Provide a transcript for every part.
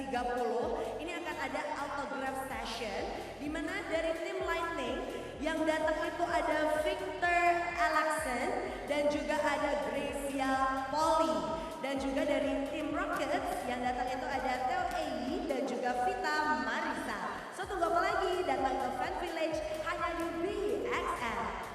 ini akan ada autograph session di mana dari tim Lightning yang datang itu ada Victor Alexen dan juga ada Gracia Polly, dan juga dari tim Rockets yang datang itu ada Theo Ei dan juga Vita Marisa. So tunggu apa lagi, datang ke Fan Village hanya di BXL.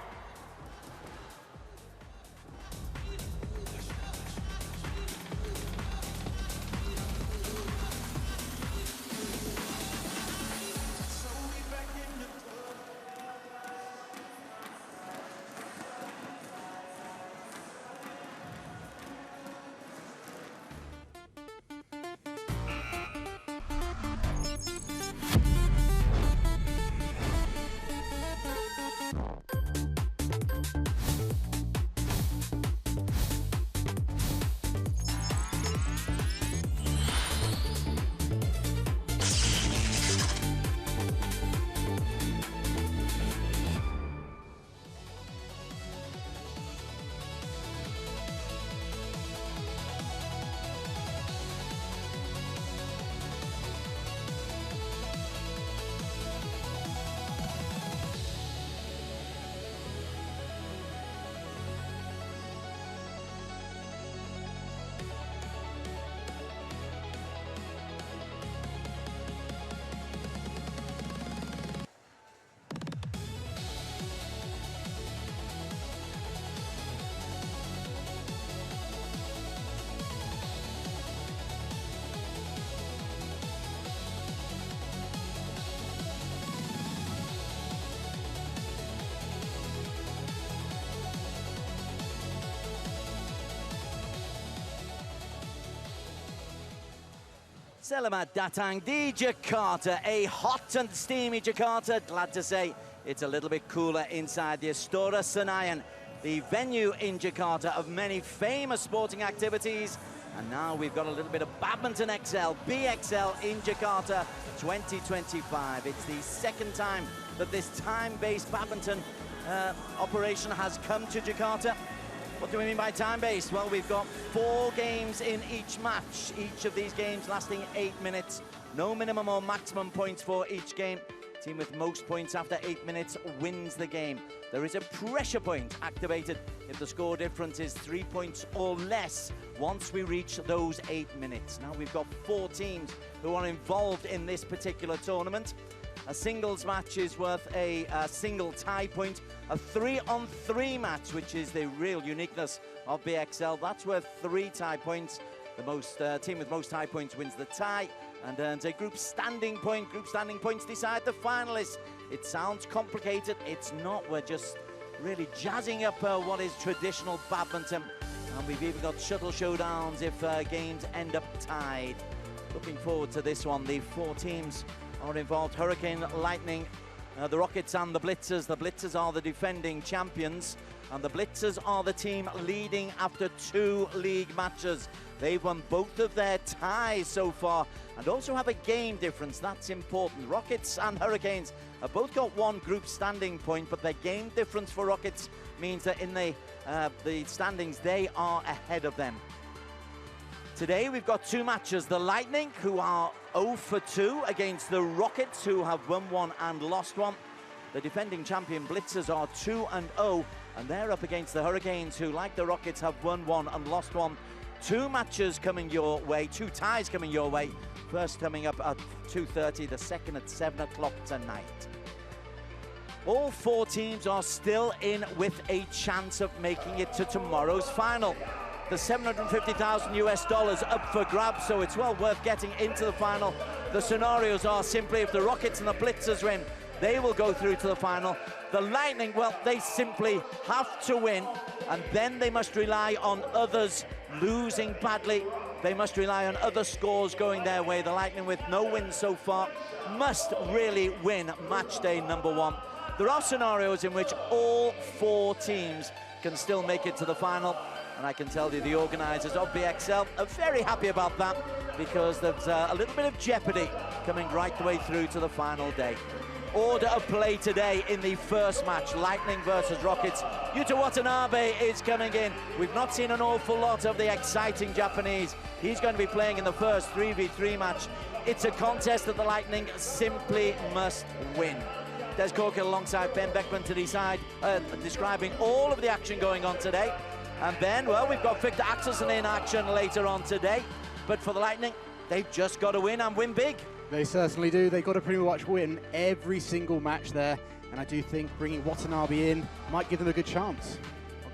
Selamat datang di Jakarta, a hot and steamy Jakarta. Glad to say it's a little bit cooler inside the Istora Senayan, the venue in Jakarta of many famous sporting activities. And now we've got a little bit of Badminton XL, BXL in Jakarta 2025. It's the second time that this time-based badminton operation has come to Jakarta. What do we mean by time-based? Well, we've got 4 games in each match, each of these games lasting 8 minutes. No minimum or maximum points for each game. Team with most points after 8 minutes wins the game. There is a pressure point activated if the score difference is 3 points or less once we reach those 8 minutes. Now we've got 4 teams who are involved in this particular tournament. A singles match is worth a single tie point. A 3-on-3 match, which is the real uniqueness of BXL, that's worth 3 tie points. The team with most tie points wins the tie and earns a group standing point. Group standing points decide the finalists. It sounds complicated. It's not. We're just really jazzing up what is traditional badminton. And we've even got shuttle showdowns if games end up tied. Looking forward to this one. The 4 teams are involved: Hurricane, Lightning, the Rockets and the Blitzers. The Blitzers are the defending champions, and the Blitzers are the team leading after 2 league matches. They've won both of their ties so far and also have a game difference. That's important. Rockets and Hurricanes have both got 1 group standing point, but their game difference for Rockets means that in the standings they are ahead of them. Today we've got 2 matches. The Lightning, who are 0 for 2 against the Rockets, who have won 1 and lost 1. The defending champion Blitzers are 2-0, and they're up against the Hurricanes, who, like the Rockets, have won 1 and lost 1. 2 matches coming your way, 2 ties coming your way. First coming up at 2:30, the second at 7 o'clock tonight. All 4 teams are still in with a chance of making it to tomorrow's final. The $750,000 US up for grabs, so it's well worth getting into the final. The scenarios are simply if the Rockets and the Blitzers win, they will go through to the final. The Lightning, well, they simply have to win, and then they must rely on others losing badly. They must rely on other scores going their way. The Lightning, with no wins so far, must really win match day number 1. There are scenarios in which all 4 teams can still make it to the final. And I can tell you the organisers of BXL are very happy about that, because there's a little bit of jeopardy coming right the way through to the final day. order of play today in the first match, Lightning versus Rockets. Yuta Watanabe is coming in. We've not seen an awful lot of the exciting Japanese. He's going to be playing in the first 3v3 match. It's a contest that the Lightning simply must win. Des Corkill alongside Ben Beckman to the side, describing all of the action going on today. And Ben, well, we've got Victor Axelsen in action later on today. But for the Lightning, they've just got to win and win big. They certainly do. They've got to pretty much win every single match there. And I do think bringing Watanabe in might give them a good chance.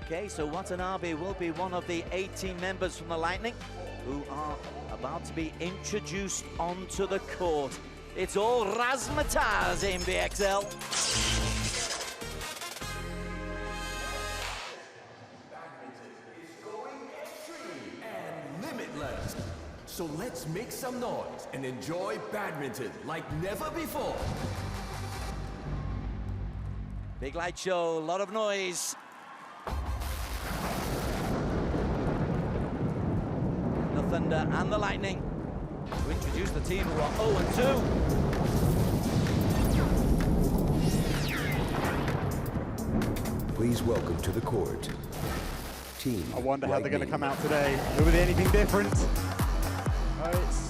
Okay, so Watanabe will be one of the 18 members from the Lightning who are about to be introduced onto the court. It's all razzmatazz in BXL. And limitless. So let's make some noise and enjoy badminton like never before. Big light show, a lot of noise. The Thunder and the Lightning to introduce the team who are 0-2. Please welcome to the court, Team I wonder how they're going to Lightning. come out today. Will there be anything different? Oh, it's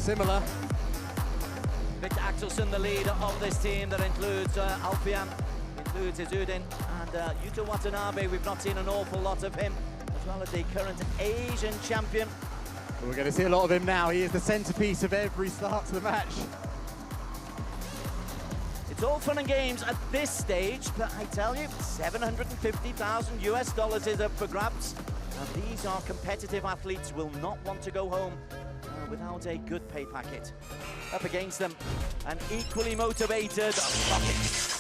similar. Victor Axelsen, the leader of this team that includes Alfian, includes Izudin, and Yuta Watanabe. We've not seen an awful lot of him, as well as the current Asian champion. Well, we're going to see a lot of him now. He is the centerpiece of every start to the match. It's all fun and games at this stage, but I tell you, $750,000 US is up for grabs. And these are competitive athletes, will not want to go home without a good pay packet. Up against them, an equally motivated Rockets.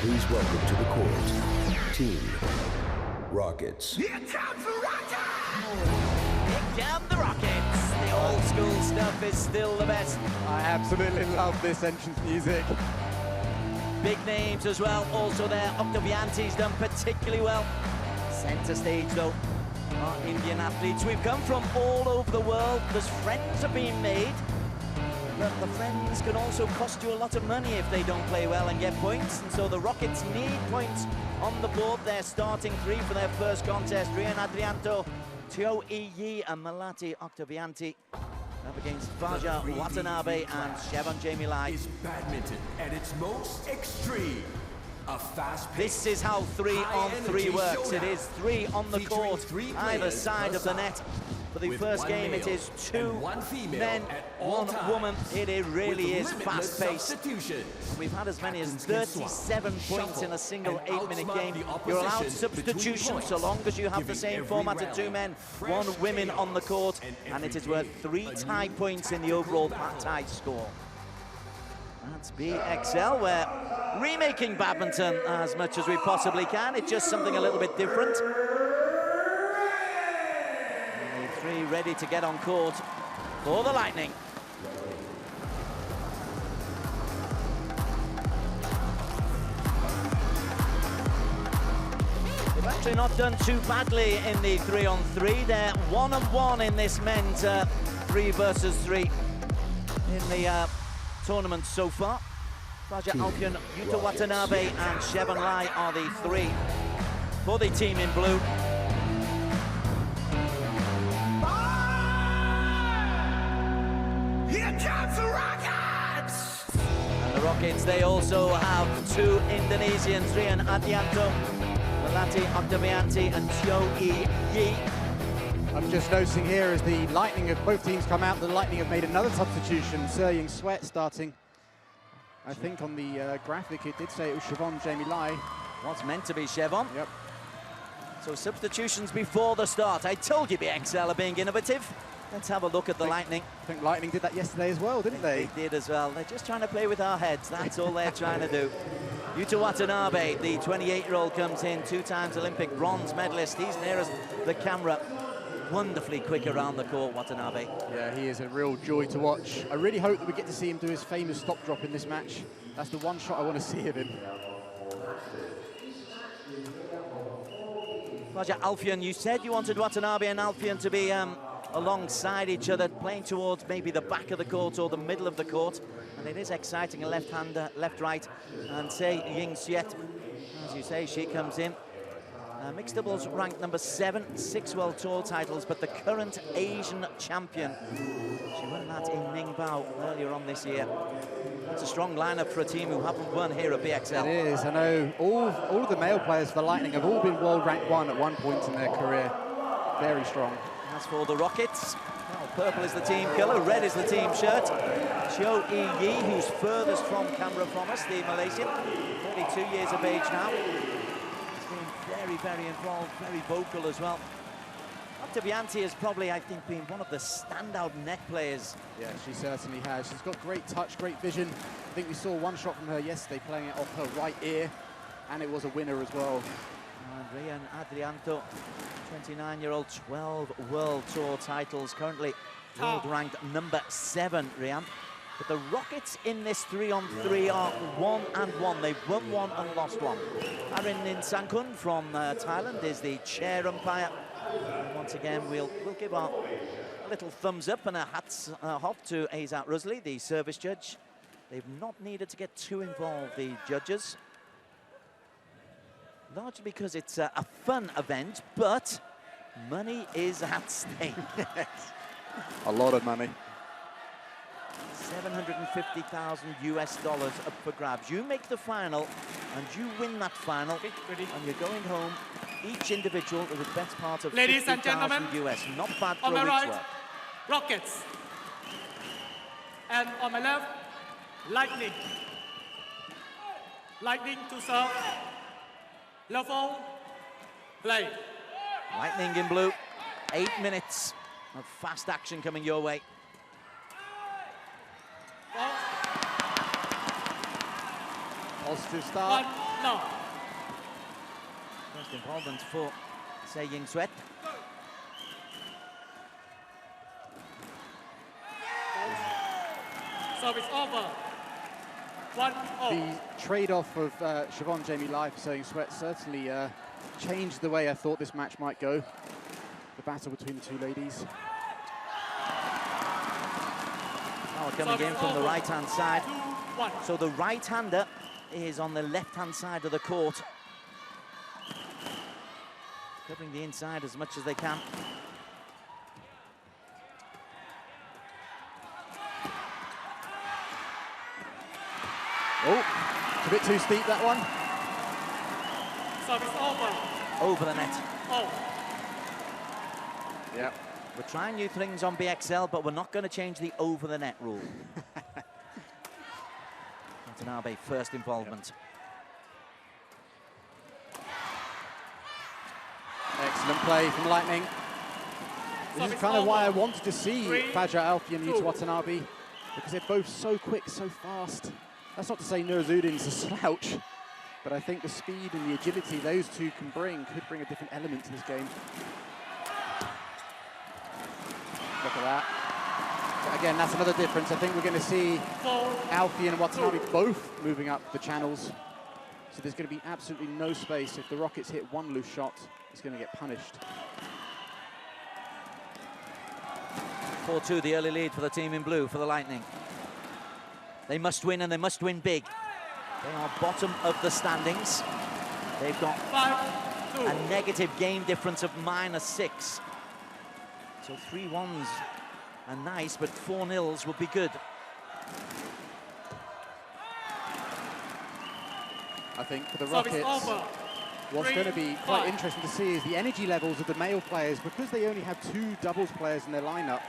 Please welcome to the court, Team Rockets. Here comes the Rockets! The old school stuff is still the best. I absolutely love this entrance music. Big names as well, also there. Octavianti's done particularly well. Center stage though, our Indian athletes. We've come from all over the world. There's friends are being made, but the friends can also cost you a lot of money if they don't play well and get points. And so the Rockets need points on the board. They're starting three for their first contest. Rian Adrianto, Teo Yi and Malati Octavianti up against Vaja Watanabe and Shevon Jamie Lai. Is badminton at its most extreme. A fast This is how 3-on-3 works. It is 3 on the court, either side of the net. For the first game, it is 2 men, 1 woman. It really is fast-paced. We've had as many as 37 points in a single 8-minute game. You're allowed substitutions so long as you have the same format of 2 men, 1 woman on the court, and it is worth 3 tie points in the overall tie score. That's BXL. We're remaking badminton as much as we possibly can. It's just something a little bit different. And the 3 ready to get on court for the Lightning. They've actually not done too badly in the 3-on-3. They're 1-1 in this men's 3 versus 3 in the tournament so far. Raja Alpian, Yuta Watanabe and Shevon Lai are the 3 for the team in blue. Here comes the Rockets! And the Rockets, they also have 2 Indonesians, Rian Adrianto, Malati Octavianti and Teo Yi. I'm just noticing here as the Lightning have both teams come out, the Lightning have made another substitution. Sir Sweat starting. I think on the graphic it did say it was Shevon Jamie Lai. What's meant to be Shevon. Yep. So substitutions before the start. I told you BXL are being innovative. Let's have a look at the Lightning. I think Lightning did that yesterday as well, didn't they? They did as well. They're just trying to play with our heads. That's all they're trying to do. Yuta Watanabe, the 28-year-old, comes in, 2 times Olympic bronze medalist. He's nearest the camera. Wonderfully quick around the court, Watanabe. Yeah, he is a real joy to watch. I really hope that we get to see him do his famous stop drop in this match. That's the one shot I want to see of him. Roger, Alfian, you said you wanted Watanabe and Alfian to be alongside each other, playing towards maybe the back of the court or the middle of the court. And it is exciting, a left-hander, left-right. And say Ying Xiet, as you say, she comes in. Mixed doubles ranked number 7, 6 World Tour titles, but the current Asian champion. She won that in Ningbo earlier on this year. It's a strong lineup for a team who haven't won here at BXL. It is. I know all of the male players for the Lightning have all been world ranked 1 at one point in their career. Very strong. As for the Rockets, well, purple is the team colour, red is the team shirt. Cho Yi, who's furthest from camera from us, the Malaysian, 32 years of age now. Very, very involved, very vocal as well. Octavianti has probably, I think, been one of the standout net players. Yeah, she certainly has. She's got great touch, great vision. I think we saw one shot from her yesterday playing it off her right ear, and it was a winner as well. And Rian Adrianto, 29-year-old, 12 World Tour titles, currently world ranked number 7, Rian. But the Rockets in this 3-on-3 are 1-1. They've won 1 and lost 1. Arin Ninsankun from Thailand is the chair umpire. And once again, we'll give a little thumbs up and a hats off to Azat Rusli, the service judge. They've not needed to get too involved, the judges. Largely because it's a fun event, but money is at stake. A lot of money. $750,000 up for grabs. You make the final and you win that final, and you're going home, each individual with the best part of Ladies and gentlemen, US. Not bad for on a my week's right, work. Rockets. And on my left, Lightning. Lightning to serve. Level, play. Lightning in blue, 8 minutes of fast action coming your way. Positive start. No. First involvement for Se Ying Xiet. Service over. 1-0. The trade-off of Siobhan Jamie Lai for Se Ying Xiet certainly changed the way I thought this match might go. The battle between the two ladies. Now coming in from the right-hand side. So the right-hander is on the left-hand side of the court. Covering the inside as much as they can. Oh, it's a bit too steep, that one. Service over. Over the net. Oh. Yeah. We're trying new things on BXL, but we're not going to change the over the net rule. Watanabe, first involvement. Excellent play from Lightning. This is kind of why I wanted to see Fajar Alfi and Yuta Watanabe, because they're both so quick, so fast. That's not to say Nuruddin's a slouch, but I think the speed and the agility those two can bring could bring a different element to this game. Look at that. But again, that's another difference. I think we're going to see Alfi and Watanabe both moving up the channels. So there's going to be absolutely no space. If the Rockets hit one loose shot, it's going to get punished. 4-2, the early lead for the team in blue, for the Lightning. They must win, and they must win big. They are bottom of the standings. They've got a negative game difference of -6. So 3-1s are nice, but 4-0s would be good. I think for the Rockets, what's going to be quite interesting to see is the energy levels of the male players, because they only have 2 doubles players in their lineup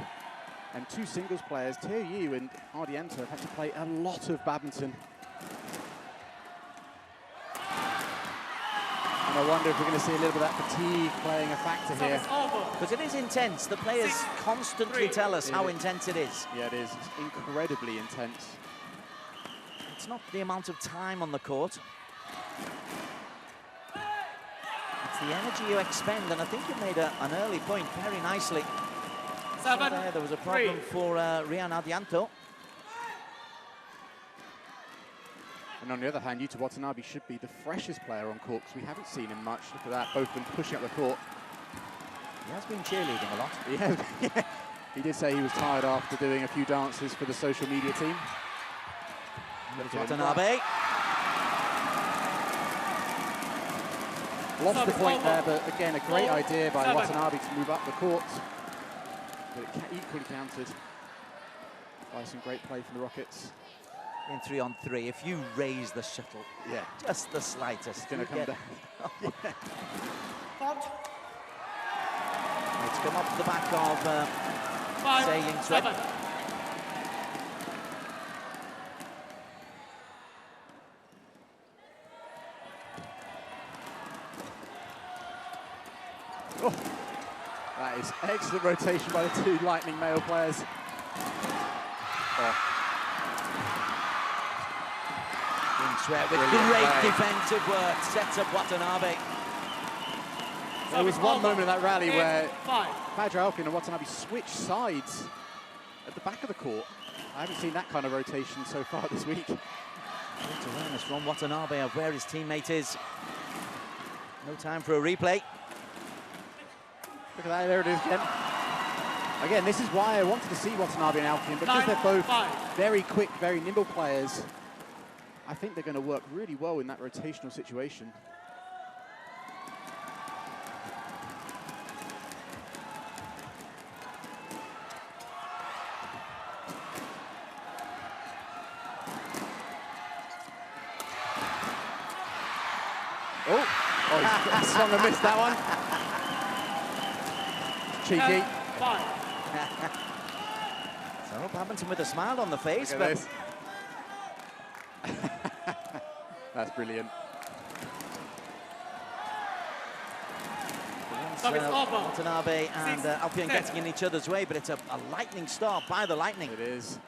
and 2 singles players. Teo Yu and Ardianto have had to play a lot of badminton. And I wonder if we're going to see a little bit of that fatigue playing a factor here. Because it is intense. The players constantly tell us how intense it is. Yeah, it is. It's incredibly intense. It's not the amount of time on the court. It's the energy you expend, and I think you made an early point very nicely. 7, There was a problem 3. for Rian Adianto. And on the other hand, Yuta Watanabe should be the freshest player on court because we haven't seen him much. Look at that, both been pushing up the court. He has been cheerleading a lot. Yeah, he did say he was tired after doing a few dances for the social media team. Watanabe. Lost the point there, but again, a great 4, idea by 7. Watanabe to move up the court. But it equally countered by some great play from the Rockets. In 3-on-3, if you raise the shuttle, Yeah, just the slightest, it's going to come down. It's come off the back of 5, Saying Sweat. 7. Oh, that is excellent rotation by the two Lightning male players. Oh. Sweat with Brilliant great play. defensive work, sets up Watanabe. There was one moment in that rally 8, where 5. Fajr Alpin and Watanabe switched sides at the back of the court. I haven't seen that kind of rotation so far this week. Great awareness from Watanabe of where his teammate is. No time for a replay. Look at that, there it is again. Again, this is why I wanted to see Watanabe and Alpin, because 9, they're both 5. very quick, very nimble players. I think they're going to work really well in that rotational situation. Oh, he's swung and missed that one. Cheeky. 5. So Babington with a smile on the face, Look at but this. That's brilliant. Service over. Watanabe and 6, Alpian 10. getting in each other's way, but it's a lightning start by the Lightning. It is.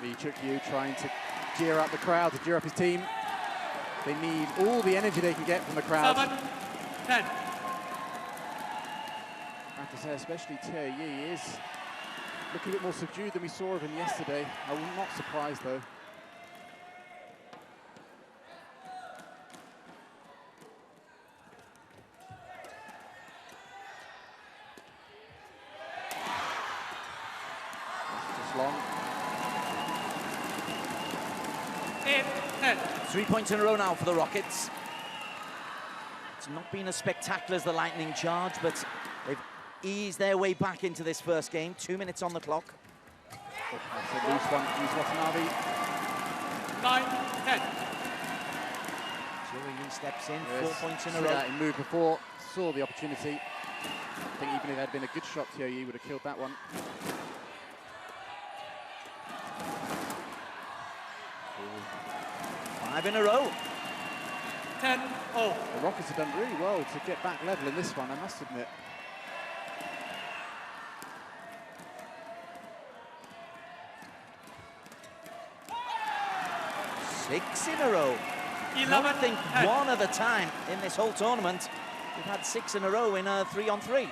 Lee Chuk-Yu trying to gear up the crowd, to gear up his team. They need all the energy they can get from the crowd. 7, 10. I have to say, especially Tia Yi is looking a bit more subdued than we saw of him yesterday. I'm not surprised, though. Just long. 8, 10. 3 points in a row now for the Rockets. It's not been as spectacular as the Lightning charge, but they've eased their way back into this first game. 2 minutes on the clock. Oh, that's a loose one from Watanabe. 9, 10. Lee steps in, Yes. 4 points in a See row. that, he moved before, saw the opportunity. I think even if it had been a good shot, Tia Yi would have killed that one. Five in a row. 10, 0. The Rockets have done really well to get back level in this one, I must admit. Six in a row. 11, I think 10. one at a time in this whole tournament. We've had 6 in a row in a 3-on-3.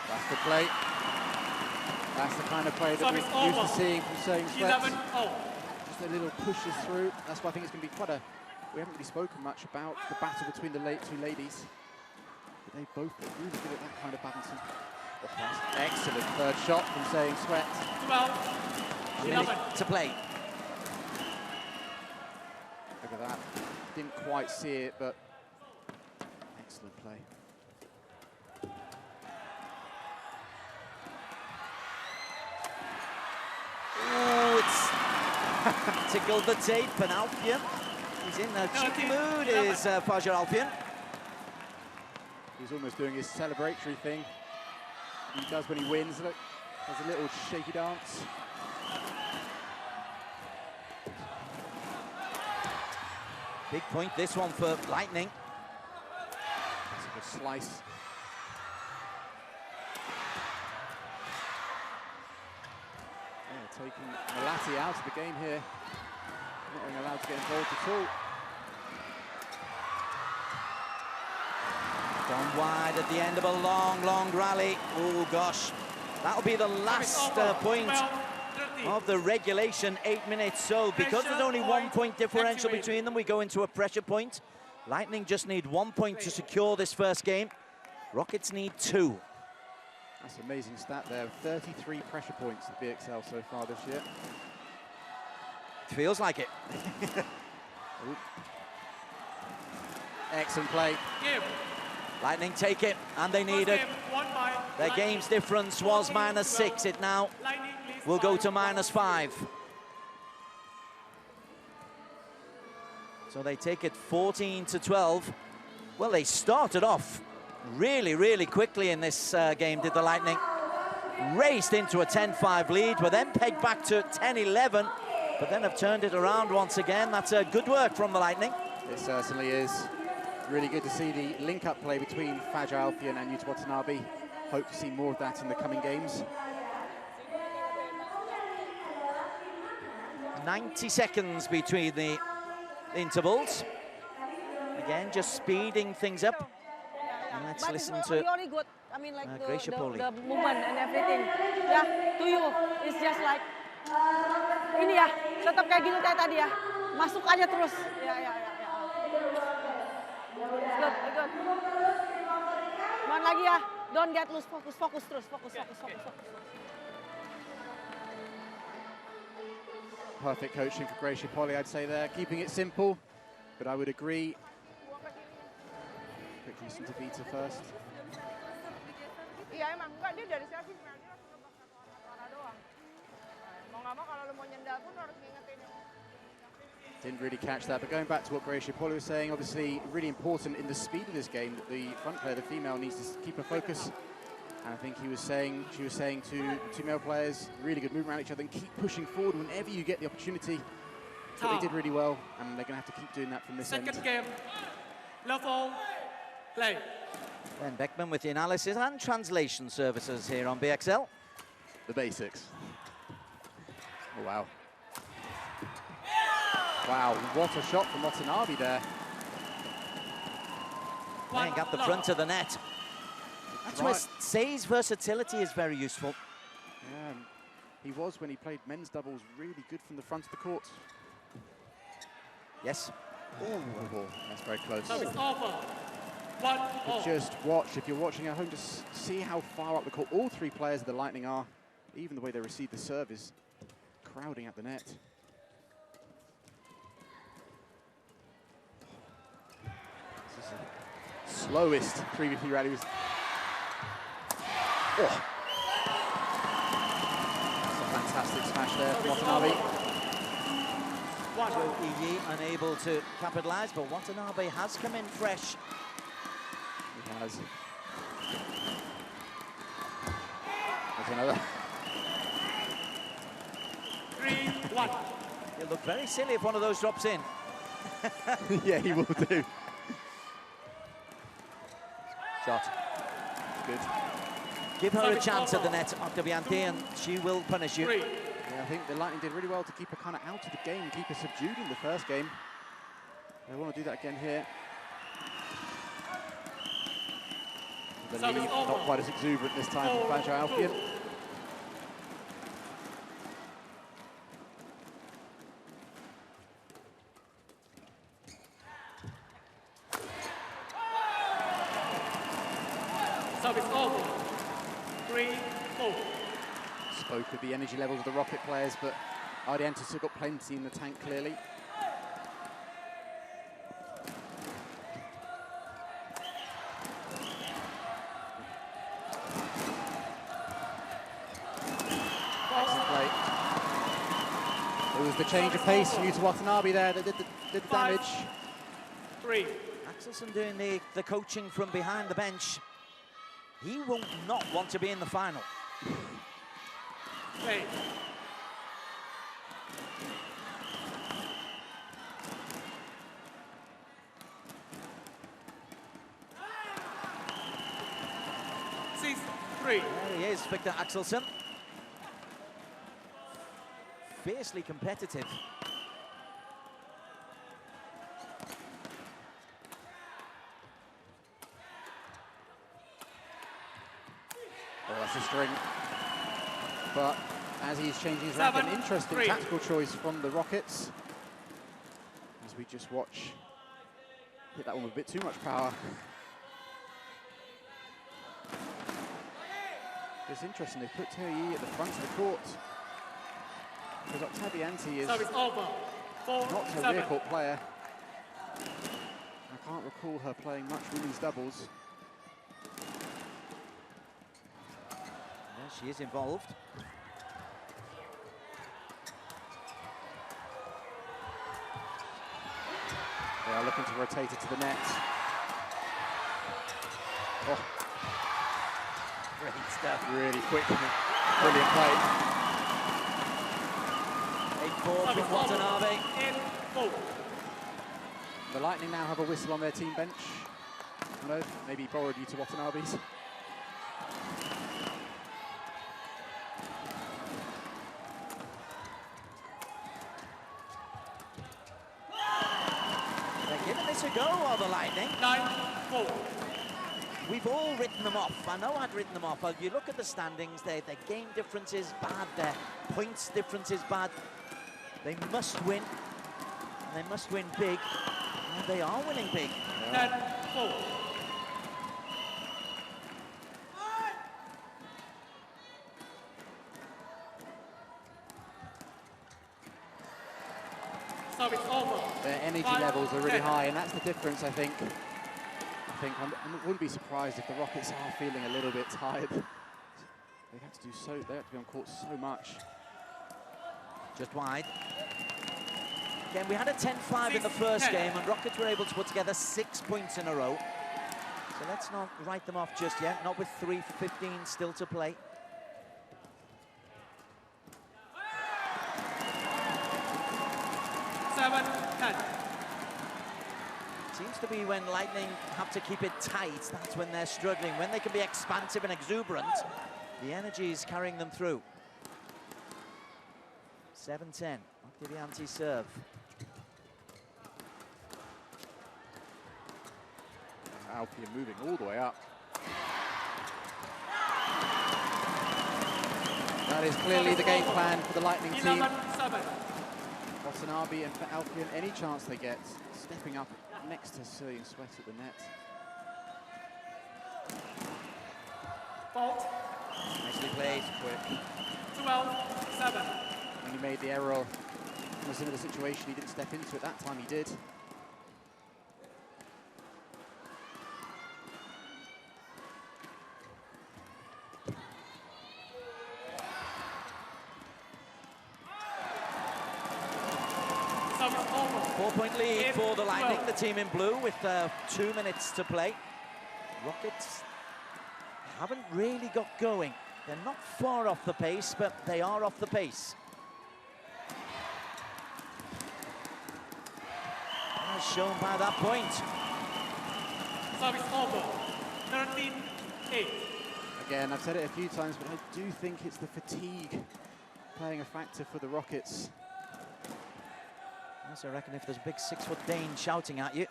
That's the play. That's the kind of play that Service we're used to over. seeing from Saying 11, Sweat. 0. Just a little pushes through. That's why I think it's going to be quite a... We haven't really spoken much about the battle between the two ladies. But they both are really good at that kind of badminton. Oh, that's excellent third shot from Saying Sweat. 12, A 11. minute to play. Look at that. Didn't quite see it, but excellent play. Oh, it's tickled the tape, and Alpian, he's in a cheeky mood, is Fajr Alpian. He's almost doing his celebratory thing. He does when he wins. Look, there's a little shaky dance. Big point, this one for Lightning. A slice. Yeah, taking Malati out of the game here. Not being allowed to get involved at all. Gone wide at the end of a long, long rally. Oh, gosh. That'll be the last point of the regulation 8 minutes. So because there's only 1 point differential between them, we go into a pressure point. Lightning just need 1 point to secure this first game. Rockets need 2. That's an amazing stat there. 33 pressure points at BXL so far this year. Feels like it. Excellent play. Lightning take it, and they need it. Their game's difference was -6. It now will go to -5. So they take it 14-12. Well, they started off really, really quickly in this game, did the Lightning. Raced into a 10-5 lead, were then pegged back to 10-11, but then have turned it around once again. That's good work from the Lightning. It certainly is. Really good to see the link-up play between Fajar Alfian and Yuta Watanabe. Hope to see more of that in the coming games. 90 seconds between the intervals. Again, just speeding things up. And let's listen to really good. I mean, like Gracia Poli. the movement and everything. Yeah, to you, it's just like ini ya, tetap kayak gitu kayak tadi ya. Masuk aja terus. Ya. Good. One lagi ya. Don't get loose. Fokus terus. Fokus. Perfect coaching for Gracia Poli, I'd say there. Keeping it simple, but I would agree. Quickly some to Vita first. Iya emang, enggak dia dari servis dia langsung nebak satu arah doang. Mau nggak mau kalau lu mau nyendal pun harus ngingetin yang. Didn't really catch that, but going back to what Gracia Poli was saying, obviously really important in the speed of this game that the front player, the female, needs to keep her focus. And I think she was saying to the two male players, really good movement around each other and keep pushing forward whenever you get the opportunity. So they did really well, and they're going to have to keep doing that from this end. Second game, level play. Ben Beckman with the analysis and translation services here on BXL. The basics. Oh, wow. Wow, what a shot from Watanabe there. Playing up the front of the net. That's where Say's versatility is very useful. Yeah, he was, when he played men's doubles, really good from the front of the court. Yes. Oh, that's very close. Service over. But just watch, if you're watching at home, just see how far up the court all three players of the Lightning are. Even the way they receive the serve is crowding at the net. This is the slowest previously rally was. Oh. That's a fantastic smash there from Watanabe. Joe Iyi unable to capitalize, but Watanabe has come in fresh. He has. There's another. 3-1. He'll look very silly if one of those drops in. Yeah, he will do. Shot. Good. Give her a chance at the net, Octaviante, and she will punish you. Yeah, I think the Lightning did really well to keep her kind of out of the game, keep her subdued in the first game. They want to do that again here. The lead, not quite as exuberant this time from Fajar Alfian. Service over. 3-4. Spoke of the energy levels of the Rocket players, but Ardiantis still got plenty in the tank, clearly. Excellent play. It was the change of pace from Yuta Watanabe there that did the damage. 3. Axelson doing the coaching from behind the bench. He will not want to be in the final. Play. 3. There he is, Victor Axelsen. Fiercely competitive. Oh, that's a string. But as he's changing his 7, racket, an interesting 3. tactical choice from the Rockets. As we just watch, hit that one with a bit too much power. It's interesting, they put Terry at the front of the court. Because Octavianti is Service over. 4, not a 7. rear court player. I can't recall her playing much women's doubles. Yeah, she is involved. They are looking to rotate it to the net. Oh, Great stuff. really quick, brilliant play. 8-4 from Watanabe. In 4. The Lightning now have a whistle on their team bench. I know, maybe borrowed you to Watanabe's. They're giving this a go, are the Lightning. 9-4. We've all written them off. I know I'd written them off. You look at the standings, their game difference is bad, their points difference is bad. They must win, and they must win big, and they are winning big. 10-4. Service over. Their energy 5, levels are really 10. high, and that's the difference, I think. I wouldn't be surprised if the Rockets are feeling a little bit tired. They have to be on court so much. Just wide. Again, we had a 10-5 in the first 10. game, and Rockets were able to put together 6 points in a row. So let's not write them off just yet, not with 3:15 still to play. Seven, 10. Seems to be when Lightning have to keep it tight, that's when they're struggling. When they can be expansive and exuberant, the energy is carrying them through. 7-10, Octavianti serve. Alfie moving all the way up. That is clearly the game plan for the Lightning team. 11-7. Watanabe and for Alfie, any chance they get, stepping up next to Seo Sweat at the net. Fault. Nicely played. Quick. 12-7. When he made the error in a similar situation, he didn't step into it. That time he did. Service over. 4-point lead If for the Lightning, 12. the team in blue, with 2 minutes to play. Rockets haven't really got going. They're not far off the pace, but they are off the pace. As shown by that point. Service over. 13-8. Again, I've said it a few times, but I do think it's the fatigue playing a factor for the Rockets. Yes, I reckon if there's a big 6-foot Dane shouting at you,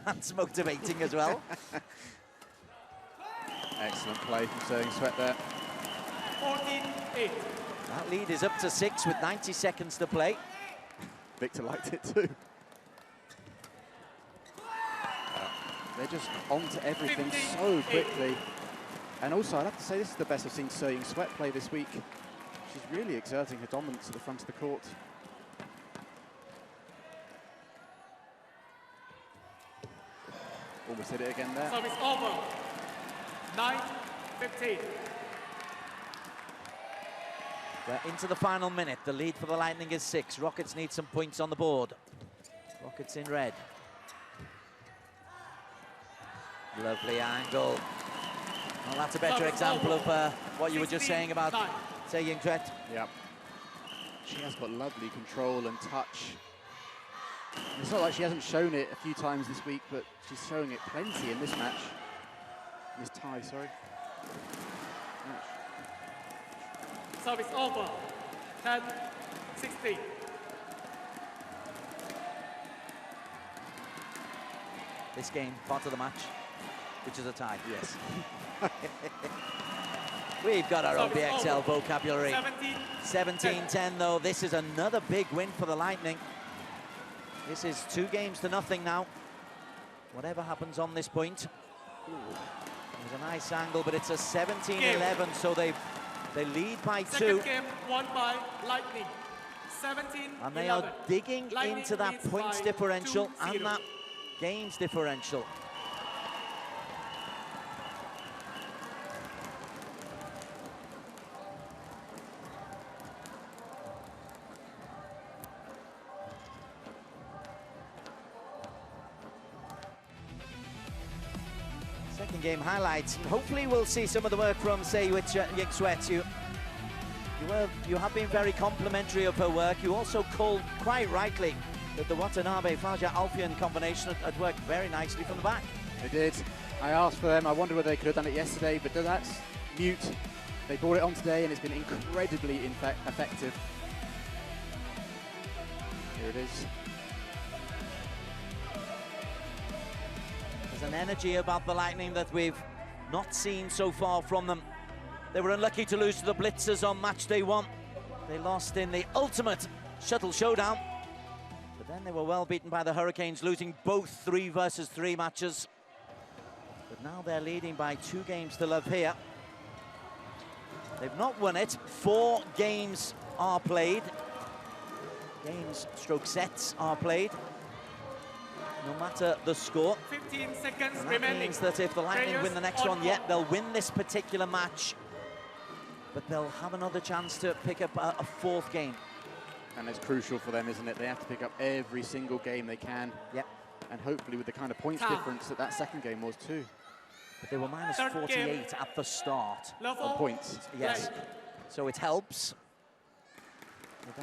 that's motivating as well. Excellent play from Seo Sweat there. 14-8. That lead is up to 6 with 90 seconds to play. Victor liked it too. They're just on to everything so quickly. And also, I'd have to say this is the best I've seen Seo Sweat play this week. She's really exerting her dominance at the front of the court. Almost hit it again there. Service over. 9-15. We're into the final minute. The lead for the Lightning is 6. Rockets need some points on the board. Rockets in red. Lovely angle. Well, that's a better example of what you were just saying about Seo Sweat. Yeah. She has got lovely control and touch. It's not like she hasn't shown it a few times this week, but she's showing it plenty in this match. This tie, sorry. Service over. 10-16. This game, part of the match, which is a tie. Yes. We've got our own Service BXL over. vocabulary. 17-10 though. This is another big win for the Lightning. This is 2 games to nothing now. Whatever happens on this point. There's a nice angle, but it's a 17-11, so they lead by 2. Second game won by Lightning. 17-11. And they are digging Lightning into that leads points by differential 2-0. and that games differential. Second game highlights, and hopefully we'll see some of the work from Ying Sweat. You have been very complimentary of her work. You also called quite rightly that the Watanabe Faja Alfian combination had worked very nicely from the back. They did. I asked for them. I wondered whether they could have done it yesterday, but that's mute. They brought it on today, and it's been incredibly effective. Here it is. There's an energy about the Lightning that we've not seen so far from them. They were unlucky to lose to the Blitzers on match day 1. They lost in the ultimate shuttle showdown. But then they were well beaten by the Hurricanes, losing both 3 versus 3 matches. But now they're leading by 2 games to love here. They've not won it. 4 games are played. Sets are played. No matter the score. 15 seconds And that remaining. means that if the Lightning win the next one, they'll win this particular match. But they'll have another chance to pick up a 4th game. And it's crucial for them, isn't it? They have to pick up every single game they can. Yep. And hopefully with the kind of points difference that second game was too. But they were minus Third 48 game. at the start. Level. On points. Yes. So it helps. They're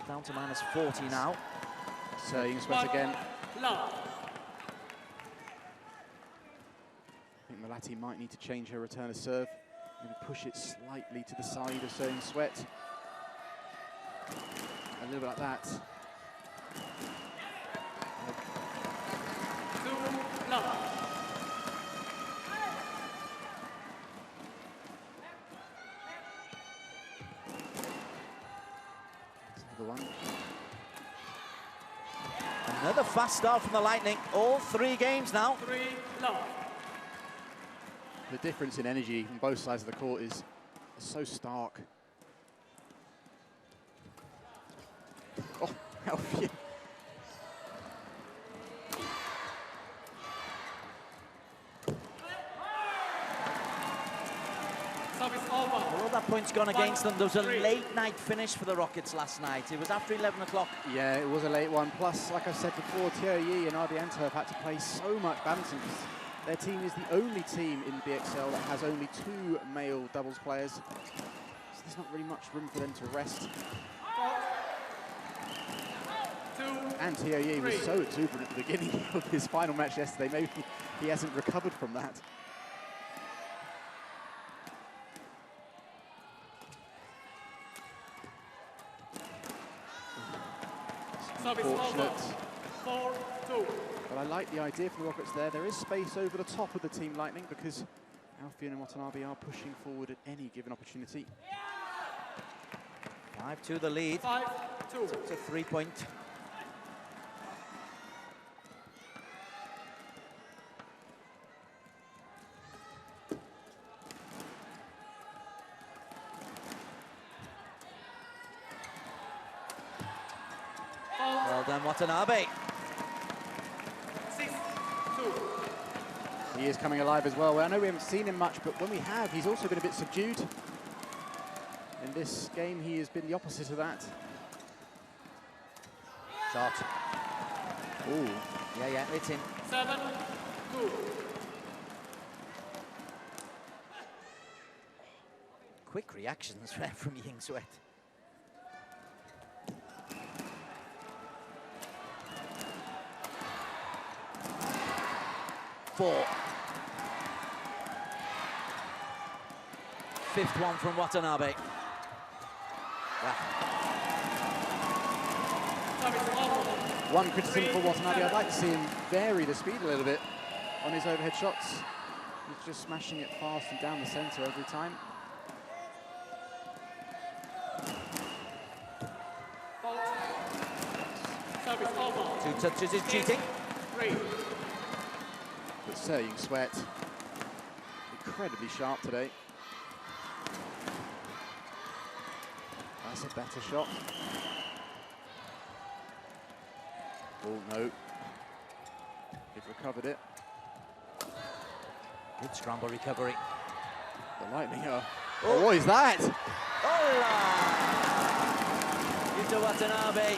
down to minus 40 now. So Ying Sweat again. Love. I think Malati might need to change her return of serve. Maybe push it slightly to the side of Ying Sweat. A little bit like that. 2 love. Another one. Another fast start from the Lightning. All 3 games now. 3 love. The difference in energy on both sides of the court is so stark. Oh, Alfian. Service over. All that point's gone against them. There was a 1-3. late night finish for the Rockets last night. It was after 11 o'clock. Yeah, it was a late one. Plus, like I said before, TOE and RB Antwerp had to play so much badminton because their team is the only team in BXL that has only 2 male doubles players. So there's not really much room for them to rest. 2. And TOE was 3. so exuberant at the beginning of his final match yesterday. Maybe he hasn't recovered from that. Service over. Fortunate. 4-2. But I like the idea for the Rockets there. There is space over the top of the Team Lightning because Alfian and Watanabe are pushing forward at any given opportunity. 5-2 the lead. 5-2. It's a 3-point. Well done, Watanabe. 6-2. He is coming alive as well. Well, I know we haven't seen him much, but when we have, he's also been a bit subdued. In this game, he has been the opposite of that. Shot. Ooh. Yeah, it's in. 7-2. Quick reactions from Ying Sweat. fifth one from Watanabe. One criticism for Watanabe, I'd like to see him vary the speed a little bit on his overhead shots. He's just smashing it fast and down the center every time. Two touches is cheating. But Sergey Sweat, incredibly sharp today. That's a better shot. Oh no. They've recovered it. Good scramble recovery. The Lightning are... Oh, what is that? Yuta Watanabe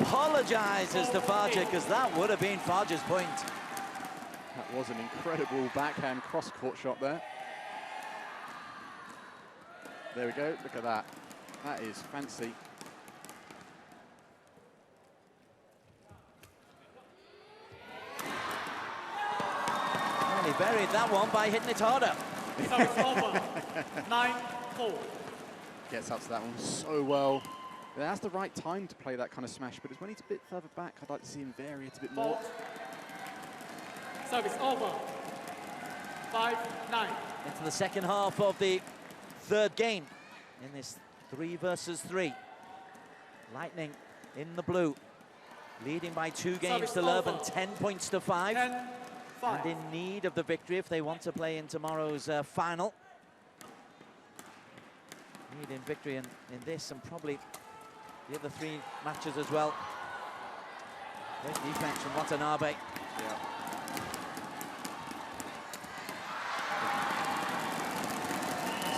apologises to Faja, because that would have been Faja's point. That was an incredible backhand cross-court shot there. There we go, look at that. That is fancy. Well, he buried that one by hitting it harder. So it's over. 9-4. Gets up to that one so well. That's the right time to play that kind of smash, but it's when he's a bit further back, I'd like to see him vary it a bit more. Service over. 5-9. Into the second half of the third game in this 3 versus 3. Lightning in the blue, leading by 2 games to love and 10 points to 5. 10-5. And in need of the victory if they want to play in tomorrow's final. Needing victory in this and probably the other 3 matches as well. Great defense from Watanabe. Yeah.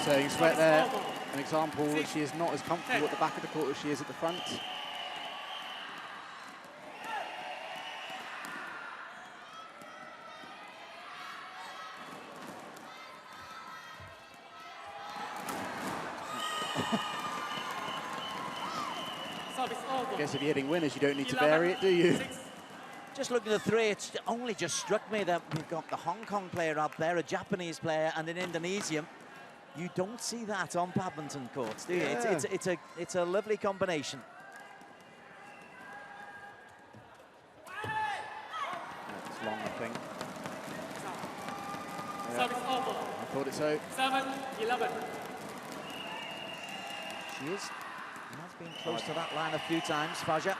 Sergey Sweat there, an example that she is not as comfortable at the back of the court as she is at the front. I guess if you're hitting winners, you don't need to vary it, do you? Just looking at the 3, it's only just struck me that we've got the Hong Kong player up there, a Japanese player, and an Indonesian. You don't see that on badminton courts, do you? Yeah. It's a lovely combination. That's long, I think. Service over. I thought it so. 7-11. She has been close to that line a few times, Faja.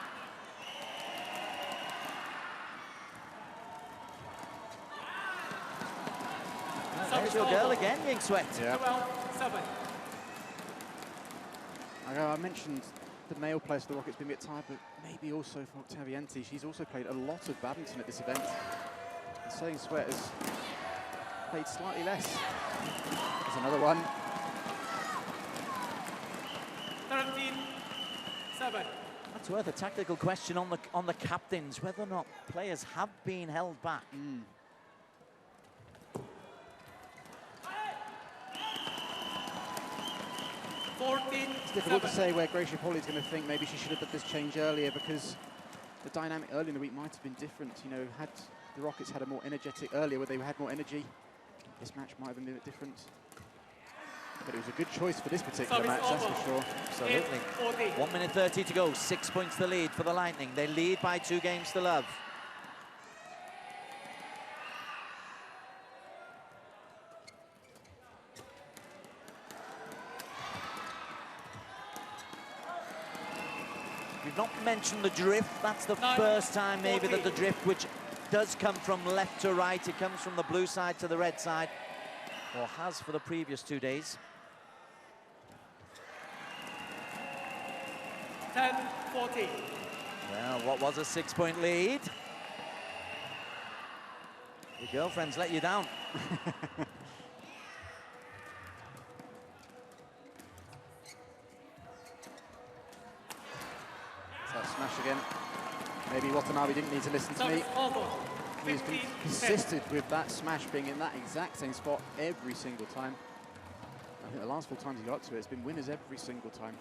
There's your girl again, Ying Sweat. Yeah. 12-7. I mentioned the male players for the Rockets being a bit tired, but maybe also for Octavianti. She's also played a lot of badminton at this event. And Sergey Sweat has played slightly less. There's another one. 13-7. That's worth a tactical question on the captains, whether or not players have been held back. It's difficult to say where Gracia Polly's going to think maybe she should have done this change earlier, because the dynamic early in the week might have been different. You know, had the Rockets had a more energetic earlier, where they had more energy, this match might have been a bit different. But it was a good choice for this particular match, that's for sure. Absolutely. 1 minute 30 to go, 6 points the lead for the Lightning. They lead by 2 games to love. We've not mentioned the drift. That's the first time maybe that the drift, which does come from left to right, it comes from the blue side to the red side, or has for the previous 2 days. 10-14. Well, what was a 6-point lead? Your girlfriend's let you down. Smash again. Maybe Watanabe didn't need to listen to me. He's been consistent with that smash being in that exact same spot every single time. I think the last 4 times he got up to it, it's been winners every single time.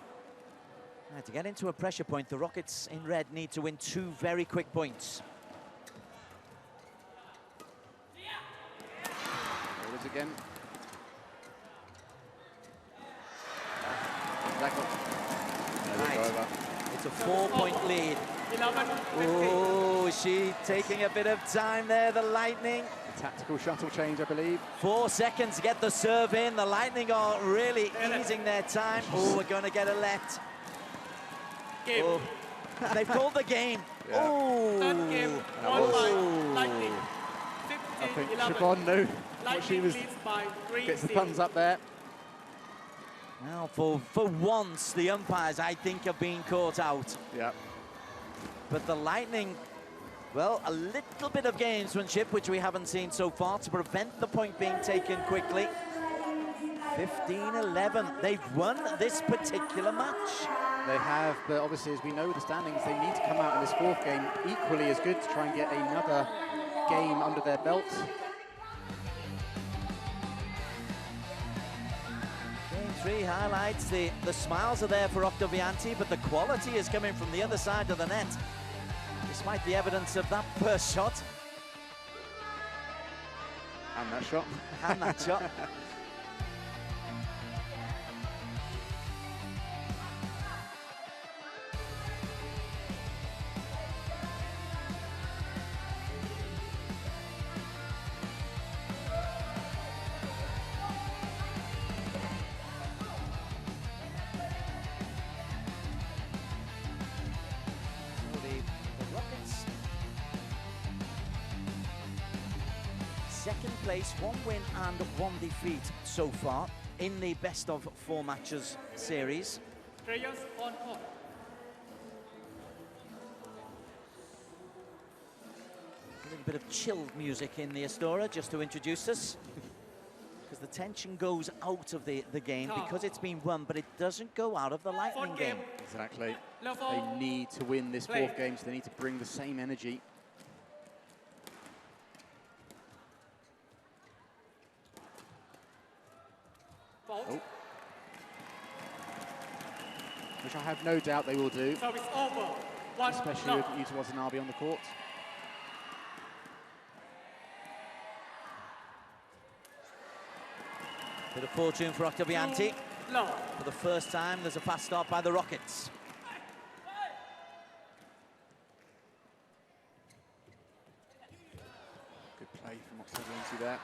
Right, to get into a pressure point, the Rockets in red need to win 2 very quick points. There it is again. Exactly. Right. It's a 4-point lead. 11-15. Oh, she taking a bit of time there, the Lightning. A tactical shuttle change, I believe. 4 seconds to get the serve in. The Lightning are really easing their time. Oh, we're going to get a let. Game. Oh, they've called the game. Yeah. Oh. Third game, won by Lightning. I think 15-11. Siobhan knew what she Lightning was. leads by 3-0. Gets the thumbs up there. Well, for once, the umpires, I think, have been caught out. Yeah. But the Lightning, well, a little bit of gamesmanship, which we haven't seen so far, to prevent the point being taken quickly. 15-11. They've won this particular match. They have, but obviously, as we know with the standings, they need to come out in this fourth game equally as good to try and get another game under their belt. Game 3 highlights the smiles are there for Octavianti, but the quality is coming from the other side of the net. Despite the evidence of that first shot. And that shot. And that shot. Second place, 1 win and 1 defeat so far in the best of 4 matches series. Players on court. A little bit of chilled music in the Astora just to introduce us. Because the tension goes out of the game because it's been won, but it doesn't go out of the Lightning game. Exactly. Level They need to win this play. fourth game, so they need to bring the same energy. Fault. Oh. Which I have no doubt they will do, Service over. 1 especially love. with Yuta Watanabe on the court. Bit of fortune for Octavianti. 2 love. For the first time, there's a fast start by the Rockets. Good play from Octavianti there.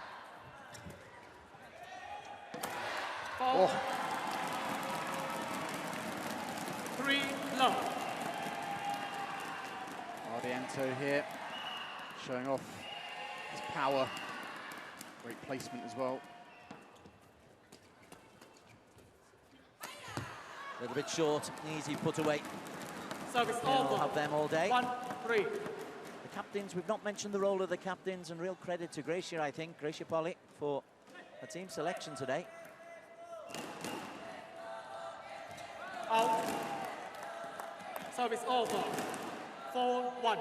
Fault. Oh, 3 love. Ardianto here, showing off his power. Great placement as well. A little bit short, easy put away. Service We'll over. have them all day. 1-3. The captains, we've not mentioned the role of the captains, and real credit to Gracia, I think, Gracia Polly, for a team selection today. Out. Service over. 4-1.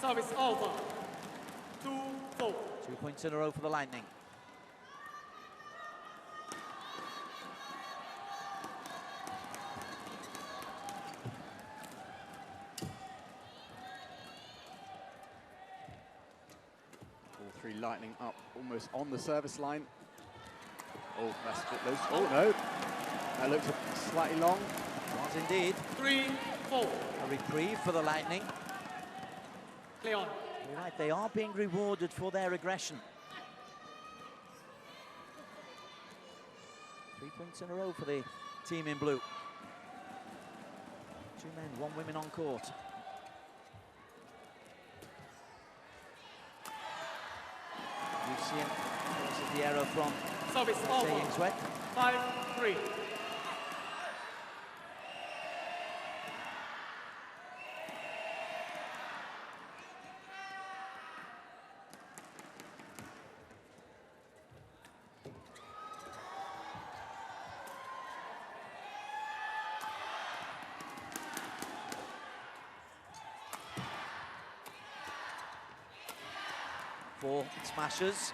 Service over. 2-4. 2 points in a row for the Lightning. All 3 Lightning up almost on the service line. Oh, that's a bit loose. Oh, no. That looked slightly long. Was indeed 3-4. a reprieve for the Lightning. Play on. You're right, they are being rewarded for their aggression. 3 points in a row for the team in blue. 2 men, 1 woman on court. Lucien, this is the error from Service over. Saying Sweat. 5-3. Four smashes.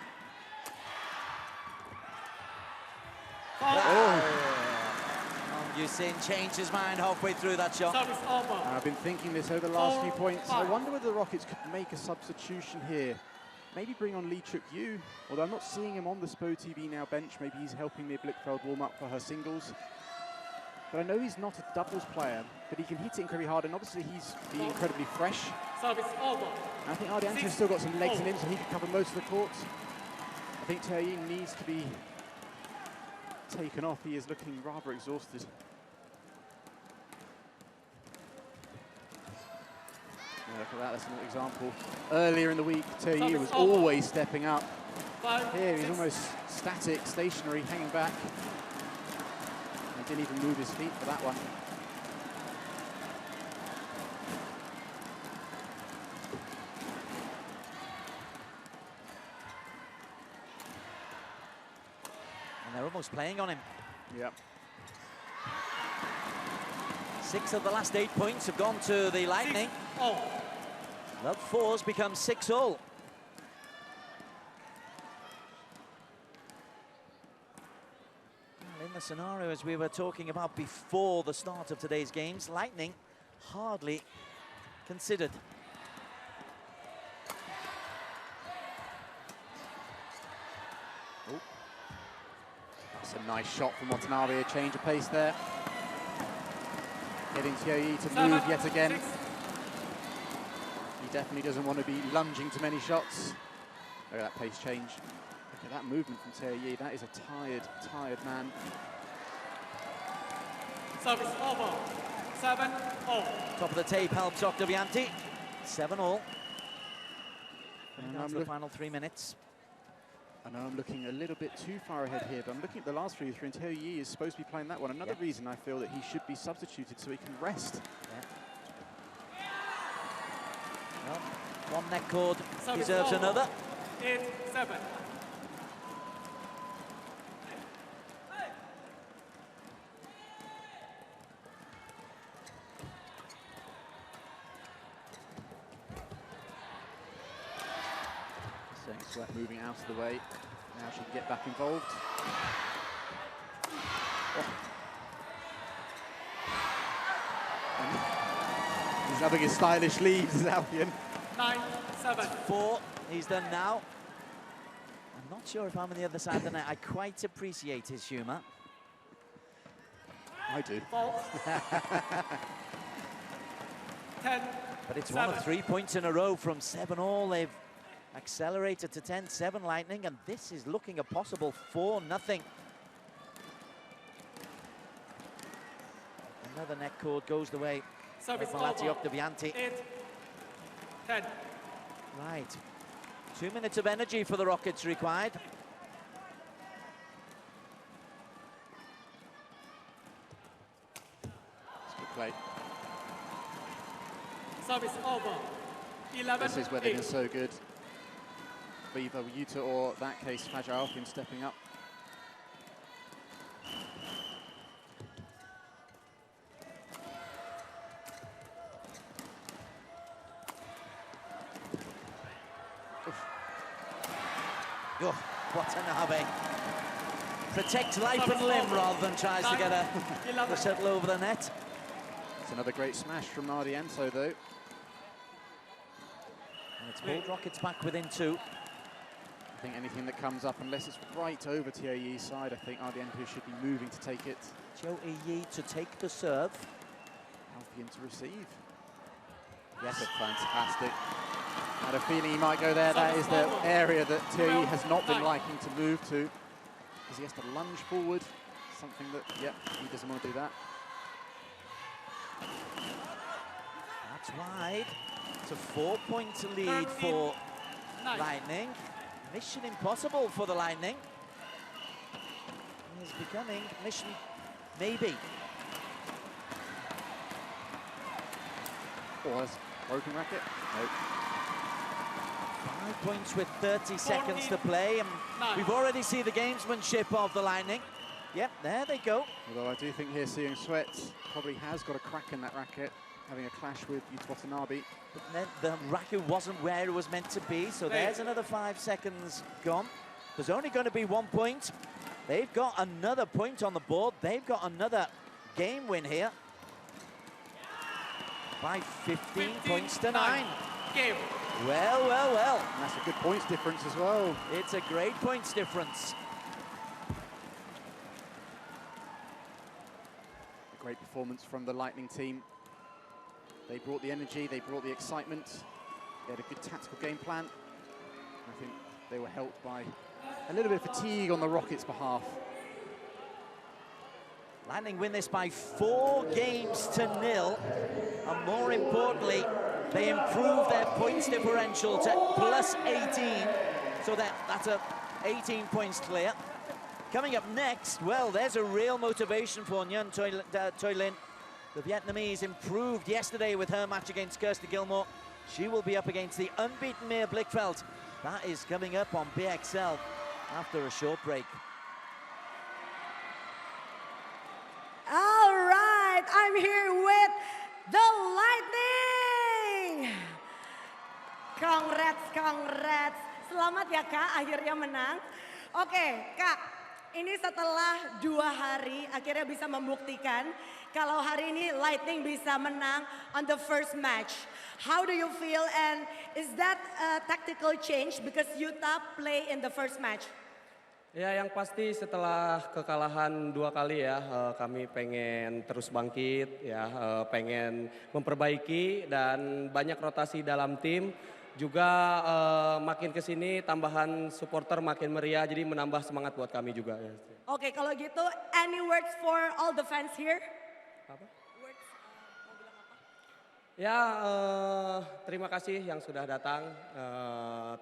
Foul. Oh, Yusin changed his mind halfway through that shot. Service over. I've been thinking this over the last few 4-5. points. I wonder whether the Rockets could make a substitution here. Maybe bring on Lee Chuk-Yu, although I'm not seeing him on the SPOTV Now bench. Maybe he's helping Mia Blichfeld warm up for her singles. But I know he's not a doubles player, but he can hit it incredibly hard, and obviously he's incredibly fresh. Service over. And I think Ardianto's still got some legs in him, so he can cover most of the court. I think Tae needs to be taken off. He is looking rather exhausted. Yeah, look at that, that's another example. Earlier in the week, Tae was always stepping up. 5, Here, he's 6. almost static, stationary, hanging back. He didn't even move his feet for that one. And they're almost playing on him. Yep. 6 of the last 8 points have gone to the Lightning. 6-0. That 4's become 6-all. In the scenario as we were talking about before the start of today's games, Lightning hardly considered. Oh. That's a nice shot from Watanabe, a change of pace there. Getting Tae to move yet again. 6. He definitely doesn't want to be lunging to many shots. Look at that pace change. Look at that movement from Tae. That is a tired man. Service over. 7-0. Top of the tape helps Octavianti. 7-all. And Down to the final 3 minutes. I know I'm looking a little bit too far ahead here, but I'm looking at the last free throw, and Tae is supposed to be playing that one. Another reason I feel that he should be substituted so he can rest. Yeah. Well, one neck cord Service deserves over. another. 8-7. Sweat moving out of the way. Now she can get back involved. He's having his stylish leaves, is Albion. 9-7. 4, he's done now. I'm not sure if I'm on the other side of the net. I quite appreciate his humour. I do. 10. But it's one of 3 points in a row from 7-all. They've accelerated to 10-7 Lightning, and this is looking a possible 4-0. Another net cord goes the way Service of Malati over. Octavianti. 8-10. Right. 2 minutes of energy for the Rockets required. It's good play. Service over. 11. This is where they've been so good. Either Yuta or, that case, Fajr Alpin stepping up. Oh, Watanabe protects life and limb rather than tries to get a shuttle over the net. It's another great smash from Ardianto, though. And it's pulled Rockets back within 2. I think anything that comes up, unless it's right over Tae's side, I think Ardianto should be moving to take it. Joe Yi to take the serve. Albion to receive. Yes, fantastic. I had a feeling he might go there. That is the area that Tae has not been liking to move to, because he has to lunge forward. Something that, he doesn't want to do that. That's wide. It's a 4-point lead for Lightning. Mission impossible for the Lightning. It is becoming mission maybe. Oh, that's broken racket. Nope. 5 points with 30 seconds to play, and we've already seen the gamesmanship of the Lightning. Yep, there they go. Although I do think here seeing Sweat probably has got a crack in that racket, having a clash with Yuta Watanabe. But then the racket wasn't where it was meant to be, so there's another 5 seconds gone. There's only going to be 1 point. They've got another point on the board. They've got another game win here by 15 points to 9. Game. Well, well, well. And that's a good points difference as well. It's a great points difference. A great performance from the Lightning team. They brought the energy, they brought the excitement. They had a good tactical game plan. I think they were helped by a little bit of fatigue on the Rockets' behalf. Lightning win this by 4 games to 0. And more importantly, they improve their points differential to plus 18. So that's a 18 points clear. Coming up next, well, there's a real motivation for Nguyen Toi Lin. The Vietnamese improved yesterday with her match against Kirsty Gilmore. She will be up against the unbeaten Mia Blichfeld. That is coming up on BXL after a short break. All right, I'm here with the Lightning. Congrats, congrats. Selamat ya Kak, akhirnya menang. Oke, Kak, ini setelah 2 hari akhirnya bisa membuktikan kalau hari ini Lightning bisa menang on the first match. How do you feel, and is that a tactical change because Utah play in the first match? Ya, yang pasti setelah kekalahan 2 kali ya, kami pengen terus bangkit ya, pengen memperbaiki dan banyak rotasi dalam tim. Juga makin kesini tambahan supporter makin meriah, jadi menambah semangat buat kami juga. Ya. Oke, kalau gitu, any words for all the fans here? Apa? Words, mau bilang apa? Ya, terima kasih yang sudah datang,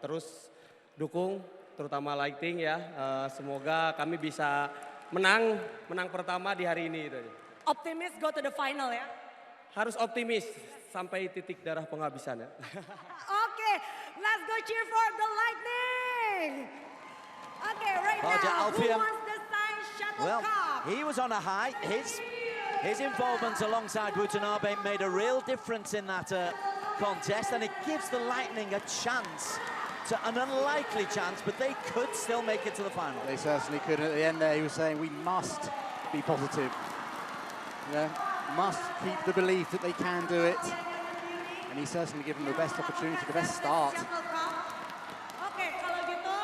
terus dukung, terutama Lightning ya. Semoga kami bisa menang pertama di hari ini. Optimis go to the final ya? Harus optimis sampai titik darah penghabisan ya. Okay, let's go cheer for the Lightning. Okay, right Roger now, Alfian. who wants the signed Well, shuttlecock? he was on a high. His involvement alongside Watanabe made a real difference in that contest, and it gives the Lightning a chance, an unlikely chance, but they could still make it to the final. They certainly could. At the end there, he was saying, we must be positive. Yeah, must keep the belief that they can do it. And he certainly given them the best opportunity, the best start. Oke, kalau gitu,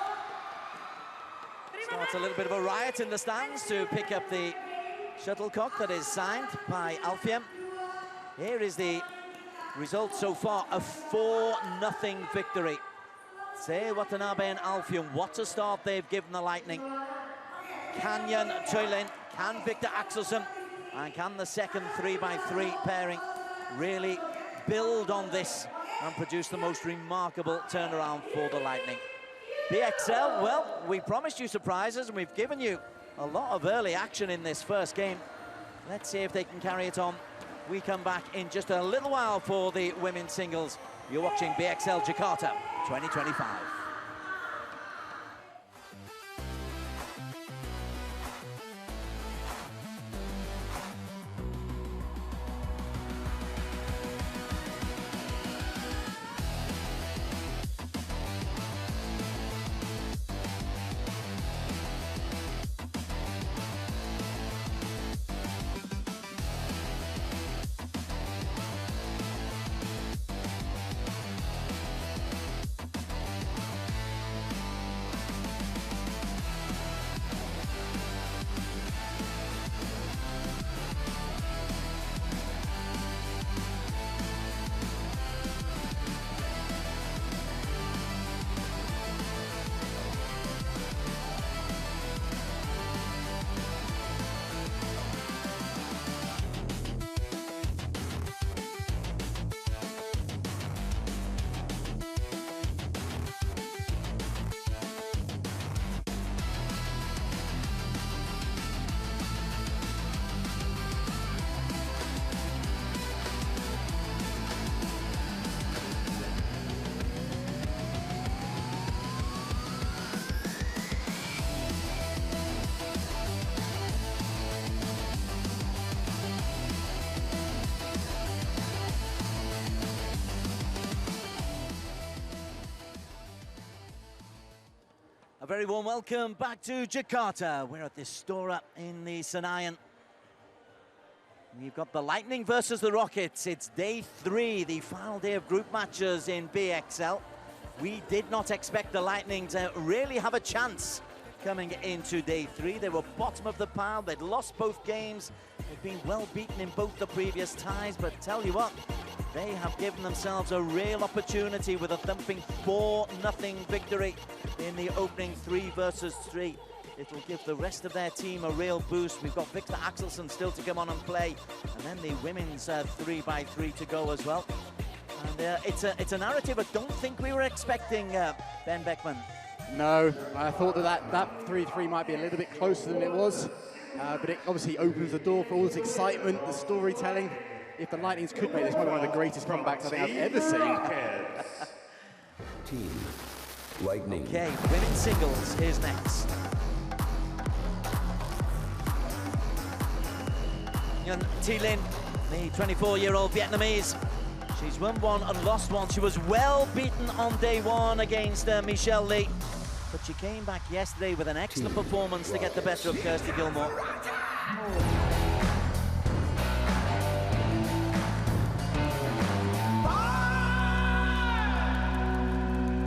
terima Starts a little bit of a riot in the stands to pick up the shuttlecock that is signed by Alfian. Here is the result so far, a 4-0 victory. Say Watanabe and Alfian, what a start they've given the Lightning. Can Nguyen Toi Lin, can Victor Axelsen, and can the second 3x3 pairing really build on this and produce the most remarkable turnaround for the Lightning? BXL, well, we promised you surprises and we've given you a lot of early action in this first game. Let's see if they can carry it on. We come back in just a little while for the women's singles. You're watching BXL Jakarta 2025. A very warm welcome back to Jakarta. We're at the Stora in the Senayan. We've got the Lightning versus the Rockets. It's day 3, the final day of group matches in BXL. We did not expect the Lightning to really have a chance coming into day 3. They were bottom of the pile. They'd lost both games. They'd been well beaten in both the previous ties, but tell you what, they have given themselves a real opportunity with a thumping 4-0 victory in the opening 3 versus 3. It'll give the rest of their team a real boost. We've got Victor Axelsen still to come on and play, and then the women's 3x3 to go as well. And it's a narrative I don't think we were expecting, Ben Beckman. No, I thought that 3-3 might be a little bit closer than it was, but it obviously opens the door for all this excitement, the storytelling. If the Lightnings could make this one of the greatest comebacks I think I've ever seen. Team Lightning. Okay, women's singles, here's next. Nguyen Thi Linh, the 24-year-old Vietnamese. She's won 1 and lost 1. She was well beaten on day 1 against Michelle Lee, but she came back yesterday with an excellent performance to get the better of Kirsty Gilmore.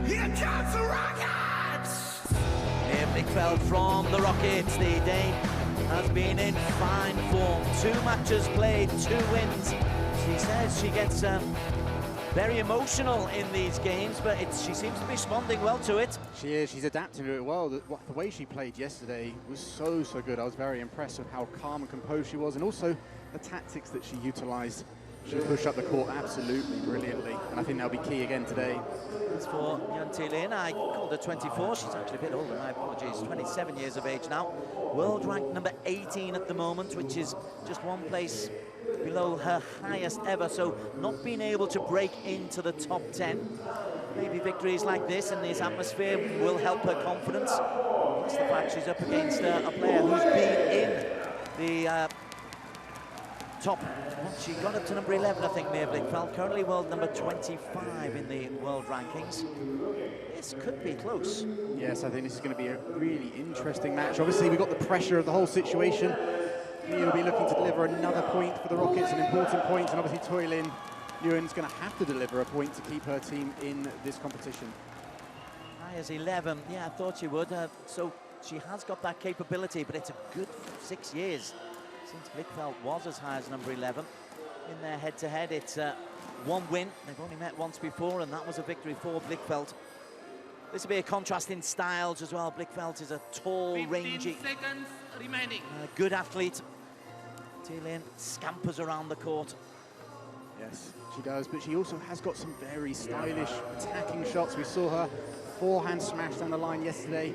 Here comes the Rockets! Mia Blichfeld from the Rockets. The Dane has been in fine form. 2 matches played, 2 wins. She says she gets very emotional in these games, but she seems to be responding well to it. She is. She's adapting to it well. The way she played yesterday was so good. I was very impressed with how calm and composed she was, and also the tactics that she utilised. She pushed up the court absolutely brilliantly, and I think that'll be key again today. As for Nguyen Thi Linh, I called her 24. She's actually a bit older, my apologies. 27 years of age now. World ranked number 18 at the moment, which is just 1 place below her highest ever, so not being able to break into the top 10. Maybe victories like this in this atmosphere will help her confidence. Plus the fact she's up against a player who's been in the top. She got up to number 11, I think, Mia Blichfeld. Currently world number 25 in the world rankings. This could be close. Yes, I think this is going to be a really interesting match. Obviously, we've got the pressure of the whole situation. Mia will be looking to deliver another point for the Rockets, an important point, and obviously Thi Linh Nguyen's going to have to deliver a point to keep her team in this competition. High as 11, yeah, I thought she would. So she has got that capability, but it's a good 6 years since Blichfeld was as high as number 11. In their head-to-head, it's 1 win. They've only met once before, and that was a victory for Blichfeld. This will be a contrast in styles as well. Blichfeld is a tall, rangy, seconds remaining. Good athlete. Thi Linh scampers around the court. Yes, she does, but she also has got some very stylish attacking shots. We saw her forehand smash down the line yesterday,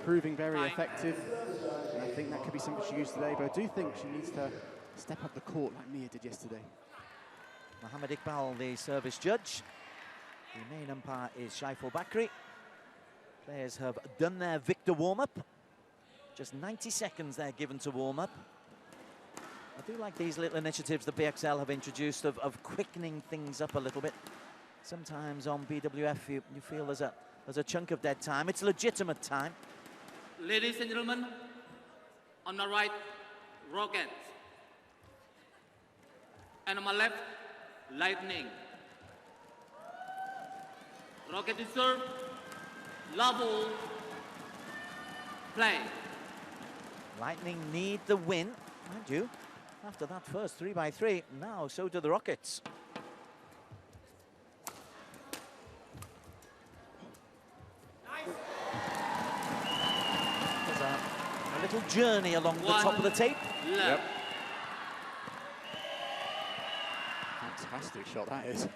proving very effective. And I think that could be something she used today, but I do think she needs to step up the court like Mia did yesterday. Mohammed Iqbal, the service judge. The main umpire is Shaiful Bakri. Players have done their Victor warm-up. Just 90 seconds they're given to warm up. I do like these little initiatives the BXL have introduced of quickening things up a little bit. Sometimes on BWF you feel there's a chunk of dead time. It's legitimate time. Ladies and gentlemen, on my right, Rockets. And on my left, Lightning. Rocket is serve, level, play. Lightning need the win, mind you. After that first 3x3, now so do the Rockets. There's a little journey along the top of the tape. Yep. Fantastic shot that is.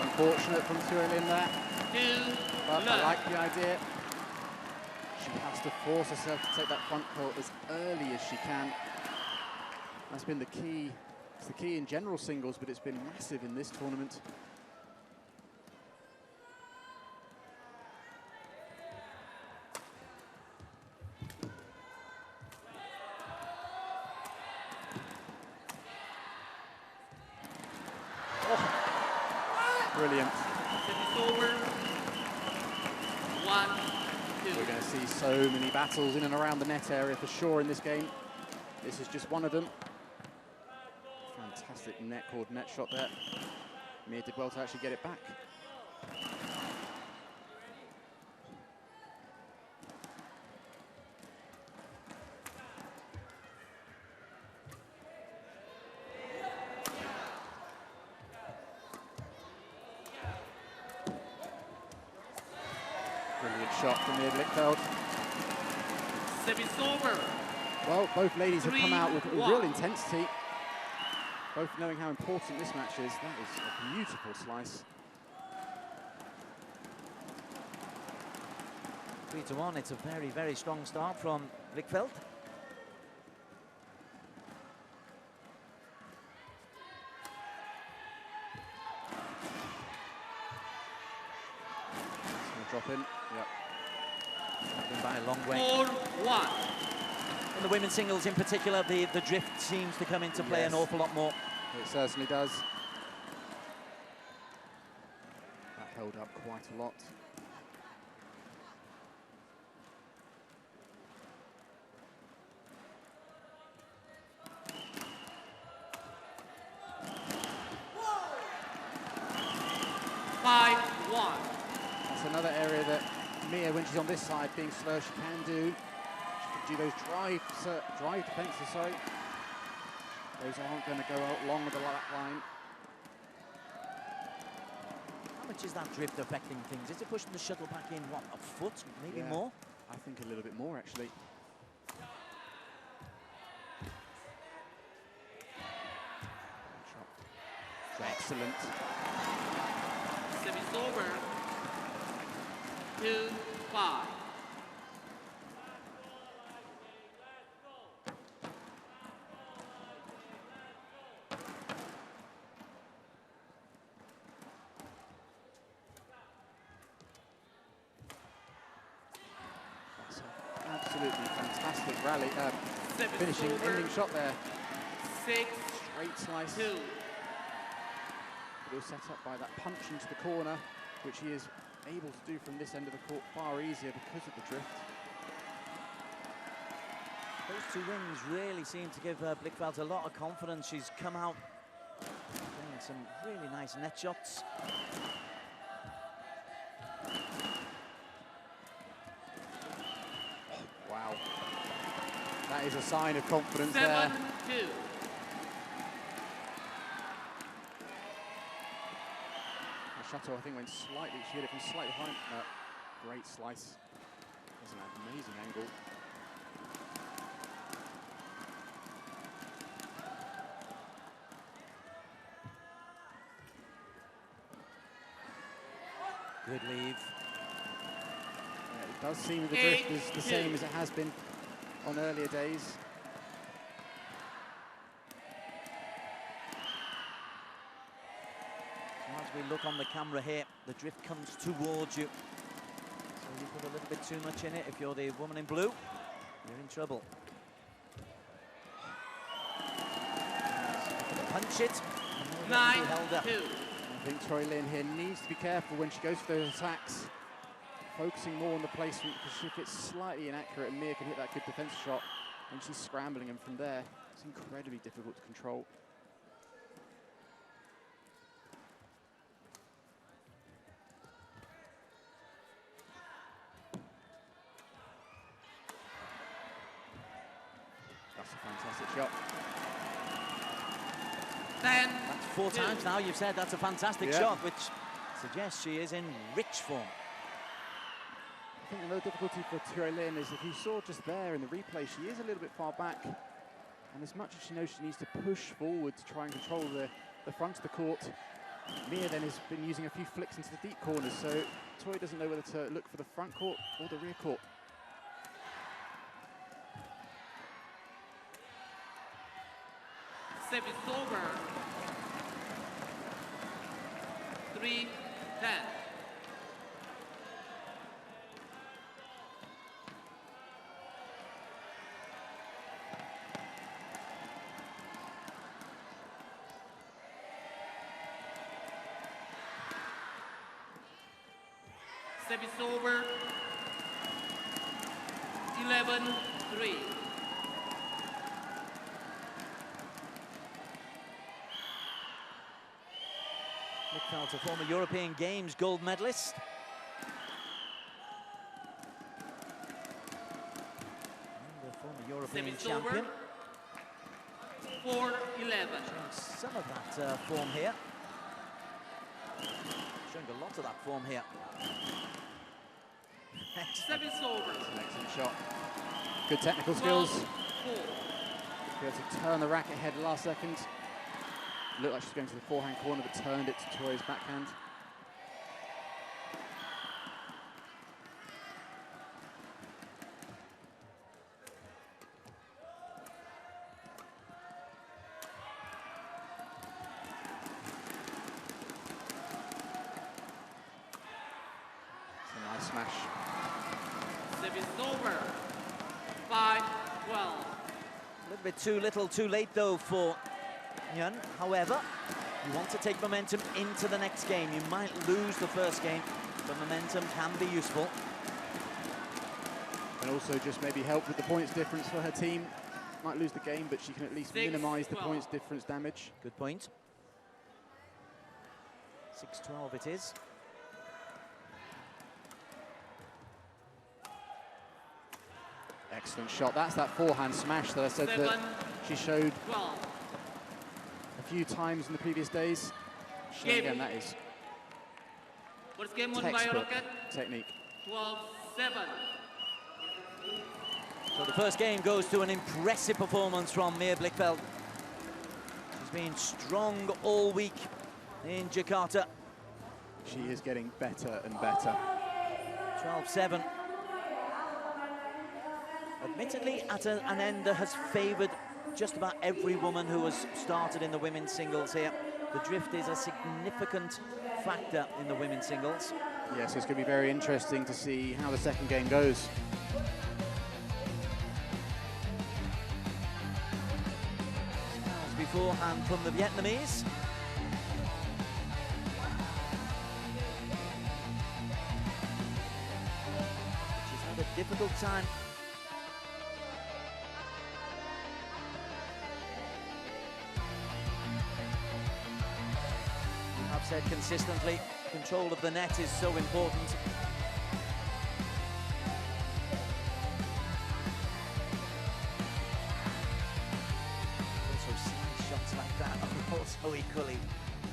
Unfortunate from Thi Linh there, but I like the idea. She has to force herself to take that front court as early as she can. That's been the key. It's the key in general singles, but it's been massive in this tournament. Brilliant. Service over. 1-2. We're going to see so many battles in and around the net area for sure in this game. This is just one of them. Fantastic net cord net shot there. Mir did well to actually get it back. Brilliant shot from Mir Blichfeld. Service over. Well, both ladies have come out with 3-1. real intensity, both knowing how important this match is. That is a beautiful slice. 3-1, it's a very, very strong start from Blichfeld. It's going to drop in. Yep. Been by a long way. 4-1. In the women's singles in particular, the drift seems to come into play an awful lot more. It certainly does. That held up quite a lot. That's another area that Mia, when she's on this side, being slow, she can do. She can do those drive defences, sorry. Those aren't going to go along with the lap line. How much is that drift affecting things? Is it pushing the shuttle back in, what, a foot, maybe more? I think a little bit more, actually. Excellent. Service over. 2-5. That's an absolutely fantastic rally, finishing, over. ending shot there. 6-2. Straight slice. It was set up by that punch into the corner, which he is able to do from this end of the court far easier because of the drift. Those two wins really seem to give Blichfeld a lot of confidence. She's come out playing some really nice net shots. Wow. That is a sign of confidence there. 7-2. The shuttle, I think, went slightly, she hit it from slightly behind. Great slice. That's an amazing angle. Good leave. Yeah, it does seem that the drift is the same as it has been on earlier days. As we look on the camera here, the drift comes towards you. So you put a little bit too much in it. If you're the woman in blue, you're in trouble. Punch it. 9-2. I think Troy Lynn here needs to be careful when she goes for those attacks, focusing more on the placement, because if it's slightly inaccurate, Mia can hit that good defense shot, and she's scrambling, and from there, it's incredibly difficult to control. That's a fantastic shot. Then That's 4 times now you've said that's a fantastic shot, which suggests she is in rich form. I think the difficulty for Troy Lynn is, if you saw just there in the replay, she is a little bit far back, and as much as she knows she needs to push forward to try and control the front of the court, Mia then has been using a few flicks into the deep corners, so Troy doesn't know whether to look for the front court or the rear court. service over. 3-10. Service over. 11-3. Blichfeld, a former European Games gold medalist. And a former European champion. 4-11. Some of that form here. Showing a lot of that form here. Service over. Excellent shot. Good technical skills. 12-4. Be able to turn the racket head last second. Looked like she's going to the forehand corner, but turned it to Tori's backhand. It's a nice smash. Service over. 5-12. A little bit too little, too late though for Yun. However, you want to take momentum into the next game. You might lose the first game, but momentum can be useful. And also just maybe help with the points difference for her team. Might lose the game, but she can at least minimise the points difference damage. Good point. 6-12 it is. Excellent shot. That's that forehand smash that I said that she showed 12. a few times in the previous days. Showing again, that is First game won by textbook Rocket. technique. 12-7. So the first game goes to an impressive performance from Mia Blichfeld. She's been strong all week in Jakarta. She is getting better and better. 12-7. Admittedly, at an end that has favoured just about every woman who has started in the women's singles here. The drift is a significant factor in the women's singles. Yes, it's going to be very interesting to see how the second game goes. Smiles beforehand from the Vietnamese. She's had a difficult time. I've said consistently, control of the net is so important. Also, seeing shots like that are also equally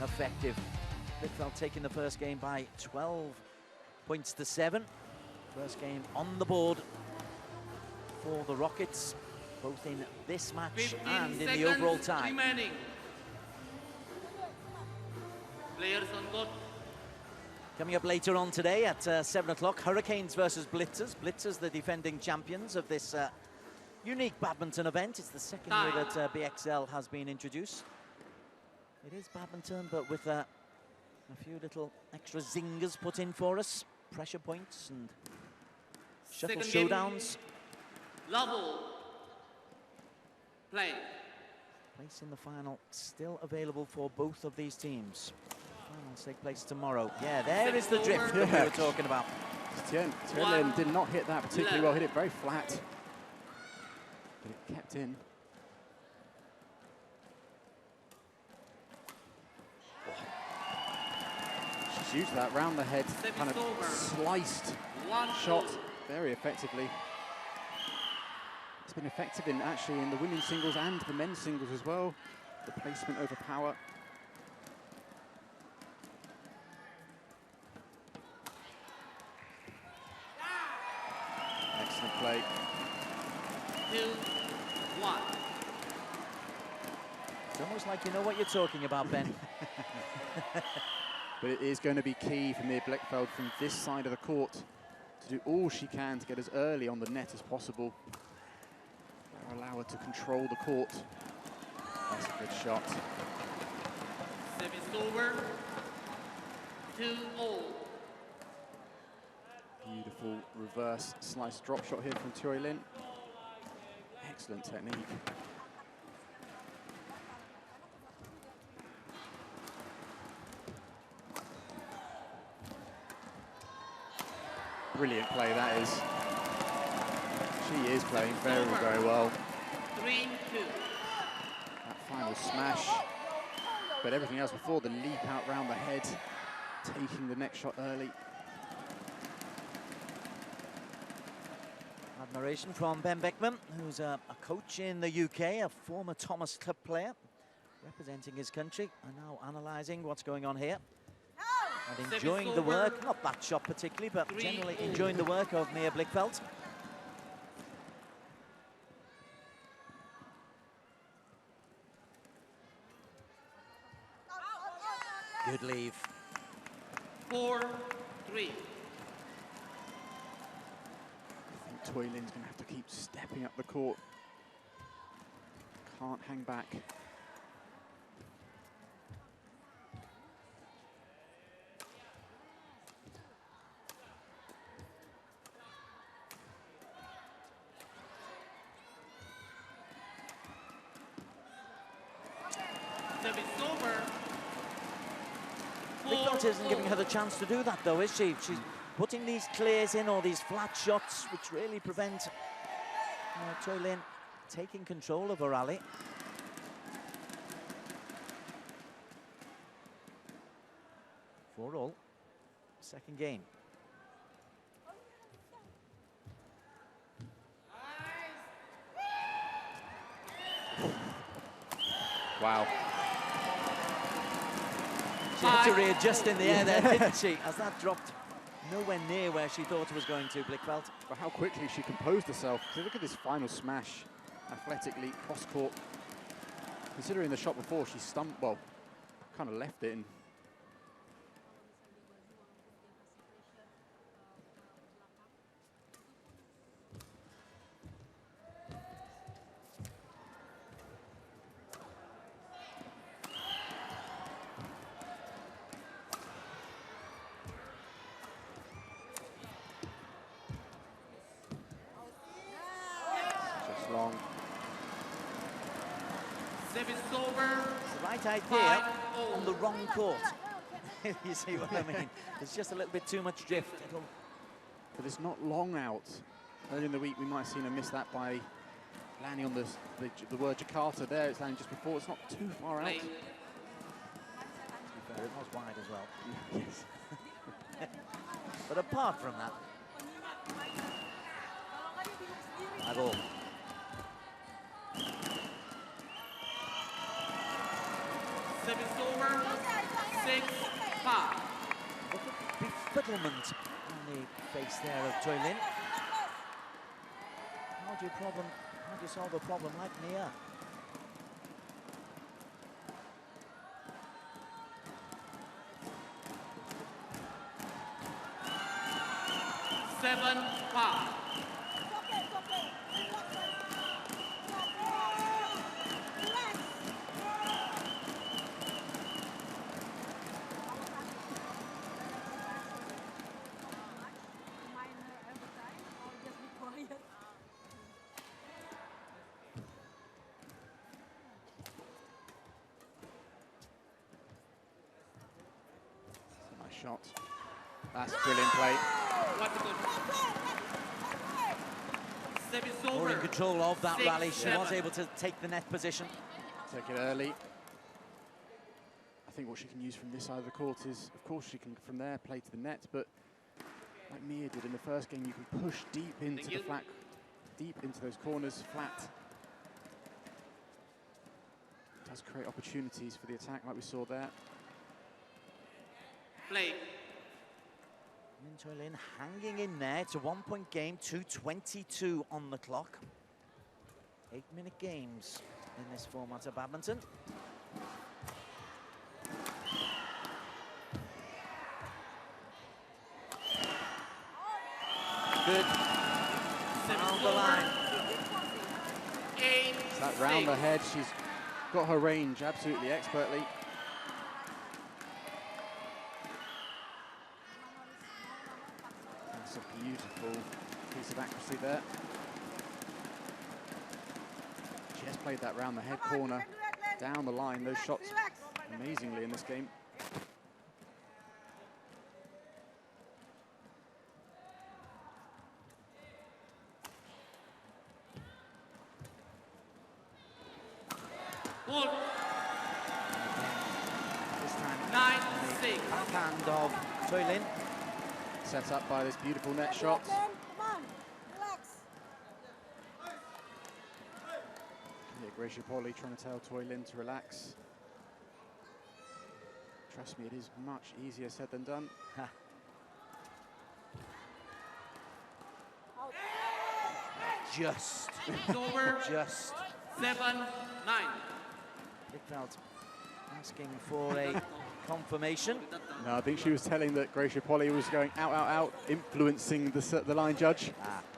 effective. Blichfeld taking the first game by 12 points to 7. First game on the board for the Rockets, both in this match and in the overall tie. Remaining. Players on court. Coming up later on today at 7 o'clock, Hurricanes versus Blitzers. Blitzers, the defending champions of this unique badminton event. It's the second year that BXL has been introduced. It is badminton, but with a few little extra zingers put in for us. Pressure points and shuttle showdowns. Level. Play. Place in the final still available for both of these teams. Finals take place tomorrow. Yeah, there is the drift that we were talking about. Tien Lin did not hit that particularly well, hit it very flat. But it kept in. She's used that round the head, kind of sliced shot very effectively. It's been effective in actually in the women's singles and the men's singles as well. The placement over power. Excellent play. 2-1. It's almost like you know what you're talking about, Ben. But it is going to be key for Mia Blichfeld from this side of the court to do all she can to get as early on the net as possible. Allow her to control the court. That's a good shot. Service over. 2-all. Beautiful reverse slice drop shot here from Tori Lin. Excellent technique. Brilliant play that is. She is playing very, very well. 3-2. That final smash, but everything else before the leap out round the head, taking the next shot early. Admiration from Ben Beckman, who's a coach in the UK, a former Thomas Club player, representing his country, and now analysing what's going on here. And enjoying the work, not that shot particularly, but generally enjoying the work of Mia Blichfeldt. Good leave. 4-3. I think Toy Lin's going to have to keep stepping up the court. Can't hang back. Service over. Blichfeldt isn't giving her the chance to do that, though, is she? She's putting these clears in, or these flat shots, which really prevent Toy Lin taking control of her rally. For all, second game. Wow. She had to readjust in the air there, didn't she? As that dropped nowhere near where she thought it was going to, Blichfeldt. But how quickly she composed herself. So look at this final smash, athletically, cross-court. Considering the shot before, she stumped, well, kind of left it in. Long. Service over. It's the right idea on the wrong court. You see what I mean? There's just a little bit too much drift. But it's not long out. Earlier in the week, we might have seen her miss that by landing on the word Jakarta there. It's landing just before. It's not too far out. To be fair, it was wide as well. Yes. But apart from that, at all. Service over. 6-5. Befuddlement on the face there of Toy Lin. How do you solve a problem like Mia? Seven, 5. Nice shot. That's a brilliant play. More in control of that rally. She was able to take the net position. Take it early. I think what she can use from this side of the court is, of course, she can from there play to the net, but like Mia did in the first game, you can push deep into the flat, deep into those corners, flat. It does create opportunities for the attack, like we saw there. Play. Toy Lin hanging in there. It's a 1-point game, 2:22 on the clock. 8-minute games in this format of badminton. Good. Down the line. So that round the head, she's got her range absolutely expertly. That's a beautiful piece of accuracy there. She has played that round the head corner, down the line, those shots amazingly in this game. mistake. Backhand of Choi Lin. Set up by this beautiful net shot. Come on, relax. Yeah, Gracia Polly trying to tell Choi Lin to relax. Trust me, it is much easier said than done. Just. It's over. Just. 7-9. Blichfeld asking for a confirmation. No, I think she was telling that Gracia Polly was going out, out, out, influencing the line judge.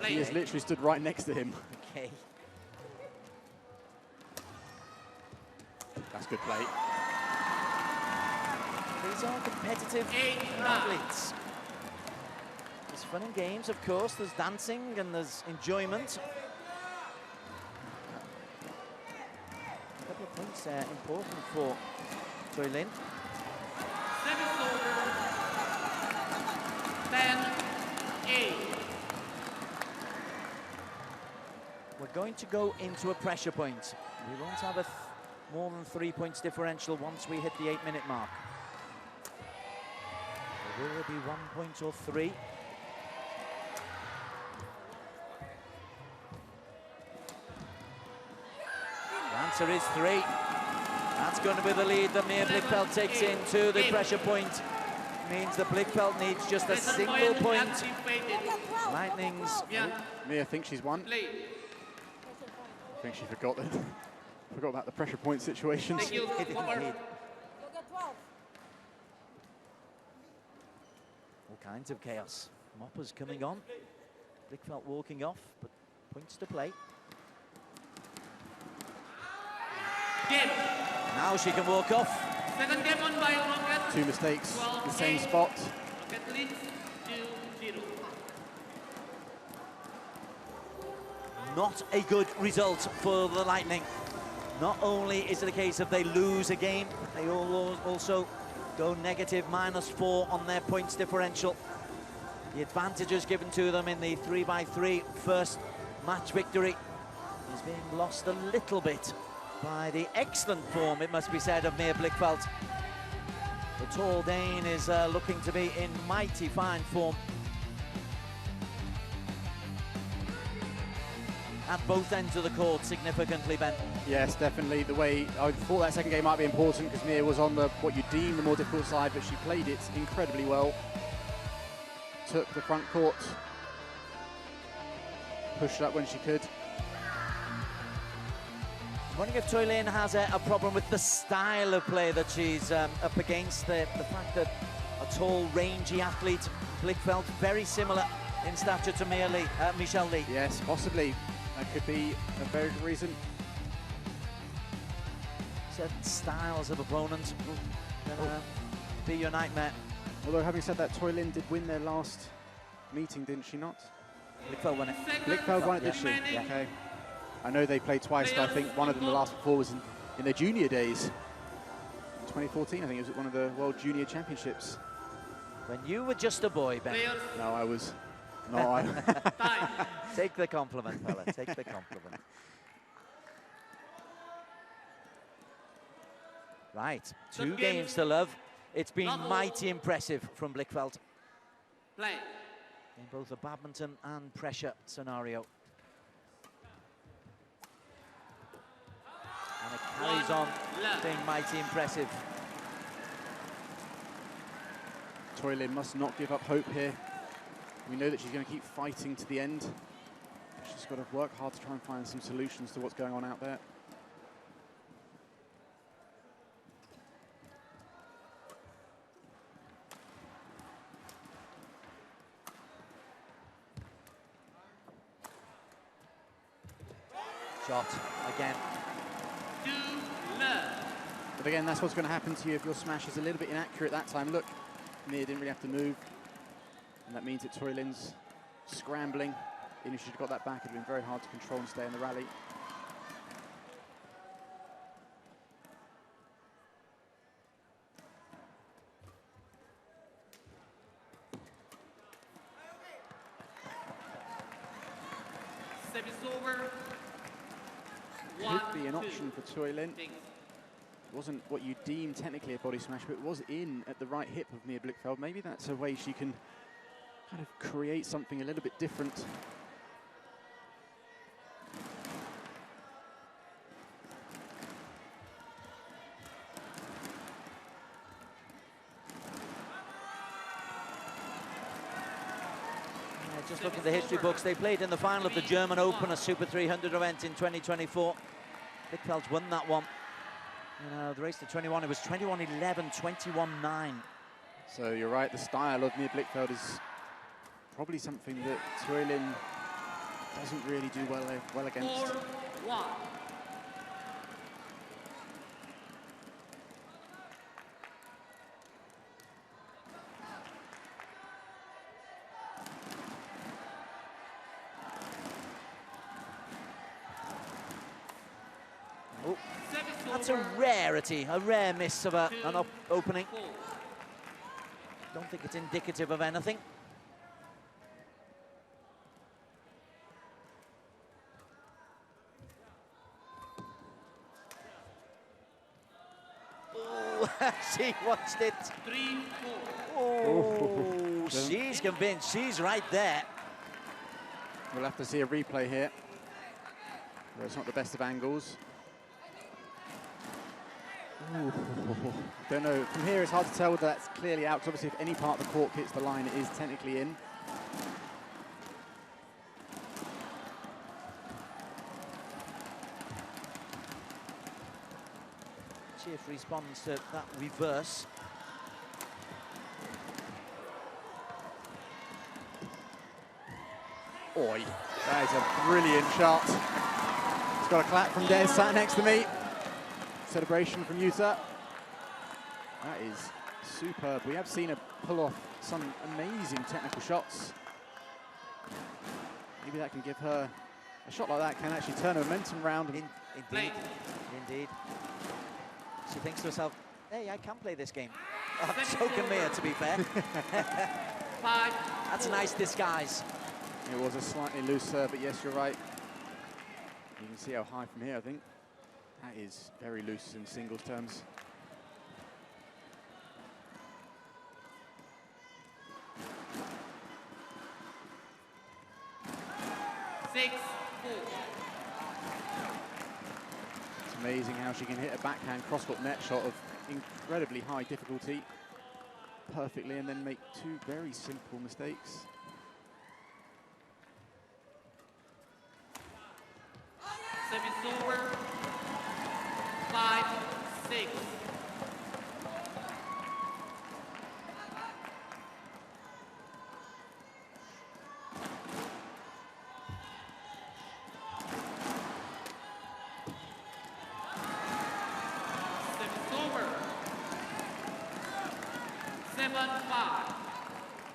He has literally stood right next to him. Okay. That's good play. These are competitive athletes. There's fun and games, of course. There's dancing and there's enjoyment. A couple of points there important for Choi Lin. Service over. 10-8. We're going to go into a pressure point. We won't have more than 3 points differential once we hit the 8-minute mark. Or will there be 1 point or 3? The answer is 3. That's going to be the lead that Mia Blichfeld takes into the pressure point. Means that Blichfeld needs just a single point. Lightning's... Mia thinks she's won. I think she forgot about the pressure point situations. Thank you. All kinds of chaos. Moppers coming on. Blichfeld walking off, but points to play. Game. Now she can walk off. Second game on by Rocket. 2 mistakes, the same spot. Rocket leads 2-0. Not a good result for the Lightning. Not only is it a case of they lose a game, they also go negative -4 on their points differential. The advantages given to them in the 3x3 first match victory is being lost a little bit by the excellent form, it must be said, of Mia Blichfeld. The tall Dane is looking to be in mighty fine form. At both ends of the court, significantly, Ben. Yes, definitely. The way I thought that second game might be important because Mia was on what you deem the more difficult side, but she played it incredibly well. Took the front court, pushed up when she could. I'm wondering if Choi Lin has a problem with the style of play that she's up against. The fact that a tall, rangy athlete, Blichfeld, very similar in stature to Michelle Lee. Yes, possibly. That could be a very good reason. Certain styles of opponents will be your nightmare. Although, having said that, Choi Lin did win their last meeting, didn't she not? Blichfeld won it. Blichfeld won it, did she? Yeah. Okay. I know they played twice, but I think one of them, the last four, was in their junior days. 2014, I think it was at one of the World Junior Championships. When you were just a boy, Ben. No, I was. No, I. Take the compliment, fella. Take the compliment. Right, 2 games to love. It's been mighty impressive from Blichfeld. Play. In both a badminton and pressure scenario. And it carries on being mighty impressive. Choi Lin must not give up hope here. We know that she's going to keep fighting to the end. She's got to work hard to try and find some solutions to what's going on out there. Shot again. But again, that's what's going to happen to you if your smash is a little bit inaccurate that time. Look, Mia didn't really have to move. And that means that Choi Lin's scrambling. And if she'd got that back, it would have been very hard to control and stay in the rally. Service over. Could be an option for Choi Lin. wasn't what you deem technically a body smash, but it was in at the right hip of Mia Blichfeld. Maybe that's a way she can kind of create something a little bit different. Just look at the history books. They played in the final of the German Open, a Super 300 event in 2024. Blichfeld's won that one. You know, the race to 21, it was 21-11, 21-9. So you're right, the style of Mia Blichfeld is probably something that Tuolin doesn't really do well against. 4-1. That's a rarity, a rare miss of an opening. Don't think it's indicative of anything. Oh, she watched it. 3-4. Oh, she's convinced. She's right there. We'll have to see a replay here. Well, it's not the best of angles. Ooh. Don't know. From here, it's hard to tell whether that's clearly out. 'Cause obviously, if any part of the court hits the line, it is technically in. See if responds to that reverse. Oi, that is a brilliant shot. He's got a clap from Des, sat next to me. Celebration from Yuta. That is superb. We have seen her pull off some amazing technical shots. Maybe that can give her a shot like that can actually turn her momentum around. Indeed. She thinks to herself, hey, I can play this game. Oh, so can Mia, to be fair. That's a nice disguise. It was a slightly loose serve, but yes, you're right. You can see how high from here, I think. That is very loose in singles terms. It's amazing how she can hit a backhand crosscourt net shot of incredibly high difficulty perfectly and then make two very simple mistakes. Service over. 5-6.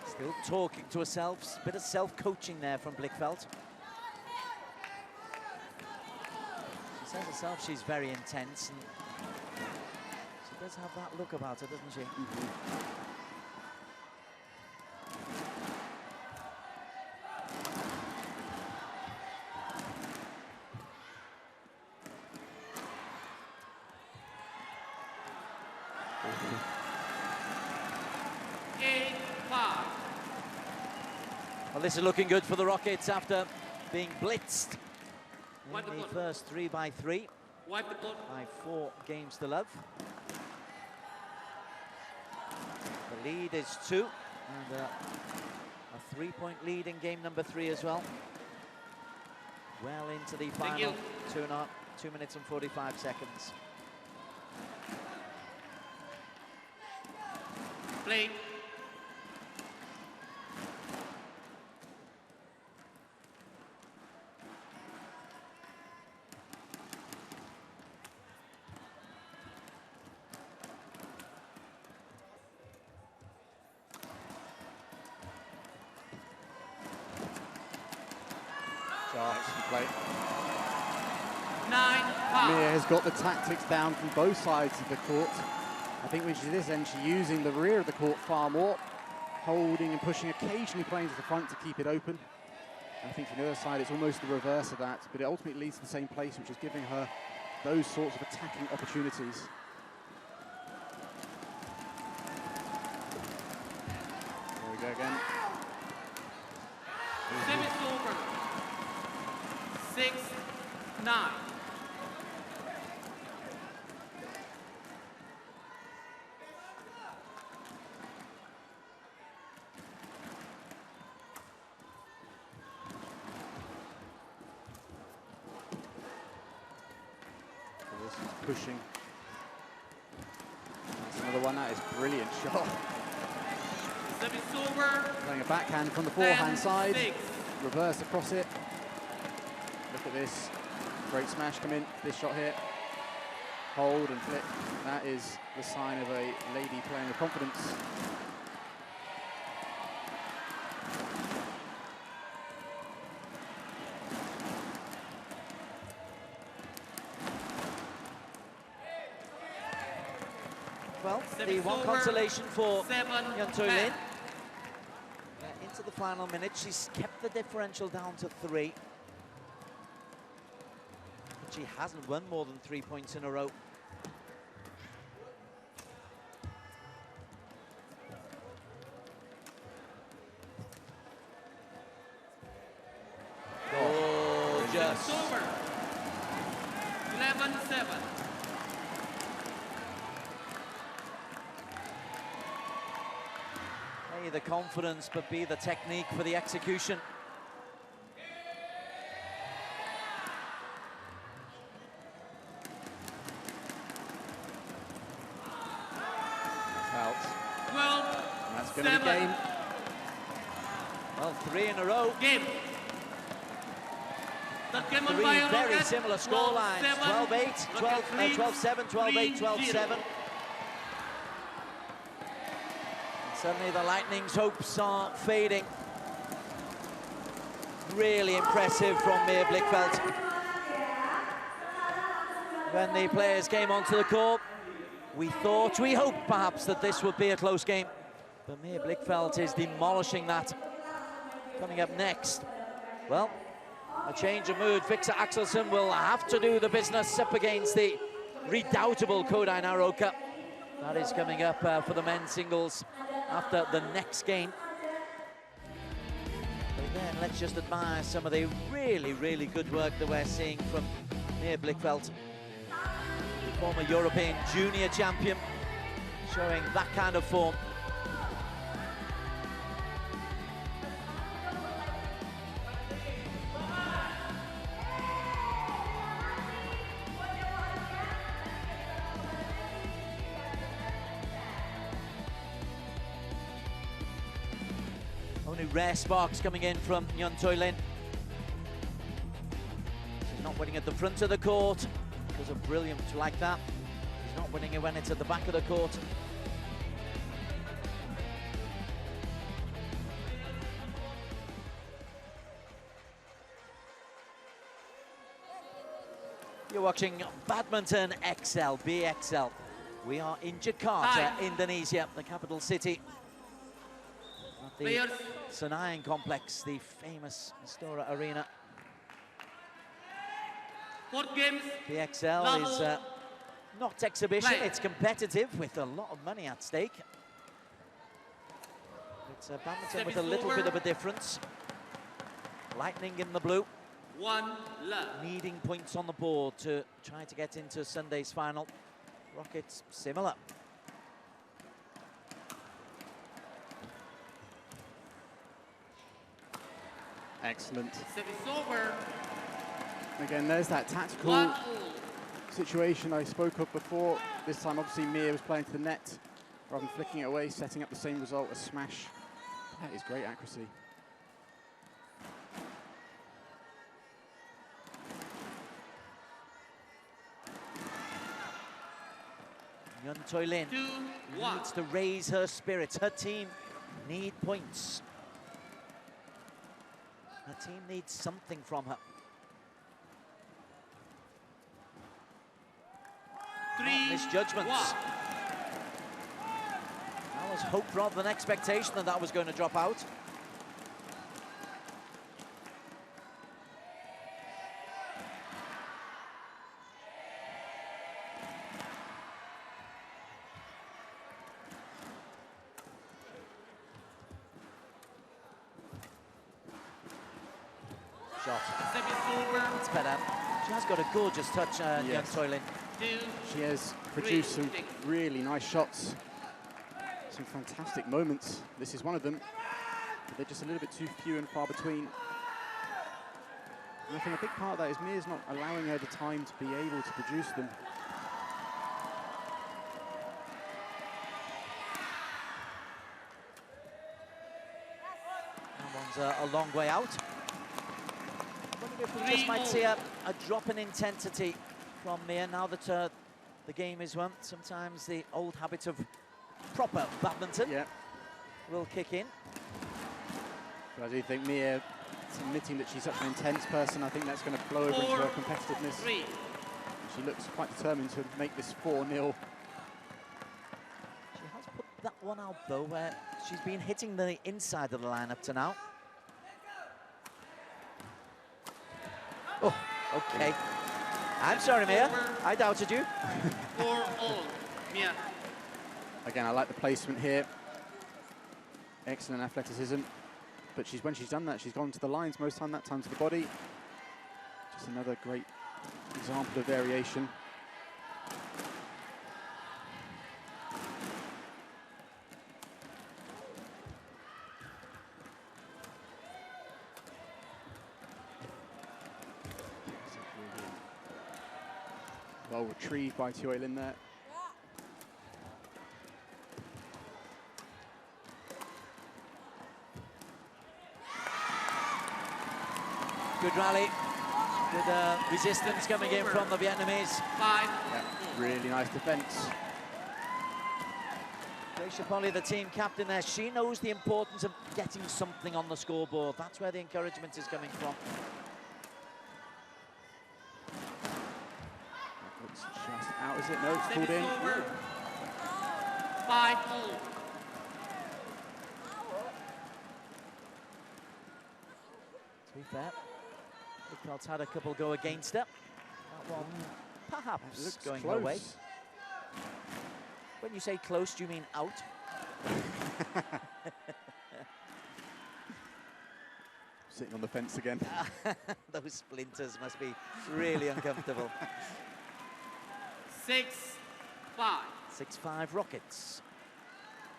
Still talking to herself, a bit of self-coaching there from Blichfeld. She says herself she's very intense, and she does have that look about her, doesn't she? Well, this is looking good for the Rockets after being blitzed in the first 3-3 by 4 games to love. The lead is 2, and a 3-point lead in game number 3 as well. Well into the final 2 minutes and 45 seconds. Play. Play. 9-5. Mia has got the tactics down from both sides of the court. I think when she's this end, she's using the rear of the court far more, holding and pushing, occasionally playing to the front to keep it open. And I think from the other side, it's almost the reverse of that, but it ultimately leads to the same place, which is giving her those sorts of attacking opportunities. 9. This is pushing. That's another one. That is brilliant shot. Service over. Playing a backhand from the forehand side. 10-6. Reverse across it. Look at this. Great smash come in. This shot here. Hold and flick. That is the sign of a lady playing with confidence. Well, the Service one over. consolation for 7-10. Yeon Choi-lin. Into the final minute, she's kept the differential down to 3. But she hasn't won more than 3 points in a row. Gorgeous. Service over. 11-7. A, the confidence, but B, the technique for the execution. Out. 12. And that's going to be game. Well, 3 in a row. Game. The game on 3 fire. very Rockets. similar scorelines. 12-7. 12-8, 12-7, 12-8, 12-7. Suddenly the Lightning's hopes are fading. Really impressive from Mia Blichfeldt. When the players came onto the court, we hoped perhaps that this would be a close game. But Mia Blichfeldt is demolishing that. Coming up next, well, a change of mood. Victor Axelsen will have to do the business up against the redoubtable Kodai Naroka. That is coming up for the men's singles after the next game. But again, let's just admire some of the really, really good work that we're seeing from Mia Blichfeldt, the former European junior champion, showing that kind of form. Only rare sparks coming in from Yeon Choi-lin. She's not winning at the front of the court because of brilliance like that. She's not winning it when it's at the back of the court. You're watching Badminton XL, BXL. We are in Jakarta, Indonesia, the capital city. The Players. Senayan complex, the famous Istora Arena. 4 games. BXL is not exhibition, it's competitive with a lot of money at stake. It's badminton with a little bit of a difference. Lightning in the blue. 1 love. Needing points on the board to try to get into Sunday's final. Rockets similar. Excellent. Service over. Again, there's that tactical 1-all. situation I spoke of before. This time, obviously, Mia was playing to the net rather than flicking it away, setting up the same result, a smash. That is great accuracy. Yeon Choi-lin 2-1. needs to raise her spirits. Her team need points. Her team needs something from her. 3-1. Misjudgments. That was hope rather than expectation that that was going to drop out. Shot. Service over. It's better. She has got a gorgeous touch, Young Yes. Choi Lin. She has produced some really nice shots, some fantastic moments. This is one of them, but they're just a little bit too few and far between. And I think a big part of that is Mia's not allowing her the time to be able to produce them. That one's a long way out. I wonder if we just might see a drop in intensity from Mia now that the game is won. Sometimes the old habit of proper badminton will kick in. But I do think Mia, admitting that she's such an intense person, I think that's going to flow over into her competitiveness. She looks quite determined to make this 4-0. She has put that one out though, where she's been hitting the inside of the line up to now. Oh, okay. I'm sorry, Mia. I doubted you. 4-all, Mia. Again, I like the placement here. Excellent athleticism. But when she's done that, she's gone to the lines most time, that time to the body. Just another great example of variation. Well retrieved by Choi Lin there. Good rally, good resistance coming in from the Vietnamese. Really nice defense. Gracia Polly, the team captain there, she knows the importance of getting something on the scoreboard. That's where the encouragement is coming from. It's just out, is it? No, it's pulled in. 5-all. To be fair, Bigfeld's had a couple go against her. That one perhaps looks going close. her way. When you say close, do you mean out? Sitting on the fence again. Those splinters must be really uncomfortable. 6-5. 6-5 Rockets.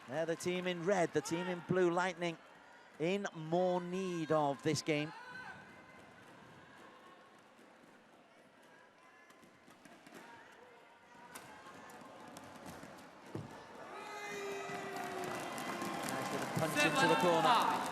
They're the team in red, the team in blue, Lightning in more need of this game. Nice little punch into the corner. 7-5.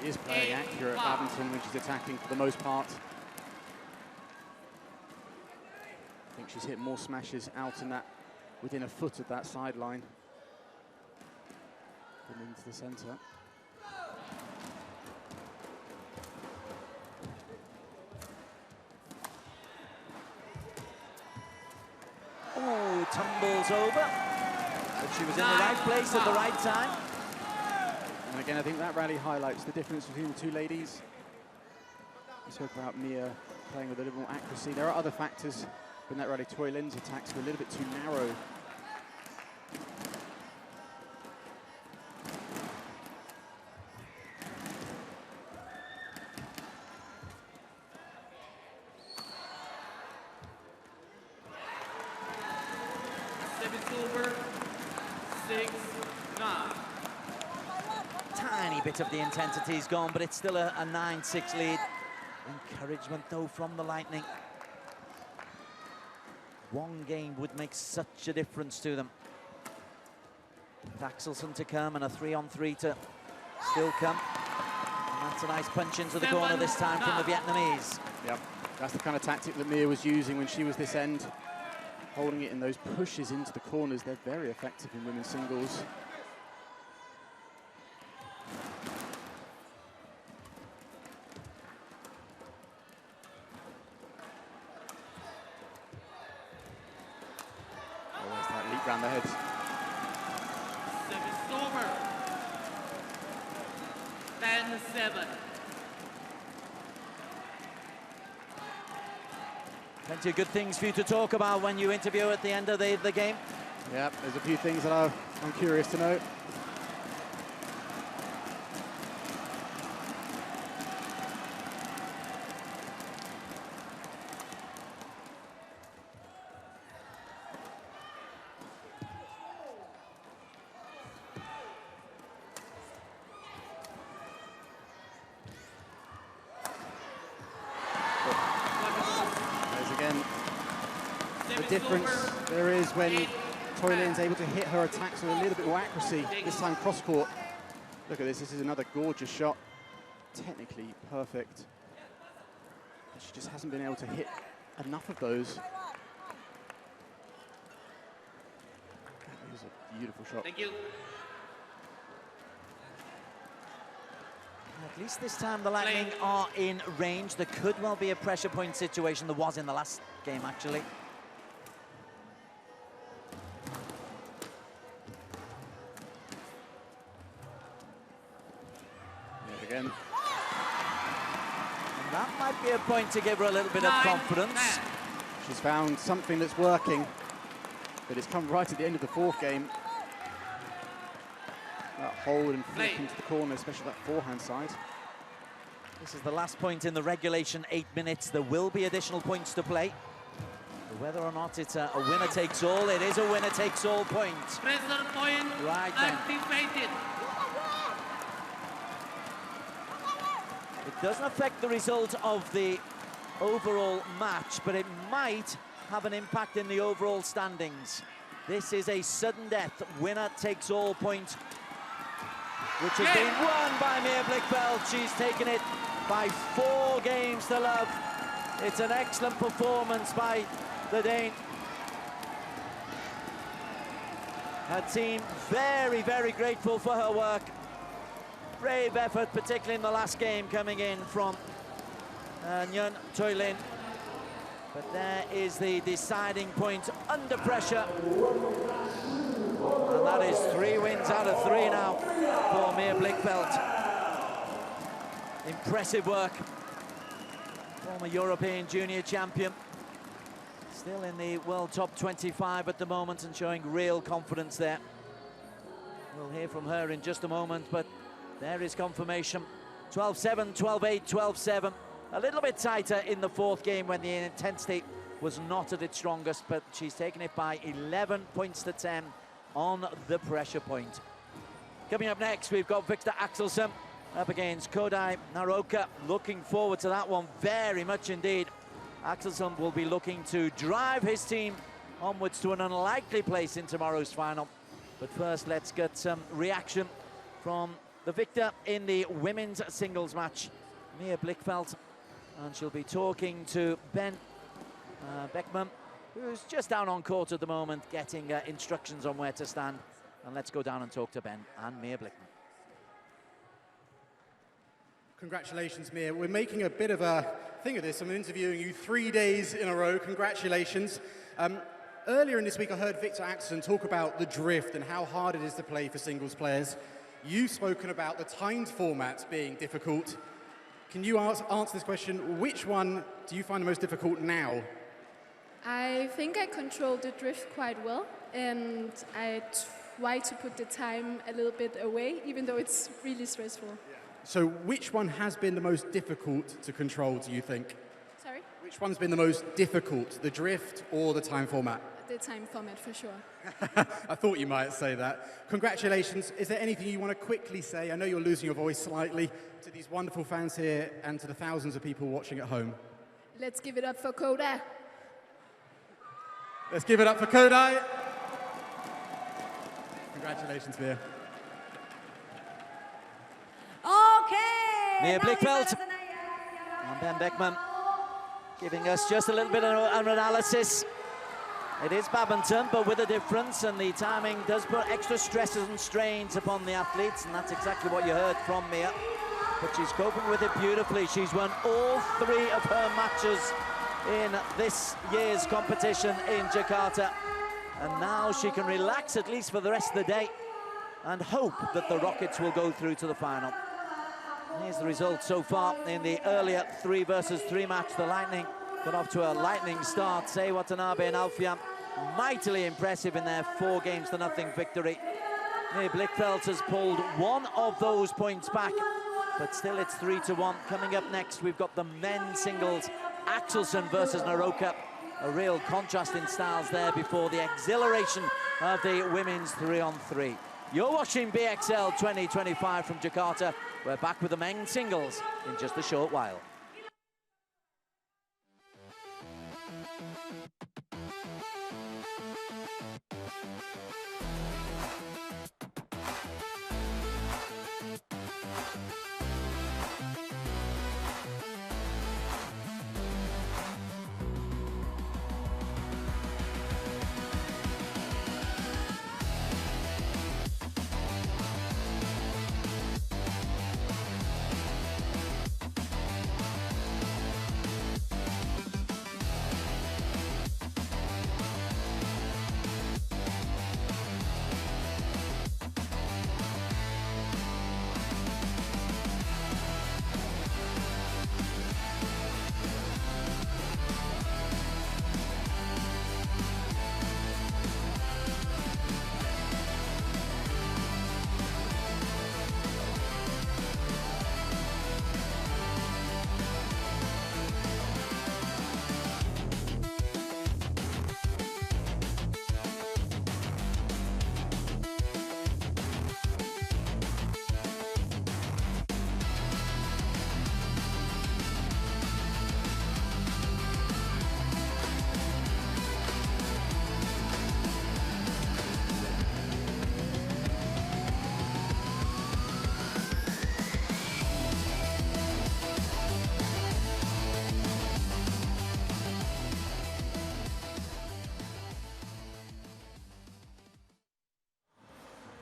She is playing accurate badminton when she's attacking for the most part. I think she's hit more smashes out in that, within a foot of that sideline than into the centre. Oh, tumbles over. But she was in the right place at the right time. And again, I think that rally highlights the difference between the two ladies. We spoke about Mia playing with a little more accuracy. There are other factors in that rally. Choi Lin's attacks were a little bit too narrow. Over. 6-9. Tiny bit of the intensity's gone, but it's still a 9-6 lead. Encouragement, though, from the Lightning. One game would make such a difference to them. With Axelson to come and a 3-on-3 to still come. And that's a nice punch into the corner this time from the Vietnamese. Yep, that's the kind of tactic that Mia was using when she was this end. Holding it in those pushes into the corners. They're very effective in women's singles. Oh, there's that leap round the head. Service over. 10-7. Plenty of good things for you to talk about when you interview at the end of the game. Yeah, there's a few things that I'm curious to know. Difference there is when Toylin's able to hit her attacks with a little bit more accuracy, this time cross-court. Look at this is another gorgeous shot. Technically perfect. But she just hasn't been able to hit enough of those. That is a beautiful shot. Thank you. At least this time the Lightning are in range. There could well be a pressure point situation. There was in the last game, actually. Again. And that might be a point to give her a little bit of confidence. She's found something that's working, but it's come right at the end of the fourth game. That hold and flick into the corner, especially that forehand side. This is the last point in the regulation 8 minutes. There will be additional points to play. But whether or not it's a winner takes all, it is a winner takes all point. Pressure point Right then. activated. It doesn't affect the result of the overall match, but it might have an impact in the overall standings. This is a sudden death, winner takes all point, which has been won by Mia Blichfeldt. She's taken it by 4 games to love. It's an excellent performance by the Dane. Her team very, very grateful for her work. Brave effort, particularly in the last game, coming in from Nguyen Toylin. But there is the deciding point under pressure. And that is 3 wins out of 3 now for Mia Blichfeldt. Impressive work. Former European junior champion. Still in the world top 25 at the moment and showing real confidence there. We'll hear from her in just a moment, but there is confirmation. 12-7, 12-8, 12-7. A little bit tighter in the fourth game when the intensity was not at its strongest, but she's taken it by 11 points to 10 on the pressure point. Coming up next, we've got Victor Axelsen up against Kodai Naroka. Looking forward to that one very much indeed. Axelsen will be looking to drive his team onwards to an unlikely place in tomorrow's final. But first, let's get some reaction from the victor in the women's singles match, Mia Blichfeldt, and she'll be talking to Ben Beckman, who's just down on court at the moment, getting instructions on where to stand. And let's go down and talk to Ben and Mia Blichfeldt. Congratulations, Mia. We're making a bit of a thing of this. I'm interviewing you 3 days in a row. Congratulations. Earlier in this week, I heard Victor Axelsen talk about the drift and how hard it is to play for singles players. You've spoken about the timed format being difficult. Can you answer this question? Which one do you find the most difficult now? I think I control the drift quite well, and I try to put the time a little bit away, even though it's really stressful. Yeah. So which one has been the most difficult to control, do you think? Sorry? Which one's been the most difficult, the drift or the time format? The time format, for sure. I thought you might say that. Congratulations. Is there anything you want to quickly say? I know you're losing your voice slightly, to these wonderful fans here and to the thousands of people watching at home. Let's give it up for Kodai. Let's give it up for Kodai. Congratulations, Mia. Okay. Mia Blichfeldt and Ben Beckman giving us just a little bit of an analysis. It is badminton, but with a difference, and the timing does put extra stresses and strains upon the athletes, and that's exactly what you heard from Mia. But she's coping with it beautifully. She's won all 3 of her matches in this year's competition in Jakarta, and now she can relax at least for the rest of the day and hope that the Rockets will go through to the final. Here's the result so far in the earlier 3 versus 3 match. The Lightning got off to a lightning start. Sei Watanabe and Alfian mightily impressive in their 4-0 victory. Near Blichfeld has pulled one of those points back, but still it's 3-1. Coming up next, we've got the men's singles, Axelsen versus Naroka. A real contrast in styles there before the exhilaration of the women's 3-on-3. You're watching BXL 2025 from Jakarta. We're back with the men's singles in just a short while.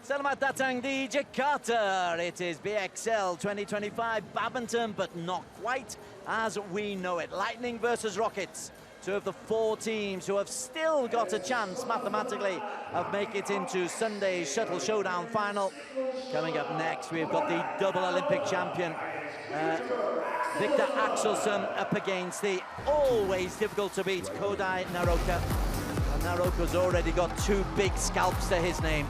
Selamat datang di Jakarta. It is BXL 2025 badminton, but not quite as we know it. Lightning versus Rockets. Two of the 4 teams who have still got a chance mathematically of making it into Sunday's Shuttle Showdown final. Coming up next, we've got the double Olympic champion, Victor Axelsen, up against the always difficult to beat Kodai Naroka. And Naroka's already got 2 big scalps to his name.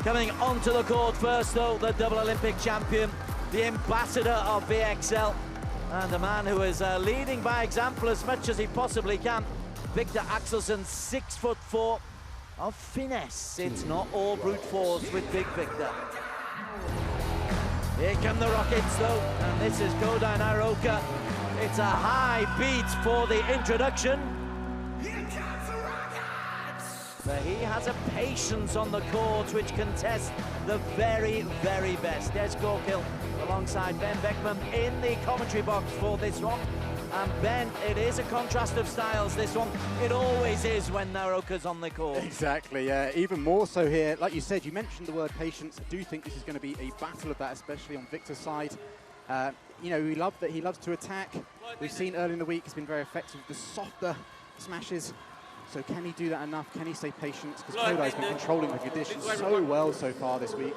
Coming onto the court first, though, the double Olympic champion, the ambassador of BXL, and a man who is leading by example as much as he possibly can. Victor Axelsen, 6'4", of finesse. It's not all brute force with Big Victor. Here come the Rockets, though, and this is Kodai Naroka. It's a high beat for the introduction. But he has a patience on the court which can test the very, very best. Des Gorkil alongside Ben Beckman in the commentary box for this one. And Ben, it is a contrast of styles, this one. It always is when Naroka's on the court. Exactly, yeah. Even more so here. Like you said, you mentioned the word patience. I do think this is going to be a battle of that, especially on Victor's side. You know, he loves to attack. We've seen early in the week he's been very effective with the softer smashes. So can he do that enough? Can he stay patient? Because Kodai's been controlling the conditions so well so far this week,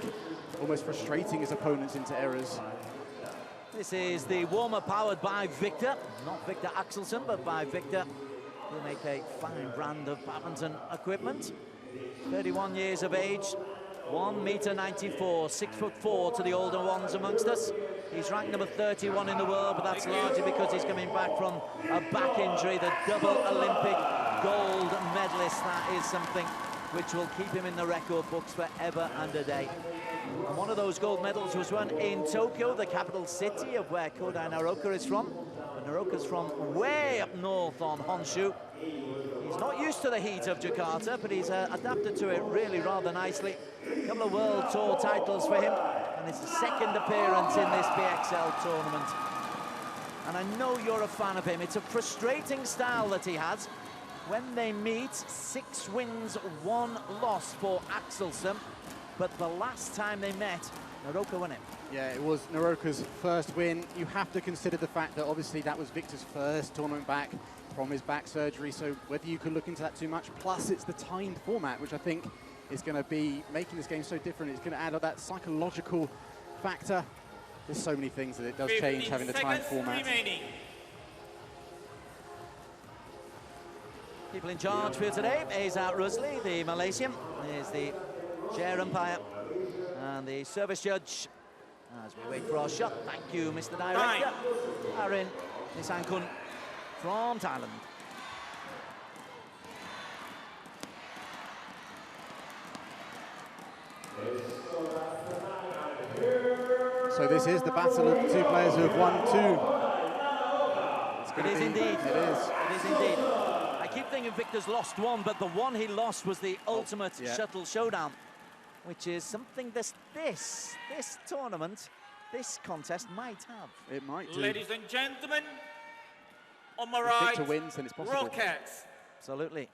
almost frustrating his opponents into errors. This is the warm-up powered by Victor, not Victor Axelsen, but by Victor, who make a fine brand of badminton equipment. 31 years of age, 1'94", 6'4" to the older ones amongst us. He's ranked number 31 in the world, but that's largely because he's coming back from a back injury, the double Olympic gold medalist. That is something which will keep him in the record books forever and a day. And one of those gold medals was won in Tokyo, the capital city of where Kodai Naroka is from. But Naroka's from way up north on Honshu. He's not used to the heat of Jakarta, but he's adapted to it really rather nicely. A couple of World Tour titles for him, and it's the 2nd appearance in this BXL tournament. And I know you're a fan of him. It's a frustrating style that he has. When they meet, 6 wins, 1 loss for Axelsen. But the last time they met, Naroka won it. Yeah, it was Naroka's first win. You have to consider the fact that obviously that was Victor's first tournament back from his back surgery, so whether you could look into that too much, plus it's the timed format, which I think is going to be making this game so different. It's going to add up that psychological factor. There's so many things that it does change having the timed format. Remaining. People in charge for today, Azat Rusli, the Malaysian, is the chair umpire, and the service judge, as we wait for our shot. Thank you, Mr. Director. Arin Nisankun from Thailand. So this is the battle of the two players who have won two. It is indeed. It is. It is indeed. I keep thinking Victor's lost one, but the one he lost was the ultimate shuttle showdown, which is something this tournament, this contest might have. It might do. Ladies and gentlemen, on my If right, Victor wins, then it's possible. Rockets. Absolutely.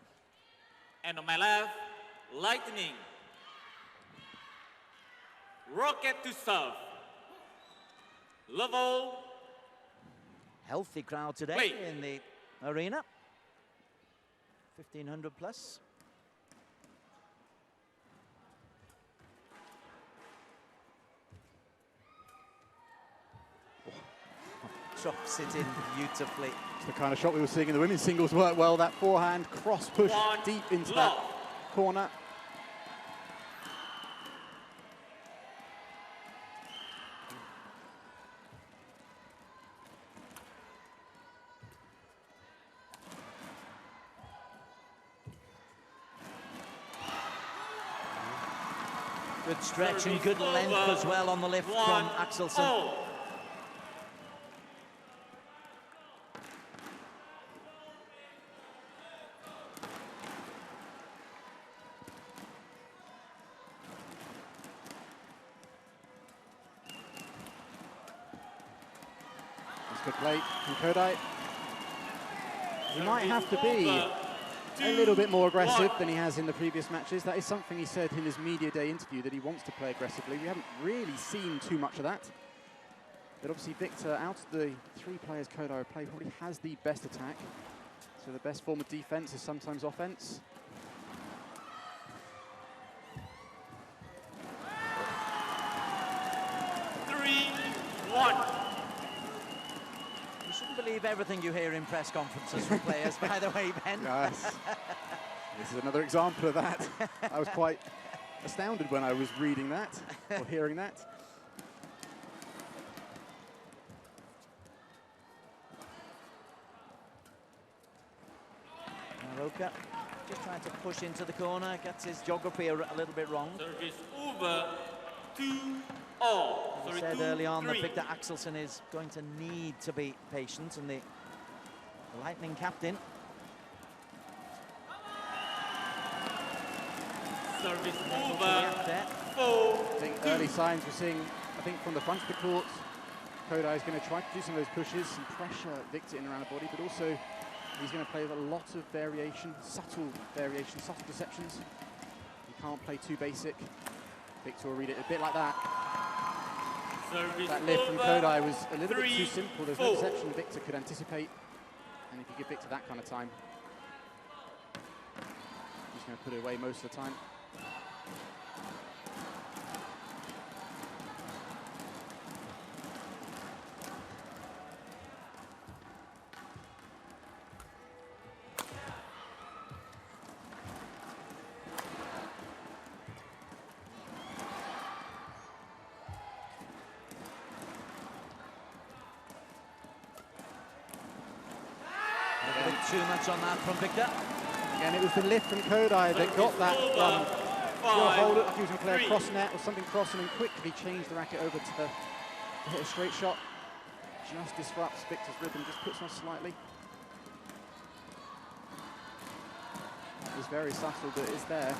And on my left, Lightning. Rocket to serve. Level. Healthy crowd today in the arena. 1,500 plus. Drops it in beautifully. It's the kind of shot we were seeing in the women's singles work well. That forehand cross push deep into that corner. Good stretch and good length as well on the lift from Axelsen. That's good play from Kodai. He might have to be a little bit more aggressive than he has in the previous matches. That is something he said in his media day interview, that he wants to play aggressively. We haven't really seen too much of that. But obviously Victor, out of the three players Kodai have played, probably has the best attack. So the best form of defense is sometimes offense. You shouldn't believe everything you hear in press conferences from players, by the way, Ben. Yes. This is another example of that. I was quite astounded when I was reading that, or hearing that. Roka just trying to push into the corner, gets his geography a little bit wrong. Service over 2-all. As I said early on that Victor Axelsen is going to need to be patient, and the Lightning captain. Service over I think early signs we're seeing, I think from the front of the court, Kodai is going to try to do some of those pushes, some pressure Victor in around the body, but also he's going to play with a lot of variation, subtle deceptions. He can't play too basic. Victor will read it a bit like that. Service That lift from Kodai was a little bit 3-4. too simple. There's no deception Victor could anticipate. And if you give Victor that kind of time, he's going to put it away most of the time. Too much on that from Victor. Again, it was the lift from Kodai that got that hold it like he was going to play a cross net or something cross, and then quickly changed the racket over to hit a straight shot. Just disrupts Victor's rhythm, just puts him off slightly. It was very subtle, but it's there.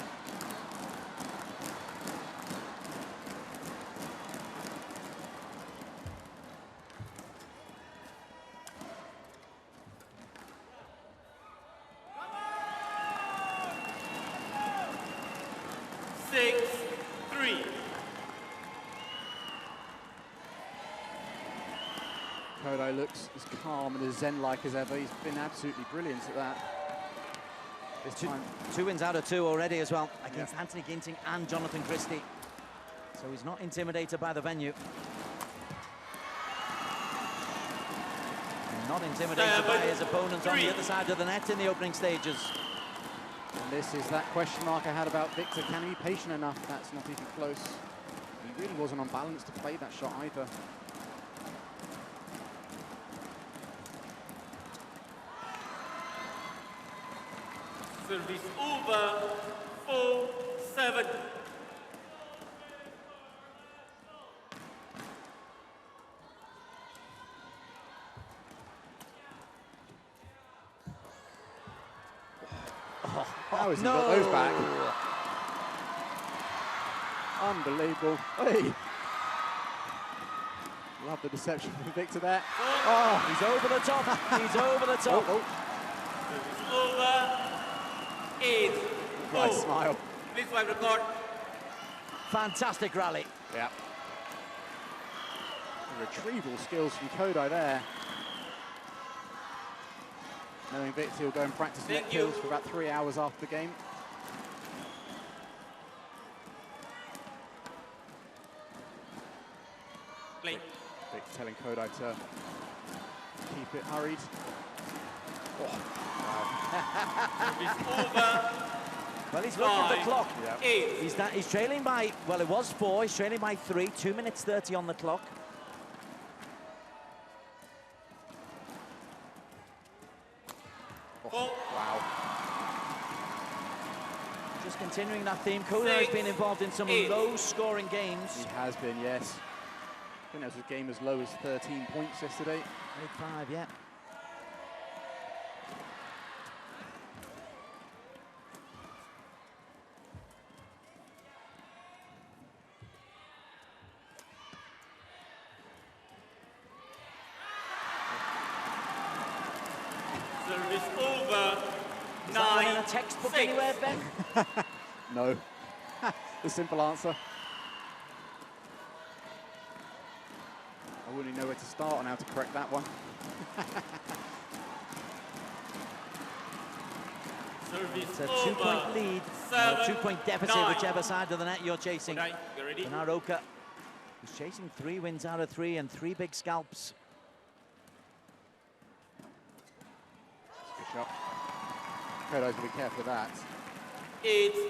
Kodai looks as calm and as zen-like as ever. He's been absolutely brilliant at that. This time. 2 wins out of 2 already as well, against Anthony Ginting and Jonathan Christie. So he's not intimidated by the venue. Not intimidated by his opponents on the other side of the net in the opening stages. This is that question mark I had about Victor. Can he be patient enough? That's not even close. He really wasn't on balance to play that shot either. Service over, 4-7. How has he got those back? Unbelievable. Hey. Love the deception from Victor there. Oh, he's over the top. He's over the top. Over, 8. Nice smile. Please wipe record. Fantastic rally. Yeah. The retrieval skills from Kodai there. Knowing Victor will go and practice net kills for about 3 hours after the game. Play. Victor telling Kodai to keep it hurried. Well, he's looking at the clock. Yeah. He's trailing by, well, it was 4. He's trailing by 3. 2 minutes 30 on the clock. Wow. Just continuing that theme, Kodai has been involved in some low-scoring games. He has been, yes. I think that was a game as low as 13 points yesterday. 8-5, yeah. Service over, Is that one in a textbook anywhere, Ben? No. The simple answer. I wouldn't even know where to start on how to correct that one. It's a 2-point lead, or a 2-point deficit, whichever side of the net you're chasing. And Naroka is chasing 3 wins out of 3 and 3 big scalps. Good shot. Kodai's going to be careful of that. 8-9.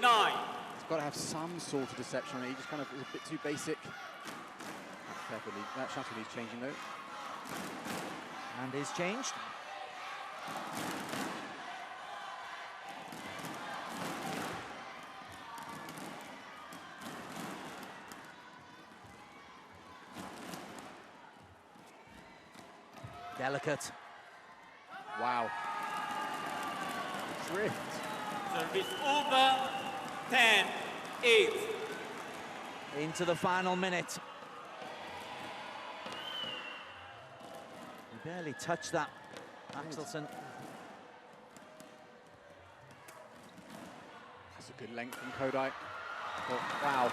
He's got to have some sort of deception on it. He just kind of is a bit too basic. That shuttle needs changing though. And is changed. Delicate. Wow. Drift. Service over, 10-8. Into the final minute. He barely touched that, Axelsen. That's a good length from Kodai. Oh, wow.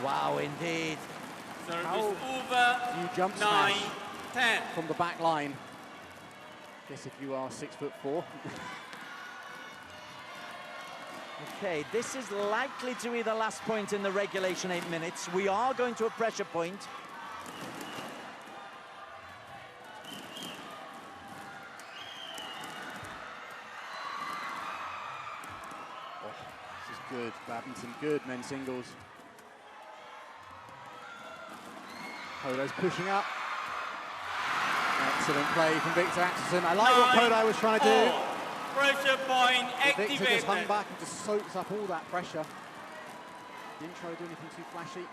Wow, indeed. Service How over, you jump smash 9-10. from the back line. Guess if you are 6'4". Okay, this is likely to be the last point in the regulation 8 minutes. We are going to a pressure point. Oh, this is good, badminton, good men's singles. Kodai's pushing up. Excellent play from Victor Axelsen. I like what Kodai was trying to do. Pressure point activated. Victor just hung back and just soaks up all that pressure. Didn't try to do anything too flashy.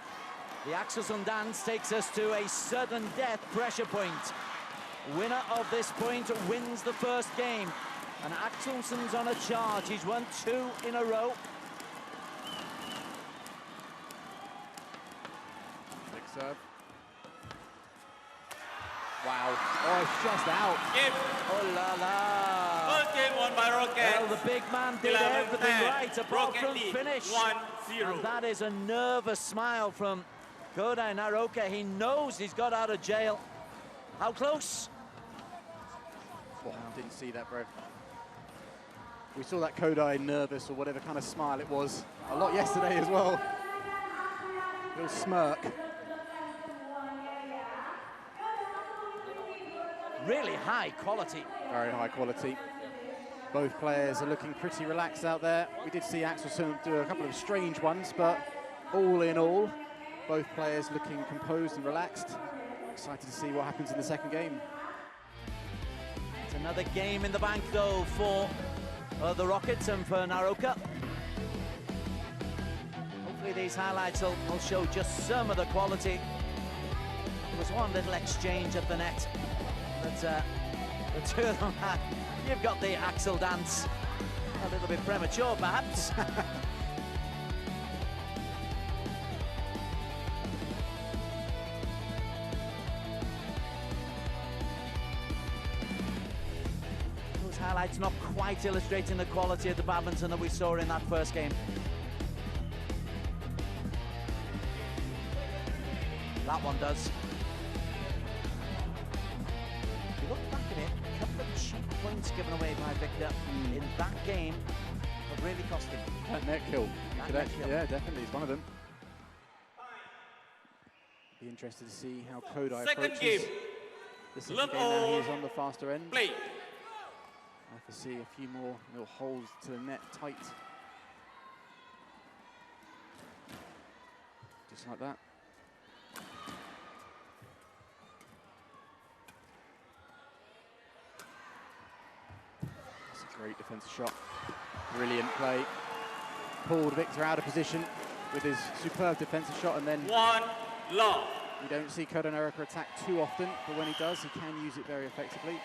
The Axelsen dance takes us to a sudden death pressure point. Winner of this point wins the first game. And Axelsen's on a charge. He's won 2 in a row. Big serve. Wow. Oh, it's just out. Game. Oh la la. First game won by Rocket. Well, the big man did 11-10. everything right apart from lead, finish. 1-0. And that is a nervous smile from Kodai Naroka. He knows he's got out of jail. How close? Oh, didn't see that, bro. We saw that Kodai nervous or whatever kind of smile it was a lot yesterday as well. Little smirk. Really high quality. Very high quality. Both players are looking pretty relaxed out there. We did see Axelsen do a couple of strange ones, but all in all, both players looking composed and relaxed. Excited to see what happens in the second game. It's another game in the bank, though, for the Rockets and for Naroka. Hopefully these highlights will show just some of the quality. There was one little exchange at the net that the two of them had. You've got the Axel dance. A little bit premature, perhaps. Those highlights not quite illustrating the quality of the badminton that we saw in that first game. That one does. If you look back at it, a couple of cheap points given away by Victor in that game have really cost him. That net kill. That net kill. Yeah, definitely, it's one of them. Be interested to see how Kodai approaches game. the second game. Now he is on the faster end. Play. I have to see a few more little holes to the net tight. Just like that. Great defensive shot, brilliant play. Pulled Victor out of position with his superb defensive shot, and then One love. you don't see Kodai Naroka attack too often, but when he does, he can use it very effectively.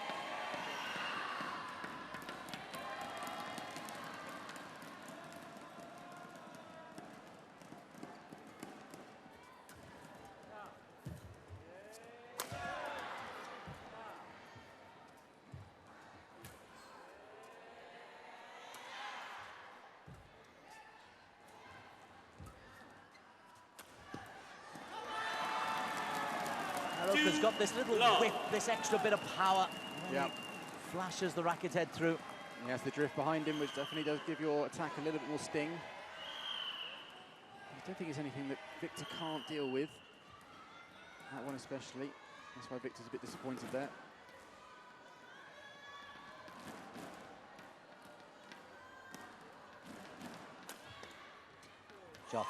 Naroka's got this little whip, this extra bit of power. When he flashes the racket head through. He has the drift behind him, which definitely does give your attack a little bit more sting. I don't think it's anything that Victor can't deal with. That one especially. That's why Victor's a bit disappointed there. Shot.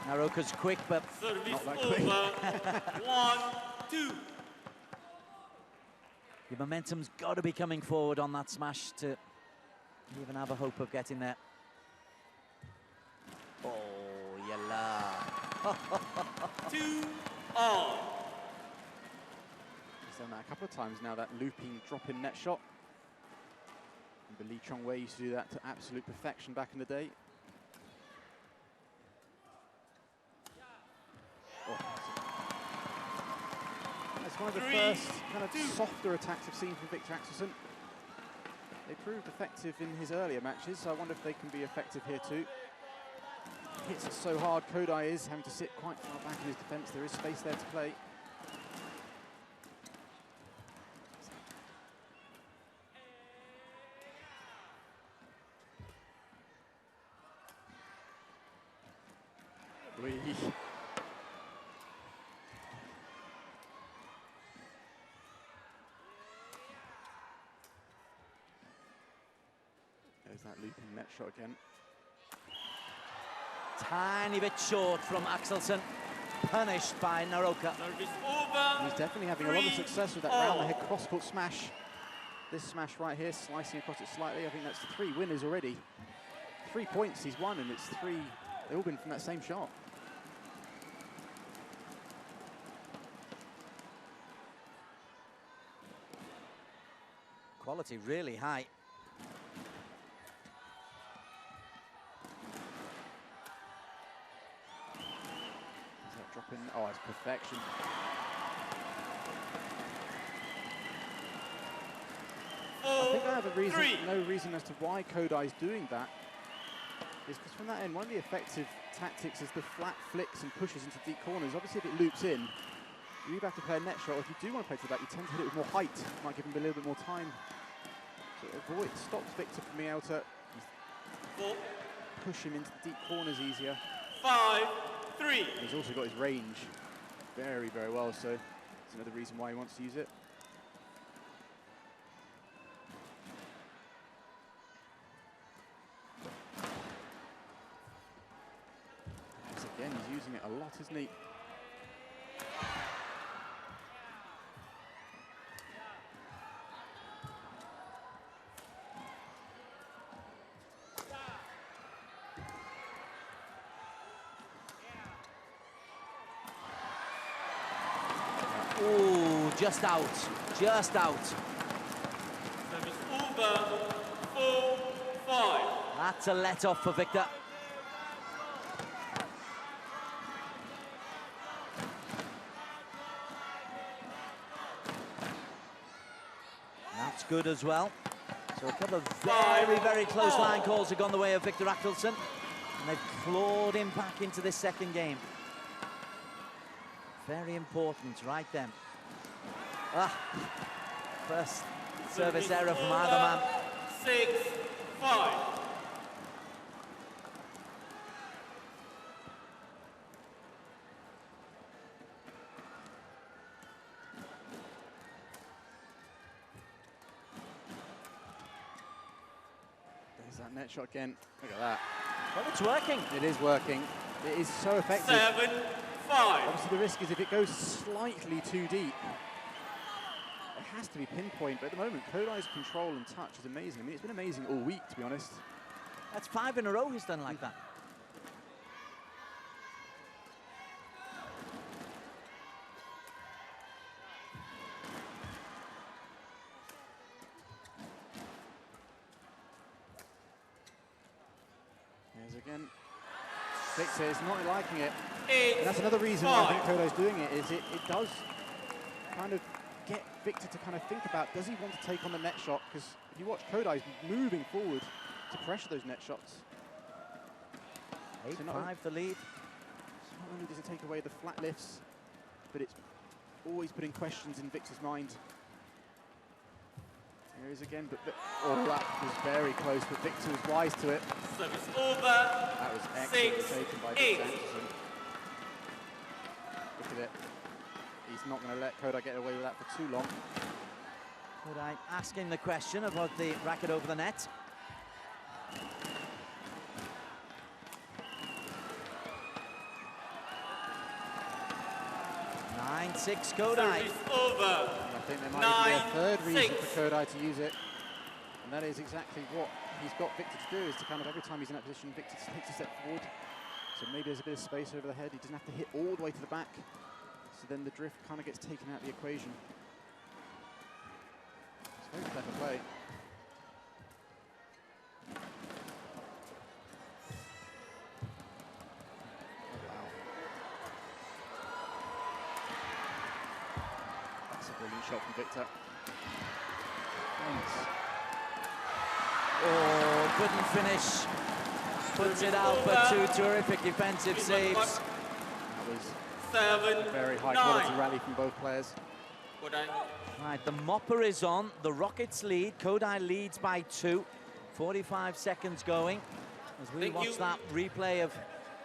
Naroka's quick, but Service not that over. quick. 1-2. The momentum's got to be coming forward on that smash to even have a hope of getting there. Oh, yalla. 2 all. He's done that a couple of times now, that looping drop-in net shot. Remember Lee Chong-wei used to do that to absolute perfection back in the day. That's one of the first kind of softer attacks I've seen from Victor Axelsen. They proved effective in his earlier matches, so I wonder if they can be effective here too. Hits it so hard, Kodai is having to sit quite far back in his defence. There is space there to play. There's that looping net shot again. Tiny bit short from Axelsen, punished by Naroka. Service over. He's definitely having a lot of success with that round-the-head cross-court smash. This smash right here, slicing across it slightly. I think that's 3 winners already. 3 points he's won, and it's 3. They've all been from that same shot. Quality really high. Dropping, oh, it's perfection. I think I have a reason, no reason as to why Kodai's doing that. Is because from that end, one of the effective tactics is the flat flicks and pushes into deep corners. Obviously, if it loops in, you either have to play a net shot, or if you do want to play to that, you tend to hit it with more height. Might give him a little bit more time. So it stops Victor from being able to push him into the deep corners easier. 5-3. He's also got his range very, very well, so it's another reason why he wants to use it. Again, he's using it a lot, isn't he? Ooh, just out, just out. Service over, 4-5. That's a let-off for Victor. That's good as well. So a couple of very, very close line calls have gone the way of Victor Axelsen. And they've clawed him back into this second game. Very important, right then. First service error from either man. 6-5. There's that net shot again. Look at that. Well, it's working. It is working. It is so effective. 7-5. Obviously, the risk is if it goes slightly too deep, it has to be pinpoint. But at the moment, Kodai's control and touch is amazing. I mean, it's been amazing all week, to be honest. That's 5 in a row he's done like that. There's again. Victor is not liking it. 8-5. And that's another reason why I think Kodai's doing it, is it does kind of get Victor to kind of think about, does he want to take on the net shot? Because if you watch, Kodai's moving forward to pressure those net shots. 8-5 the lead. So not only does it take away the flat lifts, but it's always putting questions in Victor's mind. There he is again, but oh, that was very close, but Victor was wise to it. Service over. That was excellent 6-8. taken by Victor Anderson. Look at it. He's not going to let Kodai get away with that for too long. Kodai asking the question about the racket over the net. Nine-6 Kodai. Service over. I think there might be a third reason for Kodai to use it, and that is exactly what he's got Victor to do, is to kind of every time he's in that position, Victor takes a step forward. So maybe there's a bit of space over the head. He doesn't have to hit all the way to the back. So then the drift kind of gets taken out of the equation. It's very clever play. That's a brilliant shot from Victor. Oh, couldn't finish. Puts it out for two terrific defensive saves. That was a very high quality rally from both players. Right, the mopper is on. The Rockets lead. Kodai leads by 2. 45 seconds going. As we watch that replay of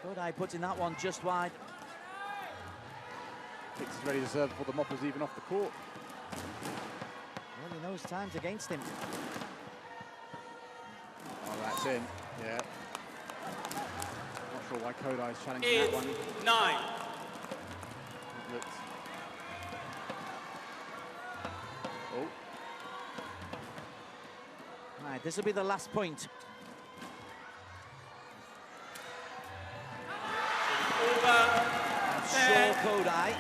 Kodai putting that one just wide. Victor's ready to serve before the mopper's even off the court. Well, he knows time's against him. Oh, that's in. Yeah. Not sure why Kodai's challenging that one. 8-9. Oh. Right, this will be the last point. I'm sure Kodai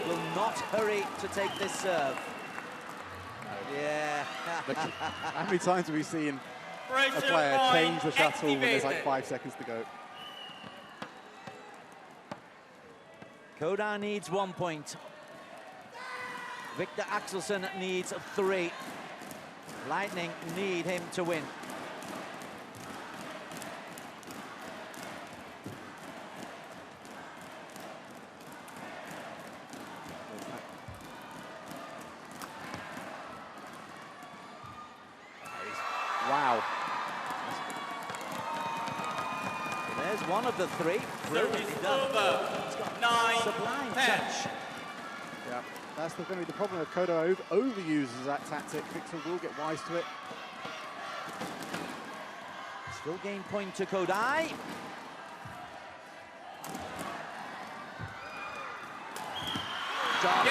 will not hurry to take this serve. No. Yeah. Look, how many times have we seen a player change the shuttle when there's like 5 seconds to go? Kodai needs 1 point. Victor Axelsen needs 3. Lightning need him to win. Wow. There's one of the 3. Brilliantly done. It's got sublime touch. Yeah, that's going to be the problem if Kodai overuses that tactic. Victor will get wise to it. Still game point to Kodai. Start.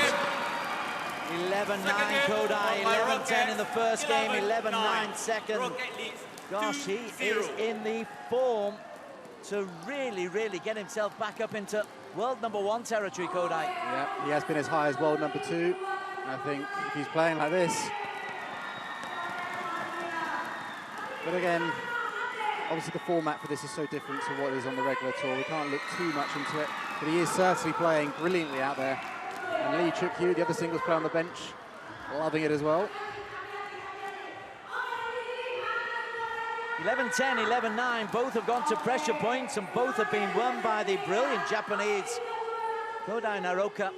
11-9 Kodai, 11-10 in the first game, 11-9 second. Gosh, he is in the form to really, really get himself back up into world #1 territory, Kodai. Yeah, he has been as high as world #2. I think if he's playing like this. But again, obviously the format for this is so different to what is on the regular tour. We can't look too much into it, but he is certainly playing brilliantly out there. And Lee Chuk-Hyu, the other singles player on the bench, loving it as well. 11-10, 11-9, both have gone to pressure points and both have been won by the brilliant Japanese Kodai Naroka.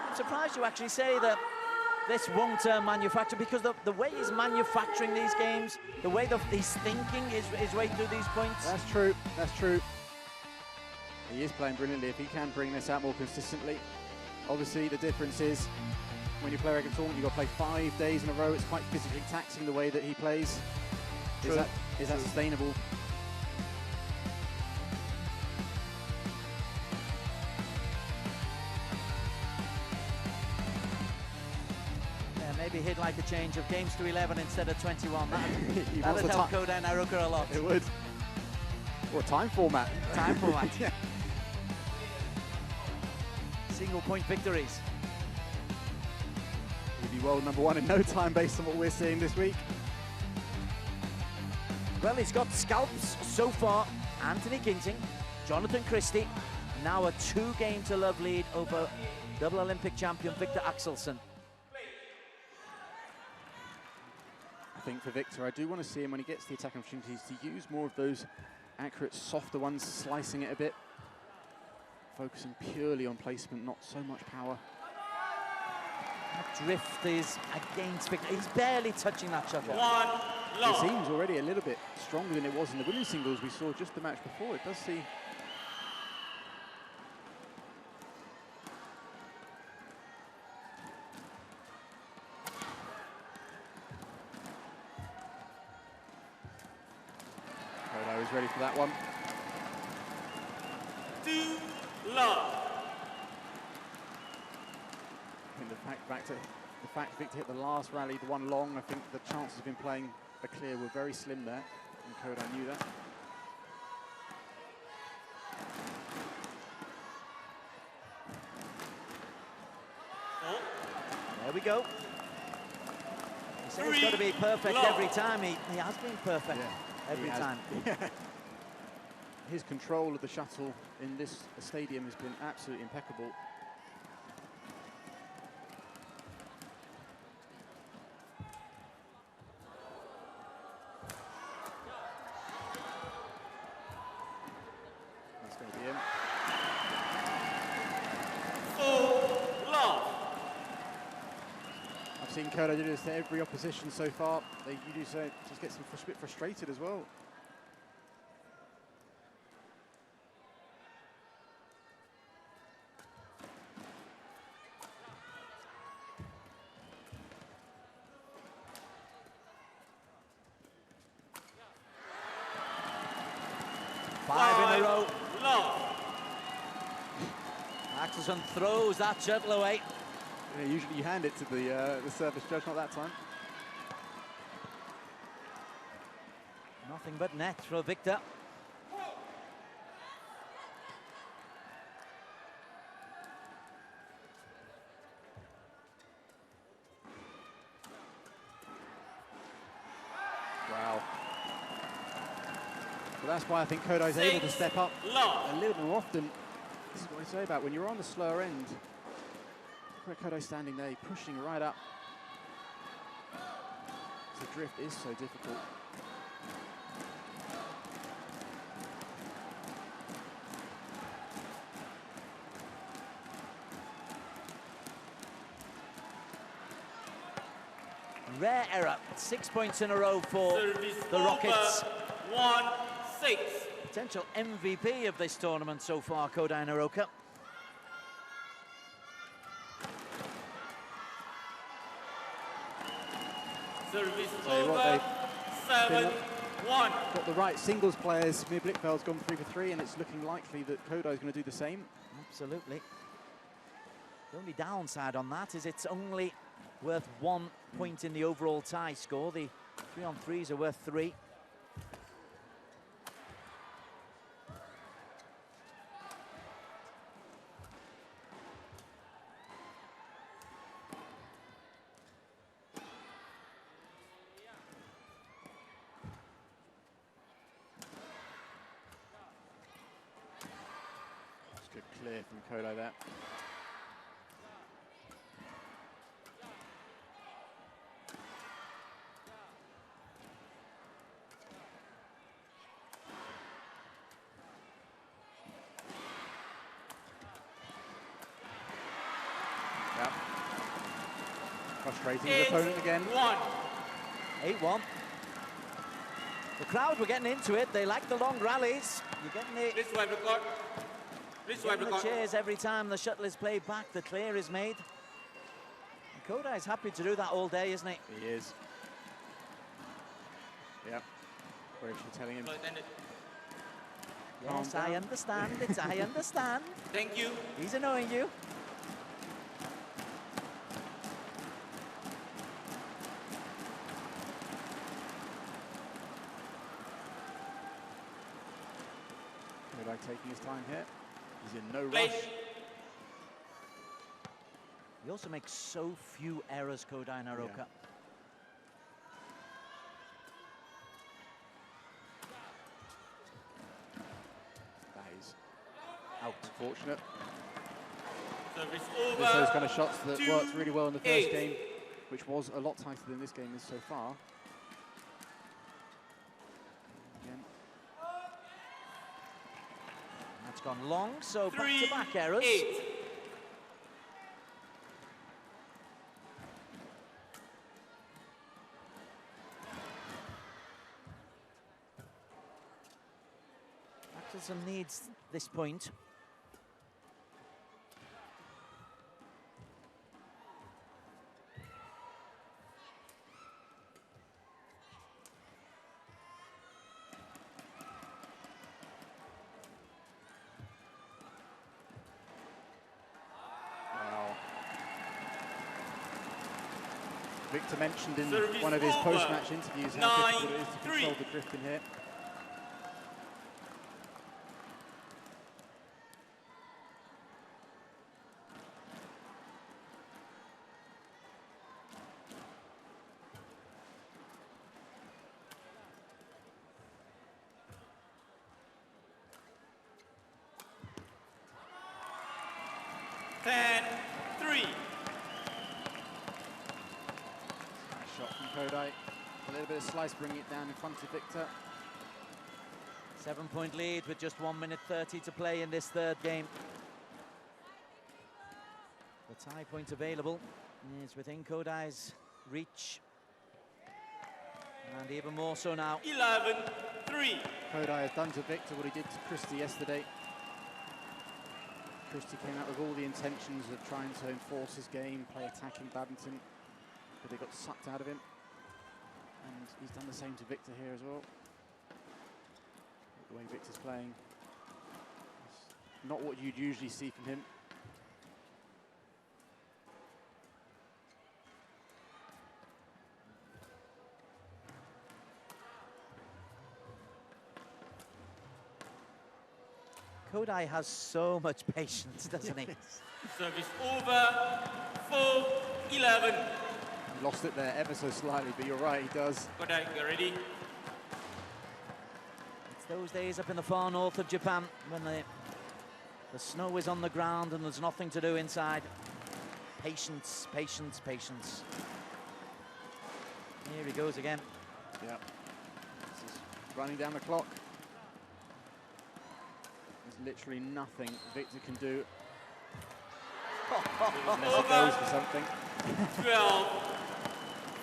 I'm surprised you actually say that this won't manufacture, because the way he's manufacturing these games, the way that he's thinking his way through these points. That's true, that's true. He is playing brilliantly if he can bring this out more consistently. Obviously, the difference is when you play a regular tournament, you've got to play 5 days in a row. It's quite physically taxing the way that he plays. Is that sustainable? Yeah, maybe he'd like a change of games to 11 instead of 21. That would help Kodai Naroka a lot. It would. Or time format. Time format. Yeah. Single point victories. He'll be world #1 in no time based on what we're seeing this week. Well, he's got scalps so far. Anthony Ginting, Jonathan Christie, now a 2-game-to-love lead over double Olympic champion Victor Axelsen. I think for Victor, I do want to see him when he gets the attacking opportunities to use more of those accurate, softer ones, slicing it a bit. Focusing purely on placement, not so much power. That drift is against Victor. He's barely touching that shuttle. It seems already a little bit stronger than it was in the women's singles we saw just the match before. It does see. Kodai is ready for that one. I think the fact Victor hit the last rally, the one long, I think the chances of him playing a clear were very slim there, and Kodai knew that. There we go. He said it's got to be perfect every time. He has been perfect every time. His control of the shuttle in this stadium has been absolutely impeccable. That's going to be him. I've seen Kodai do this to every opposition so far. You do so, just gets them a bit frustrated as well. Five in a row. Axelsen throws that shuttle away. Yeah, usually you hand it to the service judge, not that time. Nothing but net for Victor. Wow. So that's why I think Kodai is able to step up a little more often. This is what I say about when you're on the slower end. Kodai standing there, pushing right up. The drift is so difficult. Rare error. 6 points in a row for the Rockets. 1-6. Potential MVP of this tournament so far, Kodai Naroka. Service Tell you what, over. 7-1. Got the right singles players. Mir Blickfeld's gone 3 for 3, and it's looking likely that Kodai is going to do the same. Absolutely. The only downside on that is it's only worth 1 point in the overall tie score. The 3-on-3s are worth 3. Good clear from Kodai there. Yep. Frustrating his opponent again. 8-1. The crowd were getting into it. They like the long rallies. You're getting the... Please swipe record. Please swipe the record. cheers every time the shuttle is played back, the clear is made. And Kodai is happy to do that all day, isn't he? He is. Yep. Brayshaw telling him. Yes, I understand it, I understand. Thank you. He's annoying you. Kodai taking his time here. He's in no Play. rush. He also makes so few errors, Kodai Naroka. Yeah. That is out. Fortunate. Service It's over. those kind of shots that worked really well in the first 8. game, which was a lot tighter than this game is so far. Again. That's gone long, so 3, back-to-back errors. 8. Axelsen needs this point. Wow. Victor mentioned in Service one of his over. post-match interviews how difficult it is to 9-3. control the drift in here. Shot from Kodai. A little bit of slice, bringing it down in front of Victor. 7-point lead with just 1 minute 30 to play in this third game. The tie point available is within Kodai's reach. And even more so now. 11-3. Kodai has done to Victor what he did to Christie yesterday. Christie came out with all the intentions of trying to enforce his game, play attacking badminton, but they got sucked out of him. And he's done the same to Victor here as well. The way Victor's playing, it's not what you'd usually see from him. Kodai has so much patience, doesn't he? Service over. 4-11. Lost it there ever so slightly, but you're right, he does. Kodai, you ready? It's those days up in the far north of Japan when the snow is on the ground and there's nothing to do inside. Patience, patience, patience. Here he goes again. Yeah. This is running down the clock. There's literally nothing Victor can do unless he goes for something. 12-4.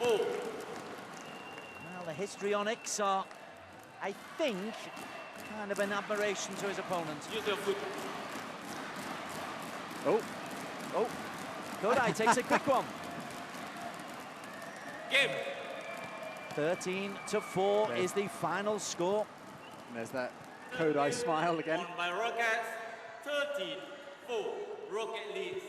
Well, the histrionics are, I think, kind of an admiration to his opponent. Use your foot. Oh, Kodai takes a quick one. Game. 13-4 is the final score. And there's that Kodai smile again. Won by Rockets. 13-4. Rocket leads.